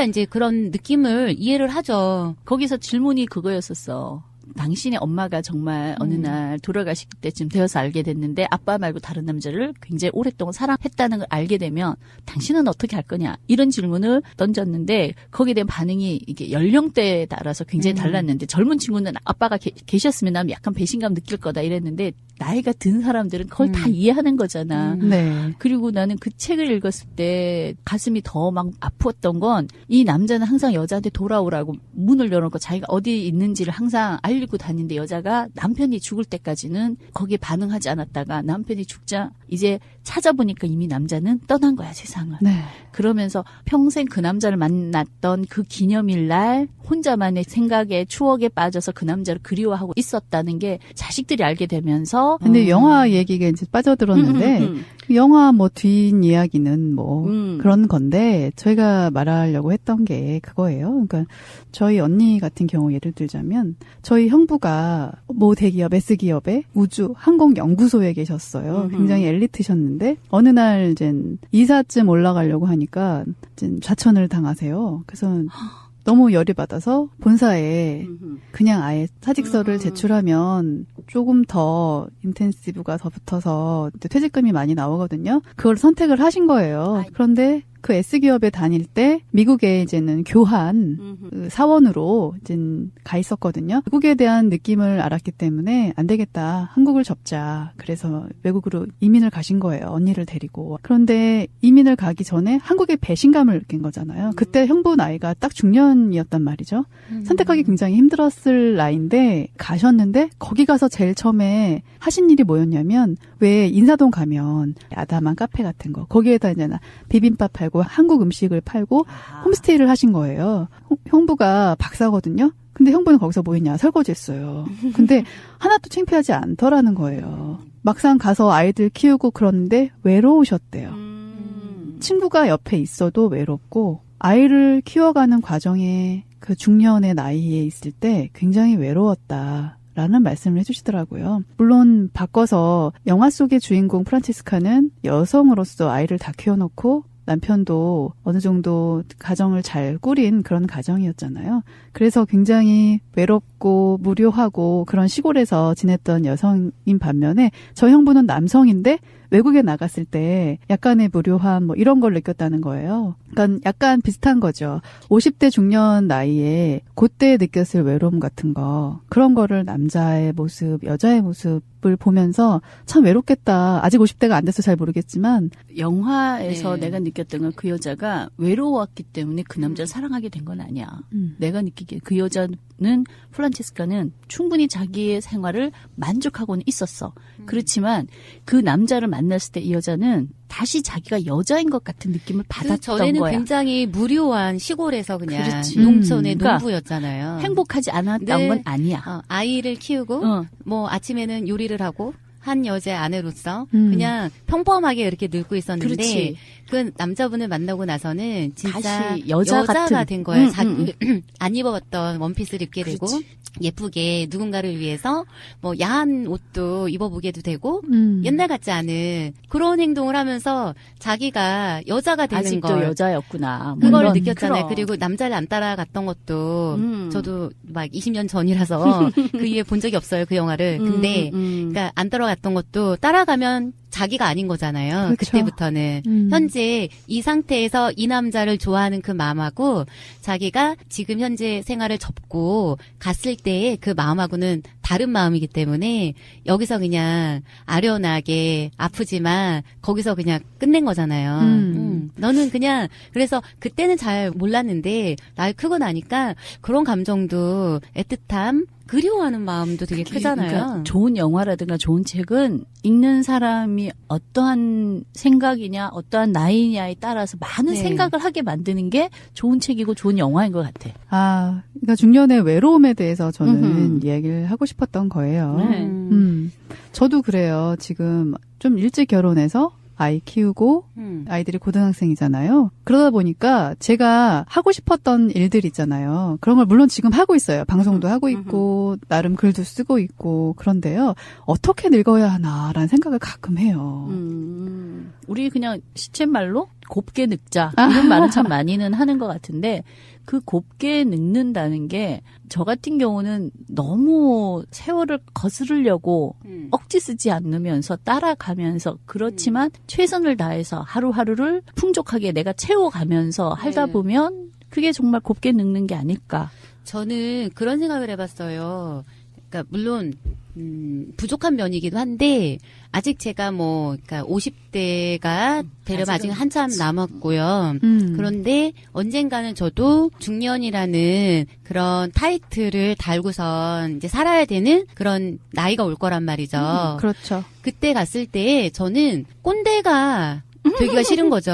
이제 그런 느낌을 이해를 하죠. 거기서 질문이 그거였었어. 당신의 엄마가 정말 어느 날 돌아가실 때쯤 되어서 알게 됐는데 아빠 말고 다른 남자를 굉장히 오랫동안 사랑했다는 걸 알게 되면 당신은 어떻게 할 거냐 이런 질문을 던졌는데 거기에 대한 반응이 이게 연령대에 따라서 굉장히 달랐는데 젊은 친구는 아빠가 계셨으면 나는 약간 배신감 느낄 거다 이랬는데 나이가 든 사람들은 그걸 다 이해하는 거잖아. 네. 그리고 나는 그 책을 읽었을 때 가슴이 더 막 아팠던 건 이 남자는 항상 여자한테 돌아오라고 문을 열어놓고 자기가 어디 있는지를 항상 알리고 다니는데 여자가 남편이 죽을 때까지는 거기에 반응하지 않았다가 남편이 죽자 이제 찾아보니까 이미 남자는 떠난 거야 세상을. 네. 그러면서 평생 그 남자를 만났던 그 기념일 날 혼자만의 생각에 추억에 빠져서 그 남자를 그리워하고 있었다는 게 자식들이 알게 되면서 근데 영화 얘기가 이제 빠져들었는데 영화 뭐 뒷이야기는 뭐 그런 건데 저희가 말하려고 했던 게 그거예요. 그러니까 저희 언니 같은 경우 예를 들자면 저희 형부가 모 대기업 S기업의 우주 항공 연구소에 계셨어요. 굉장히 엘리트셨는데 어느 날 이제 이사쯤 올라가려고 하니까 이제 좌천을 당하세요. 그래서 너무 열이 받아서 본사에 그냥 아예 사직서를 제출하면 조금 더 인텐시브가 더 붙어서 퇴직금이 많이 나오거든요. 그걸 선택을 하신 거예요. 그런데 그 S기업에 다닐 때 미국에 이제는 교환 그 사원으로 이제 가 있었거든요. 미국에 대한 느낌을 알았기 때문에 안 되겠다. 한국을 접자. 그래서 외국으로 이민을 가신 거예요. 언니를 데리고. 그런데 이민을 가기 전에 한국의 배신감을 느낀 거잖아요. 그때 형부 나이가 딱 중년이었단 말이죠. 선택하기 굉장히 힘들었을 나이인데 가셨는데 거기 가서 제일 처음에 하신 일이 뭐였냐면 왜 인사동 가면 야담한 카페 같은 거 거기에다 이제 비빔밥 팔고 한국 음식을 팔고 홈스테이를 하신 거예요. 형부가 박사거든요. 근데 형부는 거기서 뭐 했냐 설거지 했어요. 근데 하나도 창피하지 않더라는 거예요. 막상 가서 아이들 키우고 그러는데 외로우셨대요. 친구가 옆에 있어도 외롭고 아이를 키워가는 과정에 그 중년의 나이에 있을 때 굉장히 외로웠다. 라는 말씀을 해주시더라고요. 물론 바꿔서 영화 속의 주인공 프란체스카는 여성으로서 아이를 다 키워놓고 남편도 어느 정도 가정을 잘 꾸린 그런 가정이었잖아요. 그래서 굉장히 외롭고 무료하고 그런 시골에서 지냈던 여성인 반면에 저 형부는 남성인데 외국에 나갔을 때 약간의 무료함 뭐 이런 걸 느꼈다는 거예요. 그러니까 약간 비슷한 거죠. 50대 중년 나이에 그때 느꼈을 외로움 같은 거 그런 거를 남자의 모습, 여자의 모습을 보면서 참 외롭겠다. 아직 50대가 안 돼서 잘 모르겠지만 영화에서 내가 느꼈던 건 그 여자가 외로웠기 때문에 그 남자를 사랑하게 된 건 아니야. 내가 느끼기에 그 여자는 프란체스카는 충분히 자기의 생활을 만족하고는 있었어. 그렇지만 그 남자를 만났을 때 이 여자는 다시 자기가 여자인 것 같은 느낌을 받았던 그 전에는 거야. 굉장히 무료한 시골에서 그냥 그렇지. 농촌의 그러니까 농부였잖아요. 행복하지 않았던 건 아니야. 아이를 키우고 뭐 아침에는 요리를 하고 한 여자 아내로서 그냥 평범하게 이렇게 늙고 있었는데 그렇지. 그 남자분을 만나고 나서는 진짜 다시 여자가 같은. 된 거예요. 안 입어봤던 원피스를 입게 그렇지. 되고 예쁘게 누군가를 위해서 뭐 야한 옷도 입어보게도 되고 옛날 같지 않은 그런 행동을 하면서 자기가 여자가 되는 아직도 걸 여자였구나. 그걸 물론. 느꼈잖아요. 그럼. 그리고 남자를 안 따라갔던 것도 저도 막 20년 전이라서 그 이후에 본 적이 없어요. 그 영화를. 근데 그러니까 안 따라갔던 것도 따라가면 자기가 아닌 거잖아요. 그렇죠. 그때부터는. 현재 이 상태에서 이 남자를 좋아하는 그 마음하고 자기가 지금 현재 생활을 접고 갔을 때의 그 마음하고는 다른 마음이기 때문에 여기서 그냥 아련하게 아프지만 거기서 그냥 끝낸 거잖아요. 너는 그냥 그래서 그때는 잘 몰랐는데 나이 크고 나니까 그런 감정도 애틋함 그리워하는 마음도 되게 크잖아요. 그러니까 좋은 영화라든가 좋은 책은 읽는 사람이 어떠한 생각이냐 어떠한 나이냐에 따라서 많은 생각을 하게 만드는 게 좋은 책이고 좋은 영화인 것 같아. 아, 그러니까 중년의 외로움에 대해서 저는 이야기를 하고 싶었던 거예요. 저도 그래요. 지금 좀 일찍 결혼해서 아이 키우고 아이들이 고등학생이잖아요. 그러다 보니까 제가 하고 싶었던 일들 있잖아요. 그런 걸 물론 지금 하고 있어요. 방송도 하고 있고 나름 글도 쓰고 있고 그런데요. 어떻게 늙어야 하나라는 생각을 가끔 해요. 우리 그냥 시쳇말로 곱게 늙자 이런 말은 참 많이는 하는 것 같은데 그 곱게 늙는다는 게 저 같은 경우는 너무 세월을 거스르려고 억지 쓰지 않으면서 따라가면서 그렇지만 최선을 다해서 하루하루를 풍족하게 내가 채워가면서 하다 보면 그게 정말 곱게 늙는 게 아닐까. 저는 그런 생각을 해봤어요. 그러니까 물론 부족한 면이기도 한데 아직 제가 뭐 그러니까 50대가 되려면 아직 한참 남았고요. 그런데 언젠가는 저도 중년이라는 그런 타이틀을 달고선 이제 살아야 되는 그런 나이가 올 거란 말이죠. 그렇죠. 그때 갔을 때 저는 꼰대가 되기가 싫은 거죠.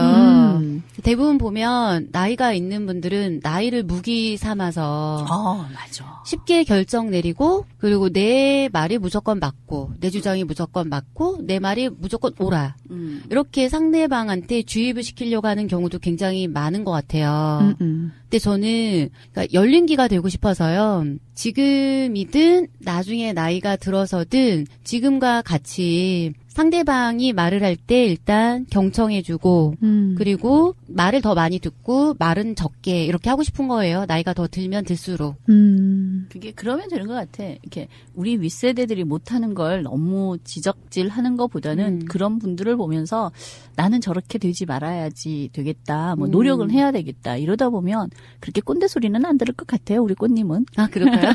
대부분 보면 나이가 있는 분들은 나이를 무기 삼아서 맞아. 쉽게 결정 내리고 그리고 내 말이 무조건 맞고 내 주장이 무조건 맞고 내 말이 무조건 옳아. 이렇게 상대방한테 주입을 시키려고 하는 경우도 굉장히 많은 것 같아요. 근데 저는 그러니까 열린 기가 되고 싶어서요. 지금이든 나중에 나이가 들어서든 지금과 같이 상대방이 말을 할 때 일단 경청해주고 그리고 말을 더 많이 듣고 말은 적게 이렇게 하고 싶은 거예요. 나이가 더 들면 들수록. 그게 그러면 되는 것 같아. 이렇게 우리 윗세대들이 못하는 걸 너무 지적질하는 것보다는 그런 분들을 보면서 나는 저렇게 되지 말아야지 되겠다. 뭐 노력을 해야 되겠다. 이러다 보면 그렇게 꼰대 소리는 안 들을 것 같아요. 우리 꽃님은. 아, 그럴까요?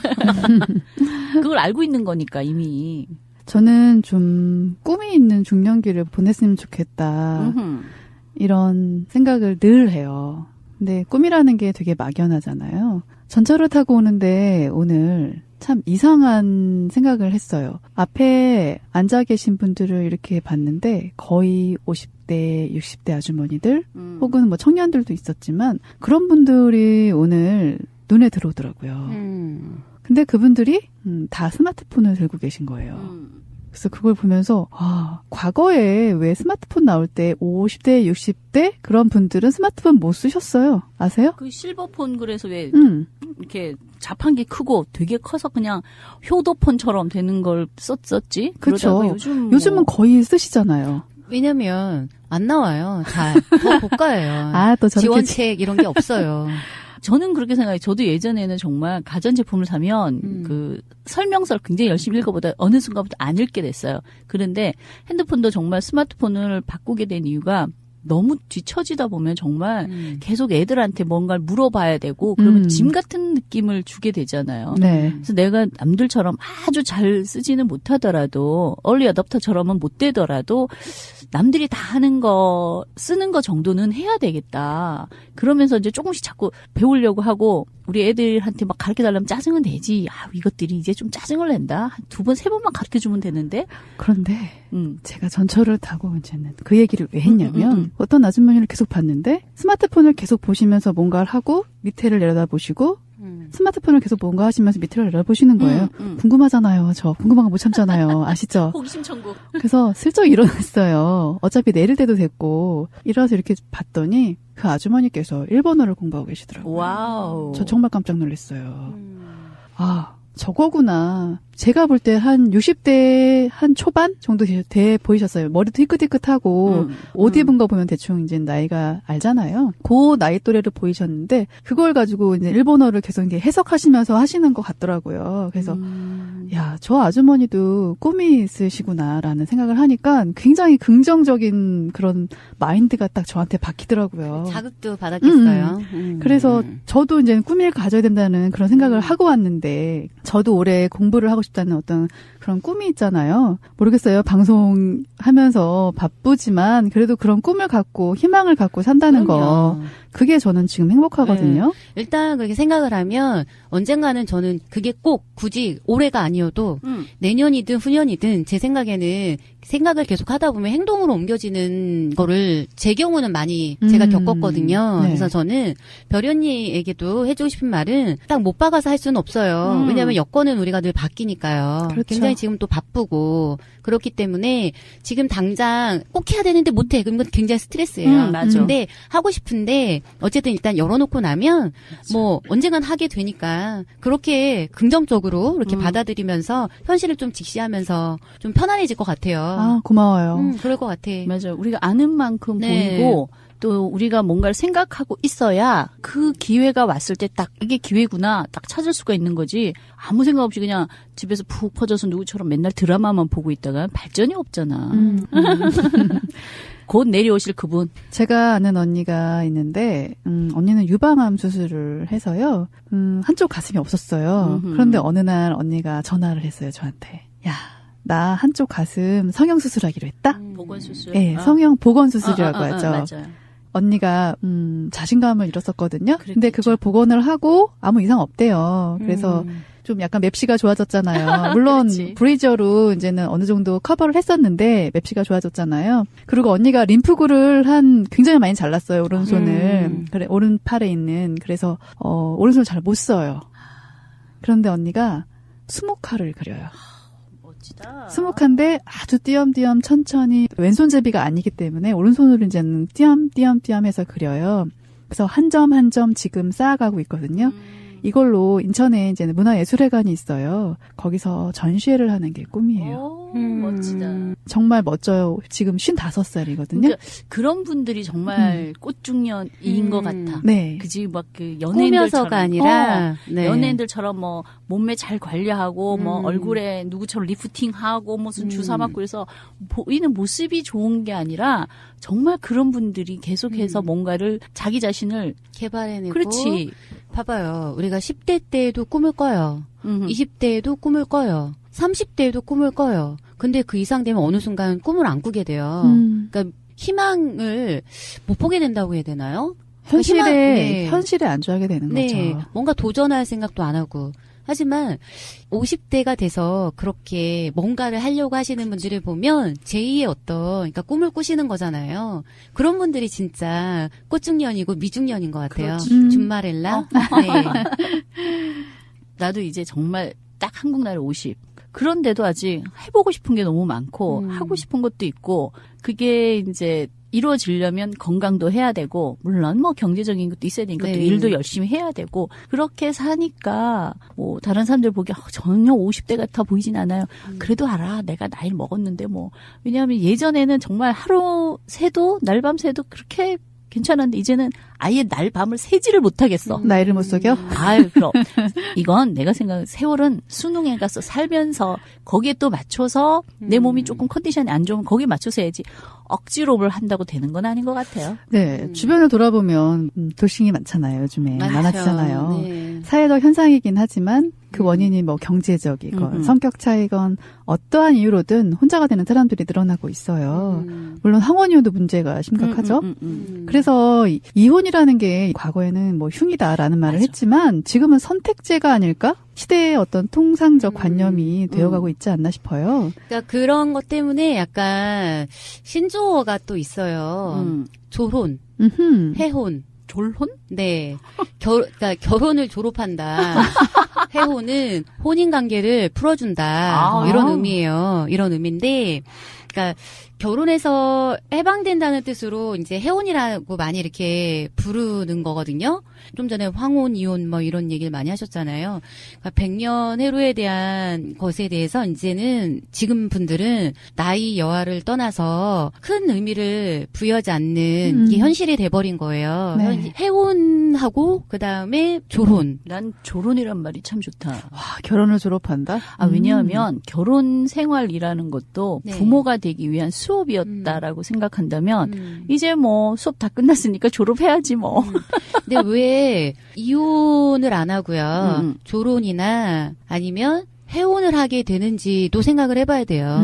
그걸 알고 있는 거니까 이미. 저는 좀 꿈이 있는 중년기를 보냈으면 좋겠다. 이런 생각을 늘 해요. 근데 꿈이라는 게 되게 막연하잖아요. 전철을 타고 오는데 오늘 참 이상한 생각을 했어요. 앞에 앉아 계신 분들을 이렇게 봤는데 거의 50대, 60대 아주머니들 혹은 뭐 청년들도 있었지만 그런 분들이 오늘 눈에 들어오더라고요. 근데 그분들이 다 스마트폰을 들고 계신 거예요. 그래서 그걸 보면서 과거에 왜 스마트폰 나올 때 50대, 60대 그런 분들은 스마트폰 못 쓰셨어요. 아세요? 그 실버폰 그래서 왜 이렇게 자판기 크고 되게 커서 그냥 효도폰처럼 되는 걸 썼었지. 그렇죠. 요즘은 거의 쓰시잖아요. 왜냐면 안 나와요. 잘. 더 고가예요. 또 저렇게 지원책 이런 게 없어요. 저는 그렇게 생각해요. 저도 예전에는 정말 가전제품을 사면 그 설명서를 굉장히 열심히 읽어보다 어느 순간부터 안 읽게 됐어요. 그런데 핸드폰도 정말 스마트폰을 바꾸게 된 이유가 너무 뒤처지다 보면 정말 계속 애들한테 뭔가를 물어봐야 되고 그러면 짐 같은 느낌을 주게 되잖아요. 네. 그래서 내가 남들처럼 아주 잘 쓰지는 못하더라도 얼리 어댑터처럼은 못 되더라도 남들이 다 하는 거 쓰는 거 정도는 해야 되겠다. 그러면서 이제 조금씩 자꾸 배우려고 하고 우리 애들한테 막 가르쳐달라면 짜증은 내지. 이것들이 이제 좀 짜증을 낸다. 한 2번, 3번만 가르쳐주면 되는데. 그런데 제가 전철을 타고 이제는 그 얘기를 왜 했냐면 어떤 아주머니를 계속 봤는데 스마트폰을 계속 보시면서 뭔가를 하고 밑에를 내려다보시고 스마트폰을 계속 뭔가 하시면서 밑에를 내려다보시는 거예요. 궁금하잖아요. 저 궁금한 거 못 참잖아요. 아시죠? 호기심 천국. 그래서 슬쩍 일어났어요. 어차피 내릴 때도 됐고 일어나서 이렇게 봤더니 그 아주머니께서 일본어를 공부하고 계시더라고요. 와우. 저 정말 깜짝 놀랐어요. 저거구나. 제가 볼 때 한 60대 한 초반 정도 돼 보이셨어요. 머리도 희끗희끗하고 옷 입은 거 보면 대충 이제 나이가 알잖아요. 그 나이 또래를 보이셨는데 그걸 가지고 이제 일본어를 계속 이제 해석하시면서 하시는 것 같더라고요. 그래서 야, 저 아주머니도 꿈이 있으시구나라는 생각을 하니까 굉장히 긍정적인 그런 마인드가 딱 저한테 박히더라고요. 자극도 받았겠어요. 그래서 저도 이제 꿈을 가져야 된다는 그런 생각을 하고 왔는데 저도 올해 공부를 하고 싶다는 어떤 그런 꿈이 있잖아요. 모르겠어요. 방송하면서 바쁘지만 그래도 그런 꿈을 갖고 희망을 갖고 산다는 거. 그게 저는 지금 행복하거든요. 네. 일단 그렇게 생각을 하면 언젠가는 저는 그게 꼭 굳이 올해가 아니어도 내년이든 후년이든 제 생각에는 생각을 계속 하다 보면 행동으로 옮겨지는 거를 제 경우는 많이 제가 겪었거든요. 네. 그래서 저는 별 언니에게도 해주고 싶은 말은 딱 못 박아서 할 수는 없어요. 왜냐하면 여건은 우리가 늘 바뀌니까요. 그렇죠. 굉장히 지금 또 바쁘고 그렇기 때문에 지금 당장 꼭 해야 되는데 못해. 그러면 굉장히 스트레스예요. 맞아. 근데 하고 싶은데 어쨌든 일단 열어놓고 나면 뭐 언젠간 하게 되니까 그렇게 긍정적으로 이렇게 받아들이면서 현실을 좀 직시하면서 좀 편안해질 것 같아요. 고마워요. 그럴 것 같아. 맞아. 우리가 아는 만큼 네. 보이고 또 우리가 뭔가를 생각하고 있어야 그 기회가 왔을 때 딱 이게 기회구나 딱 찾을 수가 있는 거지. 아무 생각 없이 그냥 집에서 푹 퍼져서 누구처럼 맨날 드라마만 보고 있다가 발전이 없잖아. 곧 내려오실 그분. 제가 아는 언니가 있는데 언니는 유방암 수술을 해서요. 한쪽 가슴이 없었어요. 그런데 어느 날 언니가 전화를 했어요. 저한테. 야, 나 한쪽 가슴 성형 수술하기로 했다. 보건 수술. 네, 성형 보건 수술이라고 하죠. 맞아요. 언니가 자신감을 잃었었거든요. 근데 그걸 복원을 하고 아무 이상 없대요. 그래서 좀 약간 맵시가 좋아졌잖아요. 물론 브레이저로 이제는 어느 정도 커버를 했었는데 맵시가 좋아졌잖아요. 그리고 언니가 림프구를 굉장히 많이 잘랐어요. 오른손을. 그래, 오른팔에 있는. 그래서 오른손을 잘 못 써요. 그런데 언니가 수목화를 그려요. 수목한데 아주 띄엄띄엄 천천히 왼손잡이가 아니기 때문에 오른손으로 이제는 띄엄띄엄 해서 그려요. 그래서 한 점 한 점 지금 쌓아가고 있거든요. 이걸로 인천에 이제 문화예술회관이 있어요. 거기서 전시회를 하는 게 꿈이에요. 멋지다. 정말 멋져요. 지금 55살이거든요. 그러니까 그런 분들이 정말 꽃중년인 것 같아. 네. 그지 막 그 연예인들처럼 꾸며서가 아니라 네. 연예인들처럼 뭐 몸매 잘 관리하고 뭐 얼굴에 누구처럼 리프팅하고 무슨 주사 맞고 그래서 보이는 모습이 좋은 게 아니라 정말 그런 분들이 계속해서 뭔가를 자기 자신을 개발해내고. 그렇지. 봐봐요. 우리가 10대 때에도 꿈을 꿔요. 20대에도 꿈을 꿔요. 30대에도 꿈을 꿔요. 근데 그 이상 되면 어느 순간 꿈을 안 꾸게 돼요. 그러니까 희망을 못 보게 된다고 해야 되나요? 현실에 안주하게 되는 네. 거죠. 뭔가 도전할 생각도 안 하고. 하지만 50대가 돼서 그렇게 뭔가를 하려고 하시는 분들을 보면 제2의 어떤 그러니까 꿈을 꾸시는 거잖아요. 그런 분들이 진짜 꽃중년이고 미중년인 것 같아요. 준마렐라. 네. 나도 이제 정말 딱 한국 나이 50. 그런데도 아직 해보고 싶은 게 너무 많고 하고 싶은 것도 있고 그게 이제 이루어지려면 건강도 해야 되고 물론 뭐 경제적인 것도 있어야 되니까 또 일도 열심히 해야 되고 그렇게 사니까 뭐 다른 사람들 보기에 전혀 50대 같아 보이진 않아요. 그래도 알아. 내가 나이를 먹었는데 뭐 왜냐하면 예전에는 정말 하루 새도 날밤 새도 그렇게 괜찮았는데 이제는 아예 날 밤을 새지를 못하겠어. 나이를 못 속여? 아유, 그럼. 이건 내가 생각하는 세월은 수능에 가서 살면서 거기에 또 맞춰서 내 몸이 조금 컨디션이 안 좋으면 거기에 맞춰서 해야지 억지로를 한다고 되는 건 아닌 것 같아요. 네. 주변을 돌아보면 돌싱이 많잖아요. 요즘에. 많아지잖아요. 네. 사회적 현상이긴 하지만 그 원인이 뭐 경제적이건 성격 차이건 어떠한 이유로든 혼자가 되는 사람들이 늘어나고 있어요. 물론 항원이혼도 문제가 심각하죠. 그래서 이혼이라는 게 과거에는 뭐 흉이다라는 말을 했지만 지금은 선택제가 아닐까? 시대의 어떤 통상적 관념이 되어가고 있지 않나 싶어요. 그러니까 그런 것 때문에 약간 신조어가 또 있어요. 졸혼, 해혼. 졸혼? 네. 그러니까 결혼을 졸업한다. 해혼은 혼인 관계를 풀어준다. 이런 의미예요. 이런 의미인데, 그러니까 결혼해서 해방된다는 뜻으로 이제 해혼이라고 많이 이렇게 부르는 거거든요. 좀 전에 황혼, 이혼 뭐 이런 얘기를 많이 하셨잖아요. 그러니까 100년 해로에 대한 것에 대해서 이제는 지금 분들은 나이 여하를 떠나서 큰 의미를 부여하지 않는 이게 현실이 돼버린 거예요. 네. 해혼하고 그다음에 졸혼. 난 졸혼이란 말이 참 좋다. 와, 결혼을 졸업한다? 왜냐하면 결혼 생활이라는 것도 네. 부모가 되기 위한 수업이었다라고 생각한다면 이제 뭐 수업 다 끝났으니까 졸업해야지 뭐. 근데 왜 이혼을 안 하고요? 졸혼이나 아니면 해혼을 하게 되는지도 생각을 해봐야 돼요.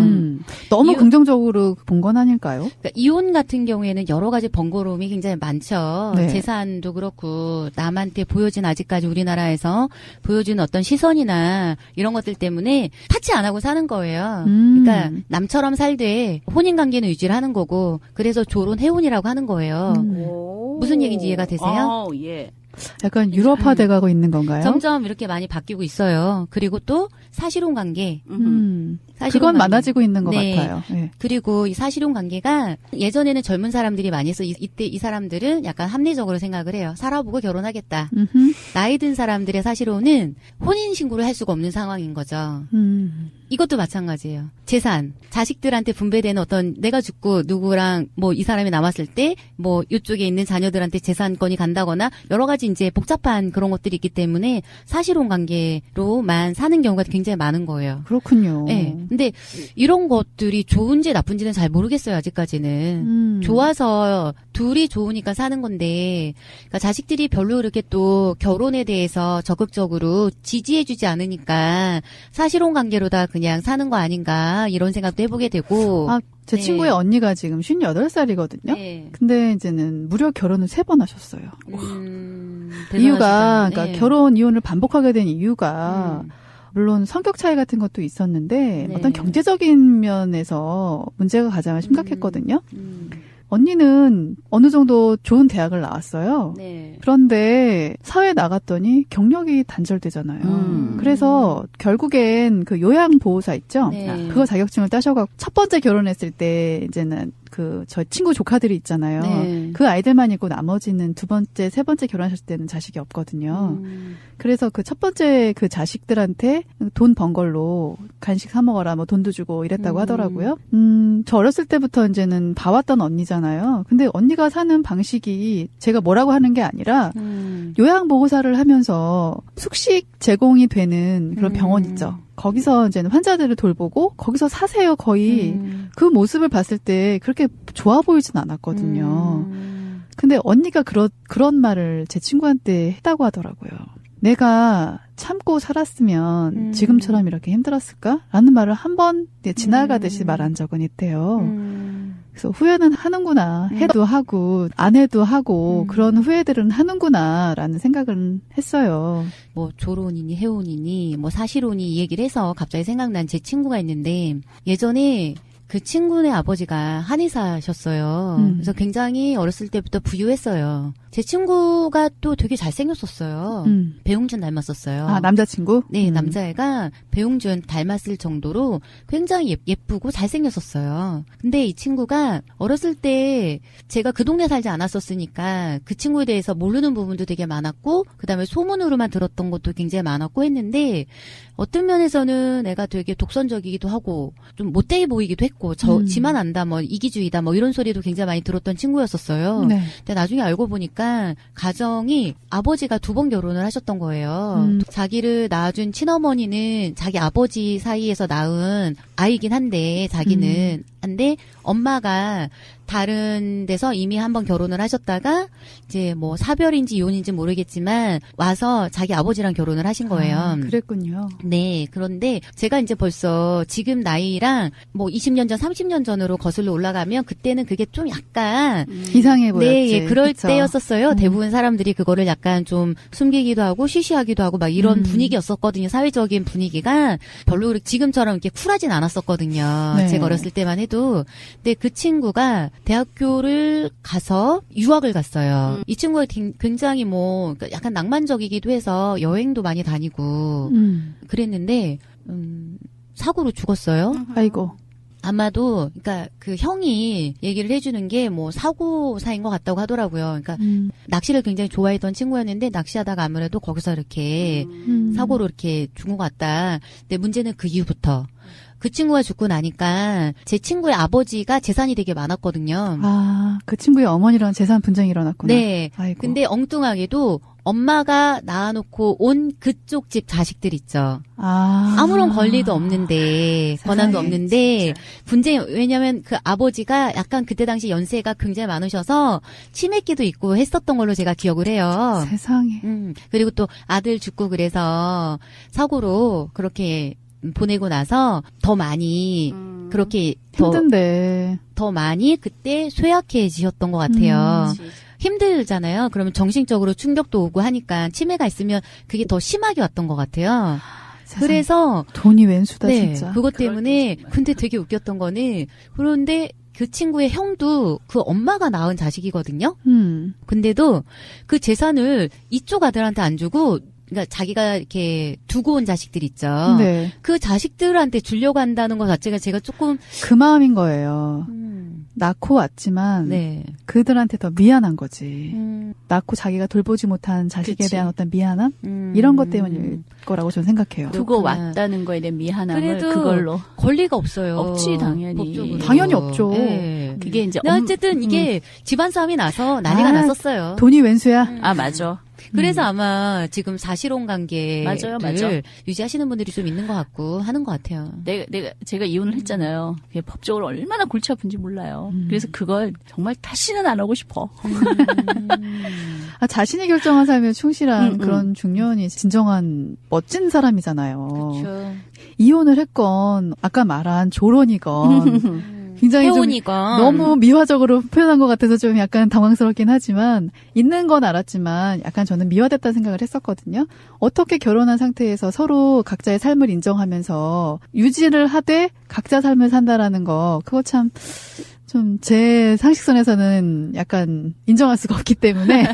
너무 긍정적으로 본 건 아닐까요? 그러니까 이혼 같은 경우에는 여러 가지 번거로움이 굉장히 많죠. 네. 재산도 그렇고 남한테 보여진 아직까지 우리나라에서 보여준 어떤 시선이나 이런 것들 때문에 타치 안 하고 사는 거예요. 그러니까 남처럼 살되 혼인관계는 유지를 하는 거고 그래서 졸혼 해혼이라고 하는 거예요. 무슨 얘기인지 이해가 되세요? 예. 약간 유럽화 돼가고 있는 건가요? 점점 이렇게 많이 바뀌고 있어요. 그리고 또 사실혼 관계. 그건 많아지고 있는 것 네. 같아요. 네. 그리고 이 사실혼 관계가 예전에는 젊은 사람들이 많이 해서 이때 이 사람들은 약간 합리적으로 생각을 해요. 살아보고 결혼하겠다. 나이 든 사람들의 사실혼은 혼인 신고를 할 수가 없는 상황인 거죠. 이것도 마찬가지예요. 재산, 자식들한테 분배되는 어떤 내가 죽고 누구랑 뭐 이 사람이 남았을 때 뭐 이쪽에 있는 자녀들한테 재산권이 간다거나 여러 가지 이제 복잡한 그런 것들이 있기 때문에 사실혼 관계로만 사는 경우가 굉장히 많은 거예요. 그렇군요. 네. 근데 이런 것들이 좋은지 나쁜지는 잘 모르겠어요, 아직까지는. 좋아서 둘이 좋으니까 사는 건데, 그러니까 자식들이 별로 이렇게 또 결혼에 대해서 적극적으로 지지해주지 않으니까 사실혼 관계로다 그냥 사는 거 아닌가 이런 생각도 해보게 되고. 제 네. 친구의 언니가 지금 58살이거든요. 네. 근데 이제는 무려 결혼을 3번 하셨어요. 대단하시다. 이유가, 그러니까 네. 결혼, 이혼을 반복하게 된 이유가, 물론 성격 차이 같은 것도 있었는데, 네. 어떤 경제적인 면에서 문제가 가장 심각했거든요. 언니는 어느 정도 좋은 대학을 나왔어요. 네. 그런데 사회에 나갔더니 경력이 단절되잖아요. 그래서 결국엔 그 요양보호사 있죠? 네. 그거 자격증을 따셔갖고 첫 번째 결혼했을 때 이제는 저 친구 조카들이 있잖아요. 네. 그 아이들만 있고 나머지는 두 번째, 세 번째 결혼하실 때는 자식이 없거든요. 그래서 그 첫 번째 그 자식들한테 돈 번 걸로 간식 사 먹어라, 뭐 돈도 주고 이랬다고 하더라고요. 저 어렸을 때부터 이제는 봐왔던 언니잖아요. 근데 언니가 사는 방식이 제가 뭐라고 하는 게 아니라 요양보호사를 하면서 숙식 제공이 되는 그런 병원 있죠. 거기서 이제는 환자들을 돌보고 거기서 사세요, 거의. 그 모습을 봤을 때 그렇게 좋아 보이진 않았거든요. 근데 언니가 그런 말을 제 친구한테 했다고 하더라고요. 내가 참고 살았으면 지금처럼 이렇게 힘들었을까? 라는 말을 한 번 지나가듯이 말한 적은 있대요. 그래서 후회는 하는구나. 해도 하고 안 해도 하고 그런 후회들은 하는구나 라는 생각은 했어요. 뭐 조론이니 해운이니 뭐 사실혼이 이 얘기를 해서 갑자기 생각난 제 친구가 있는데 예전에 그 친구네 아버지가 한의사셨어요. 그래서 굉장히 어렸을 때부터 부유했어요. 제 친구가 또 되게 잘생겼었어요. 배용준 닮았었어요. 아, 남자친구? 네, 남자애가 배용준 닮았을 정도로 굉장히 예쁘고 잘생겼었어요. 근데 이 친구가 어렸을 때 제가 그 동네 살지 않았었으니까 그 친구에 대해서 모르는 부분도 되게 많았고 그다음에 소문으로만 들었던 것도 굉장히 많았고 했는데 어떤 면에서는 애가 되게 독선적이기도 하고 좀 못되게 보이기도 했고 지만 안다 뭐 이기주의다 뭐 이런 소리도 굉장히 많이 들었던 친구였었어요. 네. 근데 나중에 알고 보니까 가정이 아버지가 2번 결혼을 하셨던 거예요. 자기를 낳아준 친어머니는 자기 아버지 사이에서 낳은 아이긴 한데 자기는 한데 엄마가 다른 데서 이미 한번 결혼을 하셨다가 이제 뭐 사별인지 이혼인지 모르겠지만 와서 자기 아버지랑 결혼을 하신 거예요. 아, 그랬군요. 네. 그런데 제가 이제 벌써 지금 나이랑 뭐 20년 전, 30년 전으로 거슬러 올라가면 그때는 그게 좀 약간 이상해 보였지. 네, 예, 그럴 그쵸? 때였었어요. 대부분 사람들이 그거를 약간 좀 숨기기도 하고 쉬쉬하기도 하고 막 이런 분위기였었거든요. 사회적인 분위기가 별로 지금처럼 이렇게 쿨하진 않았었거든요. 네. 제가 어렸을 때만 해도. 근데 그 친구가 대학교를 가서 유학을 갔어요. 이 친구가 굉장히 뭐 약간 낭만적이기도 해서 여행도 많이 다니고 그랬는데 사고로 죽었어요. 아이고. 아마도 그러니까 그 형이 얘기를 해주는 게 뭐 사고사인 것 같다고 하더라고요. 그러니까 낚시를 굉장히 좋아했던 친구였는데 낚시하다가 아무래도 거기서 이렇게 사고로 이렇게 죽은 것 같다. 근데 문제는 그 이후부터 그 친구가 죽고 나니까 제 친구의 아버지가 재산이 되게 많았거든요. 아, 그 친구의 어머니랑 재산 분쟁이 일어났구나. 네. 아이고. 근데 엉뚱하게도 엄마가 낳아놓고 온 그쪽 집 자식들 있죠. 아무런 권리도 없는데 권한도 없는데 분쟁이 왜냐면 그 아버지가 약간 그때 당시 연세가 굉장히 많으셔서 치매기도 있고 했었던 걸로 제가 기억을 해요. 세상에. 그리고 또 아들 죽고 그래서 사고로 그렇게 보내고 나서 더 많이 그렇게 힘든데 더 많이 그때 쇠약해지셨던 것 같아요. 힘들잖아요. 그러면 정신적으로 충격도 오고 하니까 치매가 있으면 그게 더 심하게 왔던 것 같아요. 세상에. 그래서 돈이 웬수다 네, 진짜. 그것 때문에 근데 되게 웃겼던 거는 그런데 그 친구의 형도 그 엄마가 낳은 자식이거든요. 근데도 그 재산을 이쪽 아들한테 안 주고 그러니까 자기가 이렇게 두고 온 자식들 있죠. 네. 그 자식들한테 주려고 한다는 것 자체가 제가 조금 그 마음인 거예요. 낳고 왔지만 네. 그들한테 더 미안한 거지. 낳고 자기가 돌보지 못한 자식에 그치. 대한 어떤 미안함? 이런 것 때문일 거라고 저는 생각해요. 두고 그렇구나. 왔다는 거에 대한 미안함을 그래도 그걸로 권리가 없어요. 없지, 당연히. 법적으로. 당연히 없죠. 네. 그게 이제 근데 어쨌든 이게 집안 싸움이 나서 난리가 났었어요. 돈이 웬수야? 아 맞아. 그래서 아마 지금 사실혼 관계를 맞아요, 맞아. 유지하시는 분들이 좀 있는 것 같고 하는 것 같아요. 제가 이혼을 했잖아요. 그게 법적으로 얼마나 골치 아픈지 몰라요. 그래서 그걸 정말 다시는 안 하고 싶어. 아, 자신이 결정한 삶에 충실한 그런 중년이 진정한 멋진 사람이잖아요. 그렇죠. 이혼을 했건 아까 말한 조론이건 굉장히 좀 회원이건 너무 미화적으로 표현한 것 같아서 좀 약간 당황스럽긴 하지만 있는 건 알았지만 약간 저는 미화됐다는 생각을 했었거든요. 어떻게 결혼한 상태에서 서로 각자의 삶을 인정하면서 유지를 하되 각자 삶을 산다라는 거 그거 참 좀 제 상식선에서는 약간 인정할 수가 없기 때문에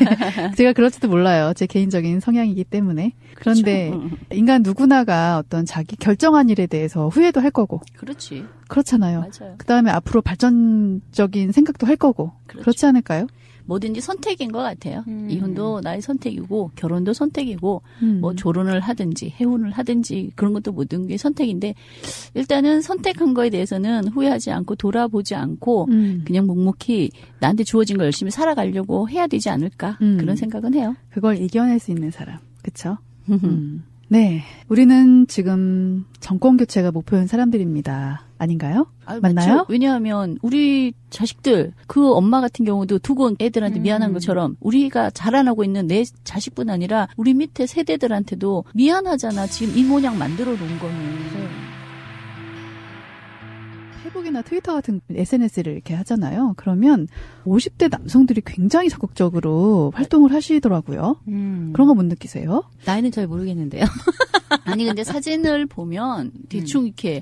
제가 그럴지도 몰라요. 제 개인적인 성향이기 때문에. 그런데 그렇죠. 인간 누구나가 어떤 자기 결정한 일에 대해서 후회도 할 거고 그렇지. 그렇잖아요. 맞아요. 그다음에 앞으로 발전적인 생각도 할 거고 그렇죠. 그렇지 않을까요? 뭐든지 선택인 것 같아요. 이혼도 나의 선택이고 결혼도 선택이고 음. 뭐 조론을 하든지 해혼을 하든지 그런 것도 모든 게 선택인데 일단은 선택한 거에 대해서는 후회하지 않고 돌아보지 않고 그냥 묵묵히 나한테 주어진 걸 열심히 살아가려고 해야 되지 않을까 그런 생각은 해요. 그걸 이겨낼 수 있는 사람. 그렇죠? 네. 우리는 지금 정권 교체가 목표인 사람들입니다. 아닌가요? 맞나요? 맞죠? 왜냐하면 우리 자식들 그 엄마 같은 경우도 두고 애들한테 미안한 것처럼 우리가 자라나고 있는 내 자식뿐 아니라 우리 밑에 세대들한테도 미안하잖아. 지금 이 모양 만들어 놓은 거는. 페이북이나 트위터 같은 SNS를 이렇게 하잖아요. 그러면 50대 남성들이 굉장히 적극적으로 활동을 하시더라고요. 그런 거 못 느끼세요? 나이는 잘 모르겠는데요. 아니 근데 사진을 보면 대충 이렇게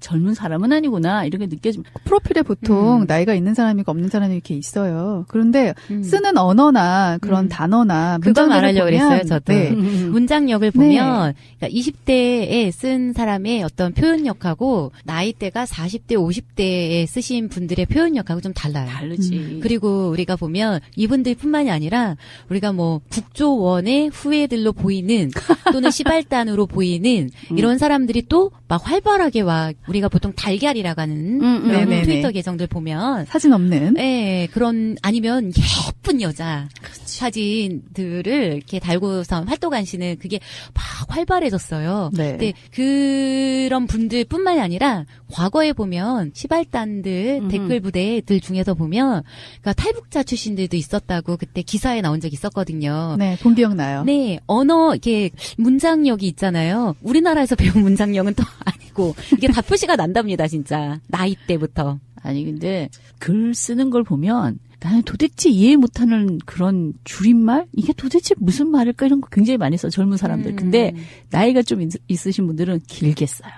젊은 사람은 아니구나 이렇게 느껴지면 프로필에 보통 나이가 있는 사람이고 없는 사람이 이렇게 있어요. 그런데 쓰는 언어나 그런 단어나 그거 문장들을 말하려고 보면 그랬어요, 저도. 네. 문장력을 보면 그러니까 20대에 쓴 사람의 어떤 표현력하고 나이대가 40대, 50대에 쓰신 분들의 표현력하고 좀 달라요. 다르지. 그리고 우리가 보면 이분들뿐만이 아니라 우리가 뭐 국조원의 후예들로 보이는 또는 시발단으로 보이는 이런 사람들이 또 막 활발하게 와 우리가 보통 달걀이라고 하는 그런 네네네. 트위터 계정들 보면 사진 없는 네, 그런 아니면 예쁜 여자 사진들을 이렇게 달고서 활동하시는 그게 막 활발해졌어요. 네. 근데 그런 분들뿐만이 아니라 과거에 보면 시발단들 댓글 부대들 중에서 보면 그러니까 탈북자 출신들도 있었다고 그때 기사에 나온 적이 있었거든요. 네, 본 기억 나요. 네, 언어 이렇게 문장력이 있잖아요. 우리나라에서 배운 문장력은 또 아니고 이게 다 표시가 난답니다, 진짜. 나이 때부터. 아니 근데 글 쓰는 걸 보면 나는 도대체 이해 못하는 그런 줄임말? 이게 도대체 무슨 말일까? 이런 거 굉장히 많이 써, 젊은 사람들. 근데 나이가 좀 있으신 분들은 길게 써요.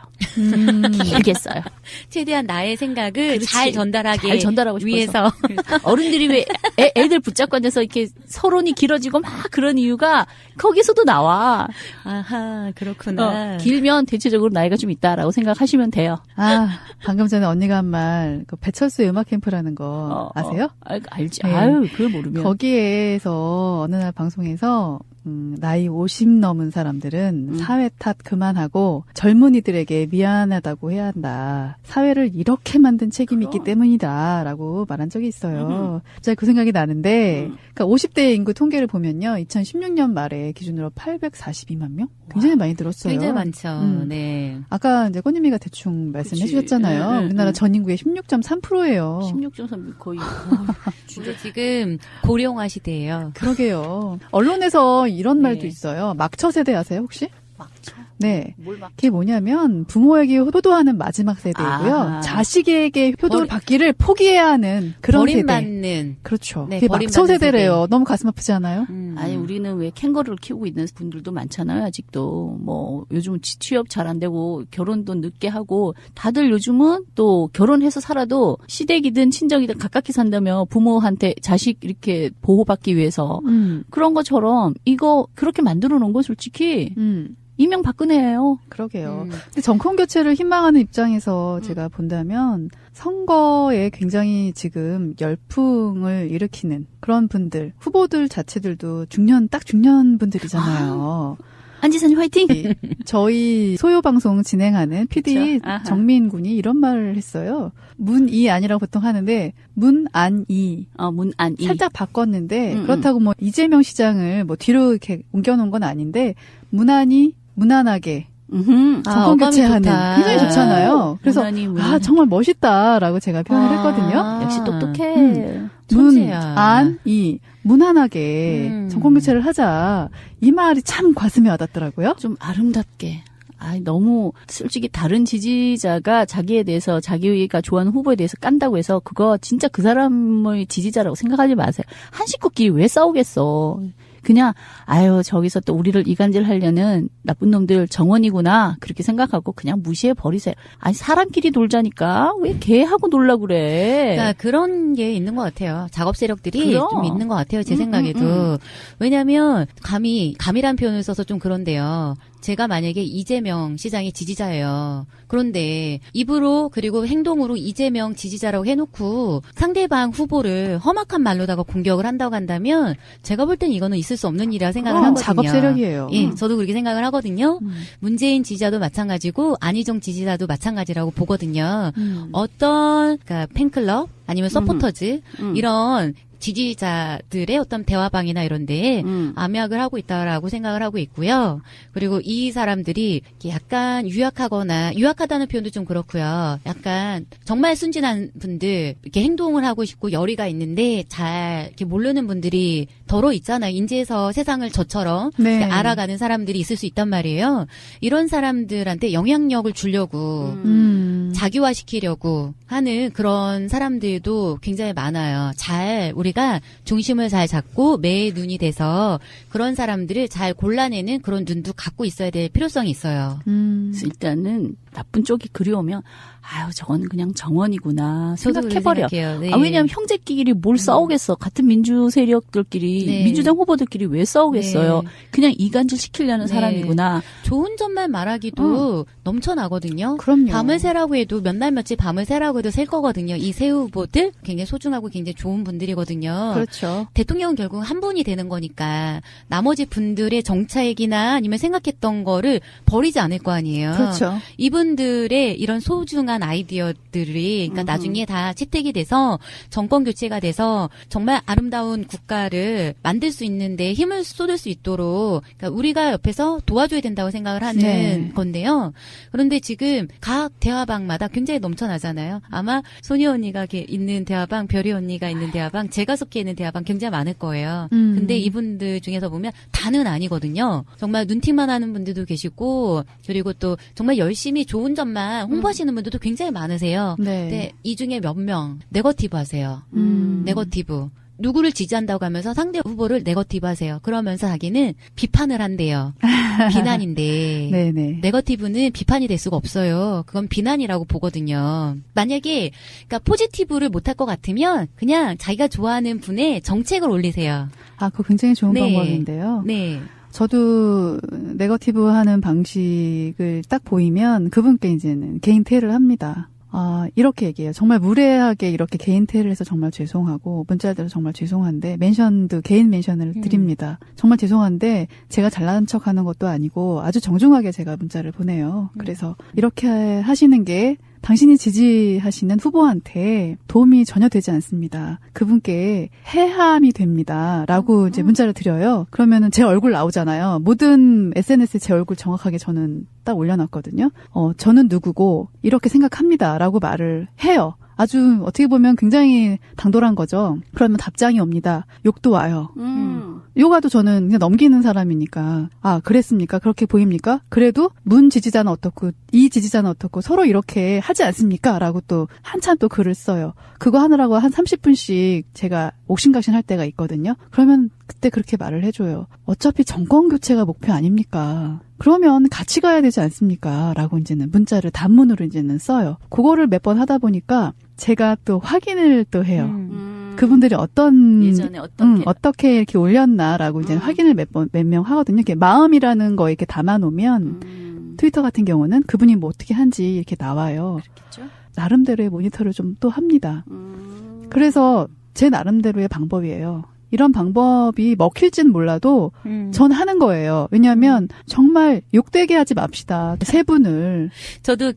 길게 써요. 최대한 나의 생각을 그렇지. 잘 전달하게 잘 전달하고 싶어서. 위해서. 어른들이 왜 애들 붙잡고 앉아서 이렇게 서론이 길어지고 막 그런 이유가 거기서도 나와. 아하, 그렇구나. 길면 대체적으로 나이가 좀 있다라고 생각하시면 돼요. 방금 전에 언니가 한 말, 그 배철수의 음악 캠프라는 거 아세요? 알지. 네. 아유, 그걸 모르면. 거기에서 어느 날 방송에서 나이 50 넘은 사람들은 사회 탓 그만하고 젊은이들에게 미안하다고 해야 한다. 사회를 이렇게 만든 책임이 있기 때문이다라고 말한 적이 있어요. 갑자기 그 생각이 나는데 그러니까 50대 인구 통계를 보면요. 2016년 말에 기준으로 842만 명? 굉장히 많이 늘었어요. 굉장히 많죠. 네. 아까 이제 꽃님이가 대충 말씀해 그치. 주셨잖아요. 우리나라 전 인구의 16.3%예요. 16.3 거의. 우리 지금 고령화 시대예요. 그러게요. 언론에서 이런 네. 말도 있어요. 막처 세대 아세요, 혹시? 막쳐. 네. 뭘 막. 그게 뭐냐면 부모에게 효도하는 마지막 세대이고요. 자식에게 효도를 받기를 포기해야 하는 그런 세대. 버림받는. 그렇죠. 네, 그게 막처 버림받는 세대래요. 세대. 너무 가슴 아프지 않아요? 아니 우리는 왜 캥거루를 키우고 있는 분들도 많잖아요. 아직도 뭐 요즘 취업 잘 안 되고 결혼도 늦게 하고 다들 요즘은 또 결혼해서 살아도 시댁이든 친정이든 가깝게 산다며 부모한테 자식 이렇게 보호받기 위해서 그런 것처럼 이거 그렇게 만들어 놓은 건 솔직히 이명박근혜예요. 그러게요. 근데 정권 교체를 희망하는 입장에서 제가 본다면 선거에 굉장히 지금 열풍을 일으키는 그런 분들, 후보들 자체들도 중년 분들이잖아요. 안지사님 화이팅! 저희 소요 방송 진행하는 PD 그렇죠. 아하. 정민 군이 이런 말을 했어요. 문이 아니라고 보통 하는데 문안이. 문안이. 살짝 바꿨는데 그렇다고 뭐 이재명 시장을 뭐 뒤로 이렇게 옮겨놓은 건 아닌데 문안이 무난하게 정권 교체하는 굉장히 좋잖아요. 그래서 무난히. 정말 멋있다라고 제가 표현을 했거든요. 역시 똑똑해. 천재야. 문안이 무난하게 정권 교체를 하자. 이 말이 참 가슴에 와닿더라고요. 좀 아름답게. 너무 솔직히 다른 지지자가 자기에 대해서 자기가 좋아하는 후보에 대해서 깐다고 해서 그거 진짜 그 사람의 지지자라고 생각하지 마세요. 한 식구끼리 왜 싸우겠어. 그냥 아유 저기서 또 우리를 이간질하려는 나쁜 놈들 정원이구나 그렇게 생각하고 그냥 무시해 버리세요. 아니 사람끼리 놀자니까 왜 걔하고 놀라 그래. 그러니까 그런 게 있는 것 같아요. 작업 세력들이 그럼. 좀 있는 것 같아요. 제 생각에도. 왜냐하면 감이란 표현을 써서 좀 그런데요. 제가 만약에 이재명 시장의 지지자예요. 그런데 입으로 그리고 행동으로 이재명 지지자라고 해놓고 상대방 후보를 험악한 말로다가 공격을 한다고 한다면 제가 볼 땐 이거는 있을 수 없는 일이라 생각을 하거든요. 작업 세력이에요. 예, 저도 그렇게 생각을 하거든요. 문재인 지지자도 마찬가지고 안희정 지지자도 마찬가지라고 보거든요. 어떤 그러니까 팬클럽 아니면 서포터즈 이런 지지자들의 어떤 대화방이나 이런 데에 암약을 하고 있다라고 생각을 하고 있고요. 그리고 이 사람들이 약간 유약하다는 표현도 좀 그렇고요. 약간 정말 순진한 분들, 이렇게 행동을 하고 싶고 열의가 있는데 잘 이렇게 모르는 분들이 더러 있잖아요. 인지에서 세상을 저처럼 네. 알아가는 사람들이 있을 수 있단 말이에요. 이런 사람들한테 영향력을 주려고 자기화시키려고 하는 그런 사람들도 굉장히 많아요. 우리가 중심을 잘 잡고 매의 눈이 돼서 그런 사람들을 잘 골라내는 그런 눈도 갖고 있어야 될 필요성이 있어요. 일단은 나쁜 쪽이 그리우면 아유 저건 그냥 정원이구나 저도 생각해버려. 그렇게 생각해요. 네. 왜냐하면 형제끼리 뭘 싸우겠어. 같은 민주 세력들끼리 네. 민주당 후보들끼리 왜 싸우겠어요. 네. 그냥 이간질 시키려는 네. 사람이구나. 좋은 점만 말하기도 넘쳐나거든요. 그럼요. 밤을 새라고 해도 몇 날 며칠 밤을 새라고 해도 셀 거거든요. 이 새 후보들 굉장히 소중하고 굉장히 좋은 분들이거든요. 그렇죠. 대통령은 결국 한 분이 되는 거니까 나머지 분들의 정책이나 아니면 생각했던 거를 버리지 않을 거 아니에요. 그렇죠. 이분들의 이런 소중한 아이디어들이 그러니까 나중에 다 채택이 돼서 정권 교체가 돼서 정말 아름다운 국가를 만들 수 있는데 힘을 쏟을 수 있도록 그러니까 우리가 옆에서 도와줘야 된다고 생각을 하는 네. 건데요. 그런데 지금 각 대화방마다 굉장히 넘쳐나잖아요. 아마 소니 언니가 있는 대화방, 별이 언니가 있는 대화방, 제가 속해 있는 대화방 굉장히 많을 거예요. 근데 이분들 중에서 보면 다는 아니거든요. 정말 눈팅만 하는 분들도 계시고 그리고 또 정말 열심히 좋은 점만 홍보하시는 분들도 굉장히 많으세요. 네. 근데 이 중에 몇 명 네거티브 하세요. 네거티브. 누구를 지지한다고 하면서 상대 후보를 네거티브 하세요. 그러면서 자기는 비판을 한대요. 비난인데. 네네. 네거티브는 비판이 될 수가 없어요. 그건 비난이라고 보거든요. 만약에 그러니까 포지티브를 못할 것 같으면 그냥 자기가 좋아하는 분의 정책을 올리세요. 아, 그거 굉장히 좋은 네. 방법인데요. 네. 저도 네거티브 하는 방식을 딱 보이면 그분께 이제는 개인 퇴를 합니다. 아, 이렇게 얘기해요. 정말 무례하게 이렇게 개인 퇴를 해서 정말 죄송하고 문자를 드려서 정말 죄송한데 멘션도 개인 멘션을 드립니다. 정말 죄송한데 제가 잘난 척하는 것도 아니고 아주 정중하게 제가 문자를 보내요. 그래서 이렇게 하시는 게 당신이 지지하시는 후보한테 도움이 전혀 되지 않습니다. 그분께 해함이 됩니다. 라고 이제 문자를 드려요. 그러면은 제 얼굴 나오잖아요. 모든 SNS에 제 얼굴 정확하게 저는 딱 올려놨거든요. 저는 누구고 이렇게 생각합니다. 라고 말을 해요. 아주 어떻게 보면 굉장히 당돌한 거죠. 그러면 답장이 옵니다. 욕도 와요. 욕와도 저는 그냥 넘기는 사람이니까 아 그랬습니까? 그렇게 보입니까? 그래도 문 지지자는 어떻고 이 지지자는 어떻고 서로 이렇게 하지 않습니까? 라고 또 한참 또 글을 써요. 그거 하느라고 한 30분씩 제가 옥신각신할 때가 있거든요. 그러면 그때 그렇게 말을 해줘요. 어차피 정권 교체가 목표 아닙니까? 그러면 같이 가야 되지 않습니까? 라고 이제는 문자를 단문으로 이제는 써요. 그거를 몇 번 하다 보니까 제가 또 확인을 또 해요. 그분들이 예전에 어떻게 이렇게 올렸나라고 이제 확인을 몇 명 하거든요. 이렇게 마음이라는 거 이렇게 담아놓으면 트위터 같은 경우는 그분이 뭐 어떻게 한지 이렇게 나와요. 그렇겠죠? 나름대로의 모니터를 좀 또 합니다. 그래서 제 나름대로의 방법이에요. 이런 방법이 먹힐진 몰라도 전 하는 거예요. 왜냐하면 정말 욕되게 하지 맙시다. 세 분을. 저도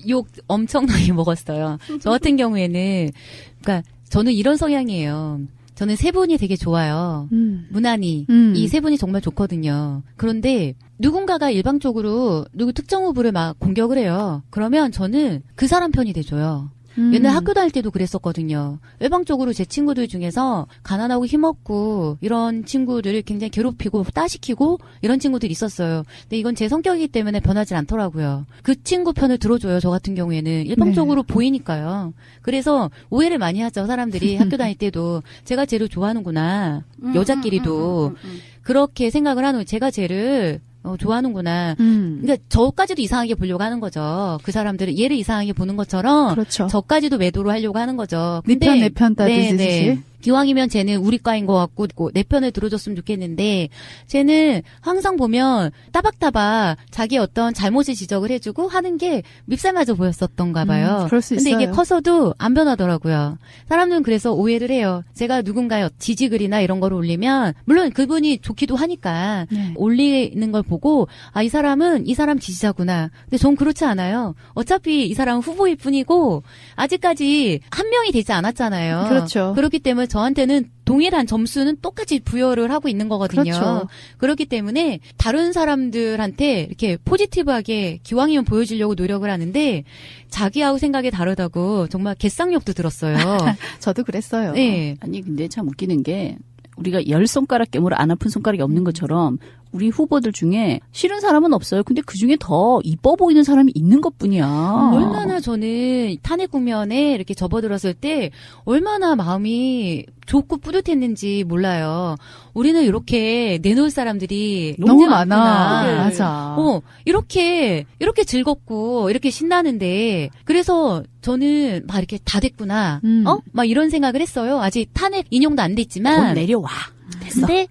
욕 엄청나게 먹었어요. 저 같은 경우에는 그러니까 저는 이런 성향이에요. 저는 세 분이 되게 좋아요. 무난히 이 세 분이 정말 좋거든요. 그런데 누군가가 일방적으로 누구 특정 후보를 막 공격을 해요. 그러면 저는 그 사람 편이 돼줘요. 옛날 학교 다닐 때도 그랬었거든요. 일방적으로 제 친구들 중에서 가난하고 힘없고 이런 친구들을 굉장히 괴롭히고 따시키고 이런 친구들이 있었어요. 근데 이건 제 성격이기 때문에 변하지 않더라고요. 그 친구 편을 들어줘요. 저 같은 경우에는 일방적으로 보이니까요. 그래서 오해를 많이 하죠. 사람들이 학교 다닐 때도 제가 쟤를 좋아하는구나. 여자끼리도 그렇게 생각을 하는 거예요. 제가 쟤를 좋아하는구나. 그러니까 저까지도 이상하게 보려고 하는 거죠. 그 사람들은 얘를 이상하게 보는 것처럼 그렇죠. 저까지도 매도를 하려고 하는 거죠. 네 편 내 편 따지듯이. 기왕이면 쟤는 우리 과인 것 같고 내 편을 들어줬으면 좋겠는데 쟤는 항상 보면 따박따박 자기 어떤 잘못을 지적을 해주고 하는 게 밉살맞아 보였었던가 봐요. 그럴 수 근데 있어요. 이게 커서도 안 변하더라고요. 사람들은 그래서 오해를 해요. 제가 누군가의 지지글이나 이런 거를 올리면 물론 그분이 좋기도 하니까 올리는 걸 보고 아, 이 사람은 이 사람 지지자구나. 근데 전 그렇지 않아요. 어차피 이 사람은 후보일 뿐이고 아직까지 한 명이 되지 않았잖아요. 그렇죠. 그렇기 때문에 저한테는 동일한 점수는 똑같이 부여를 하고 있는 거거든요. 그렇죠. 그렇기 때문에 다른 사람들한테 이렇게 포지티브하게 기왕이면 보여주려고 노력을 하는데 자기하고 생각이 다르다고 정말 개쌍욕도 들었어요. 저도 그랬어요. 네. 아니 근데 참 웃기는 게 우리가 10손가락 깨물어 안 아픈 손가락이 없는 것처럼 우리 후보들 중에 싫은 사람은 없어요. 근데 그중에 더 이뻐 보이는 사람이 있는 것뿐이야. 얼마나 저는 탄핵 국면에 이렇게 접어들었을 때 얼마나 마음이 좋고 뿌듯했는지 몰라요. 우리는 이렇게 내놓을 사람들이 너무 굉장히 많아. 많구나. 맞아. 이렇게 즐겁고 이렇게 신나는데 그래서 저는 막 이렇게 다 됐구나. 막 이런 생각을 했어요. 아직 탄핵 인용도 안 됐지만. 곧 내려와. 됐어. 근데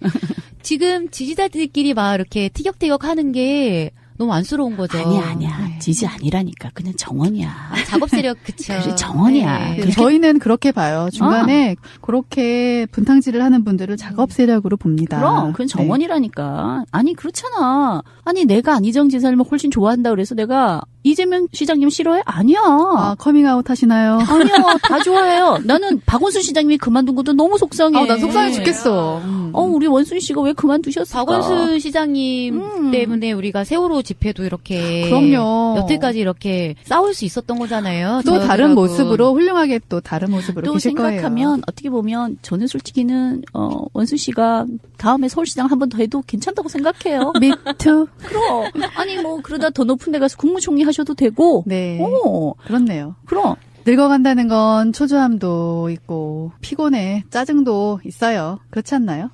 지금 지지자들끼리 막 이렇게 티격태격 하는 게 너무 안쓰러운 거죠. 아니야. 지지 아니라니까. 그냥 정원이야. 작업 세력 그쵸. 그래, 정원이야. 네. 저희는 그렇게 봐요. 중간에 그렇게 분탕질을 하는 분들을 작업 세력으로 봅니다. 그럼 그건 정원이라니까. 아니 그렇잖아. 아니 내가 안희정 지사님을 훨씬 좋아한다 그래서 내가 이재명 시장님 싫어해? 아니야. 아, 커밍아웃 하시나요? 아니요. 다 좋아해요. 나는 박원순 시장님이 그만둔 것도 너무 속상해. 나 속상해 죽겠어. 우리 원순 씨가 왜 그만두셨을까? 박원순 시장님 때문에 우리가 세월호 집회도 이렇게 그럼요. 여태까지 이렇게 싸울 수 있었던 거잖아요. 또 다른 저희들하고. 모습으로 훌륭하게 또 다른 모습으로 또 계실 거예요. 생각하면 어떻게 보면 저는 솔직히는 원순 씨가 다음에 서울시장 한 번 더 해도 괜찮다고 생각해요. Me too. 그럼 아니 뭐 그러다 더 높은 데 가서 국무총리 하셔도 되고. 네. 오, 그렇네요. 그럼. 늙어간다는 건 초조함도 있고 피곤해, 짜증도 있어요. 그렇지 않나요?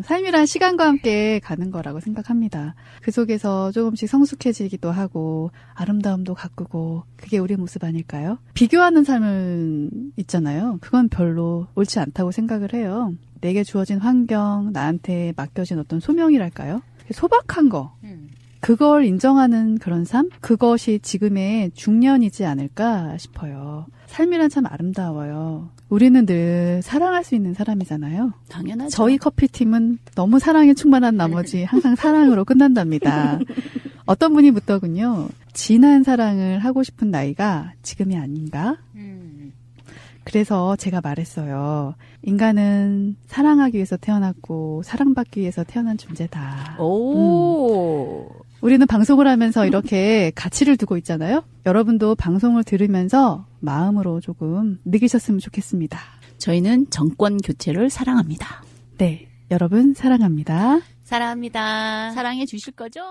삶이란 시간과 함께 가는 거라고 생각합니다. 그 속에서 조금씩 성숙해지기도 하고 아름다움도 가꾸고 그게 우리 모습 아닐까요? 비교하는 삶은 있잖아요. 그건 별로 옳지 않다고 생각을 해요. 내게 주어진 환경, 나한테 맡겨진 어떤 소명이랄까요? 소박한 거. 그걸 인정하는 그런 삶? 그것이 지금의 중년이지 않을까 싶어요. 삶이란 참 아름다워요. 우리는 늘 사랑할 수 있는 사람이잖아요. 당연하죠. 저희 커피팀은 너무 사랑에 충만한 나머지 항상 사랑으로 끝난답니다. 어떤 분이 묻더군요. 진한 사랑을 하고 싶은 나이가 지금이 아닌가? 그래서 제가 말했어요. 인간은 사랑하기 위해서 태어났고 사랑받기 위해서 태어난 존재다. 오. 우리는 방송을 하면서 이렇게 가치를 두고 있잖아요. 여러분도 방송을 들으면서 마음으로 조금 느끼셨으면 좋겠습니다. 저희는 정권 교체를 사랑합니다. 네, 여러분 사랑합니다. 사랑합니다. 사랑해 주실 거죠?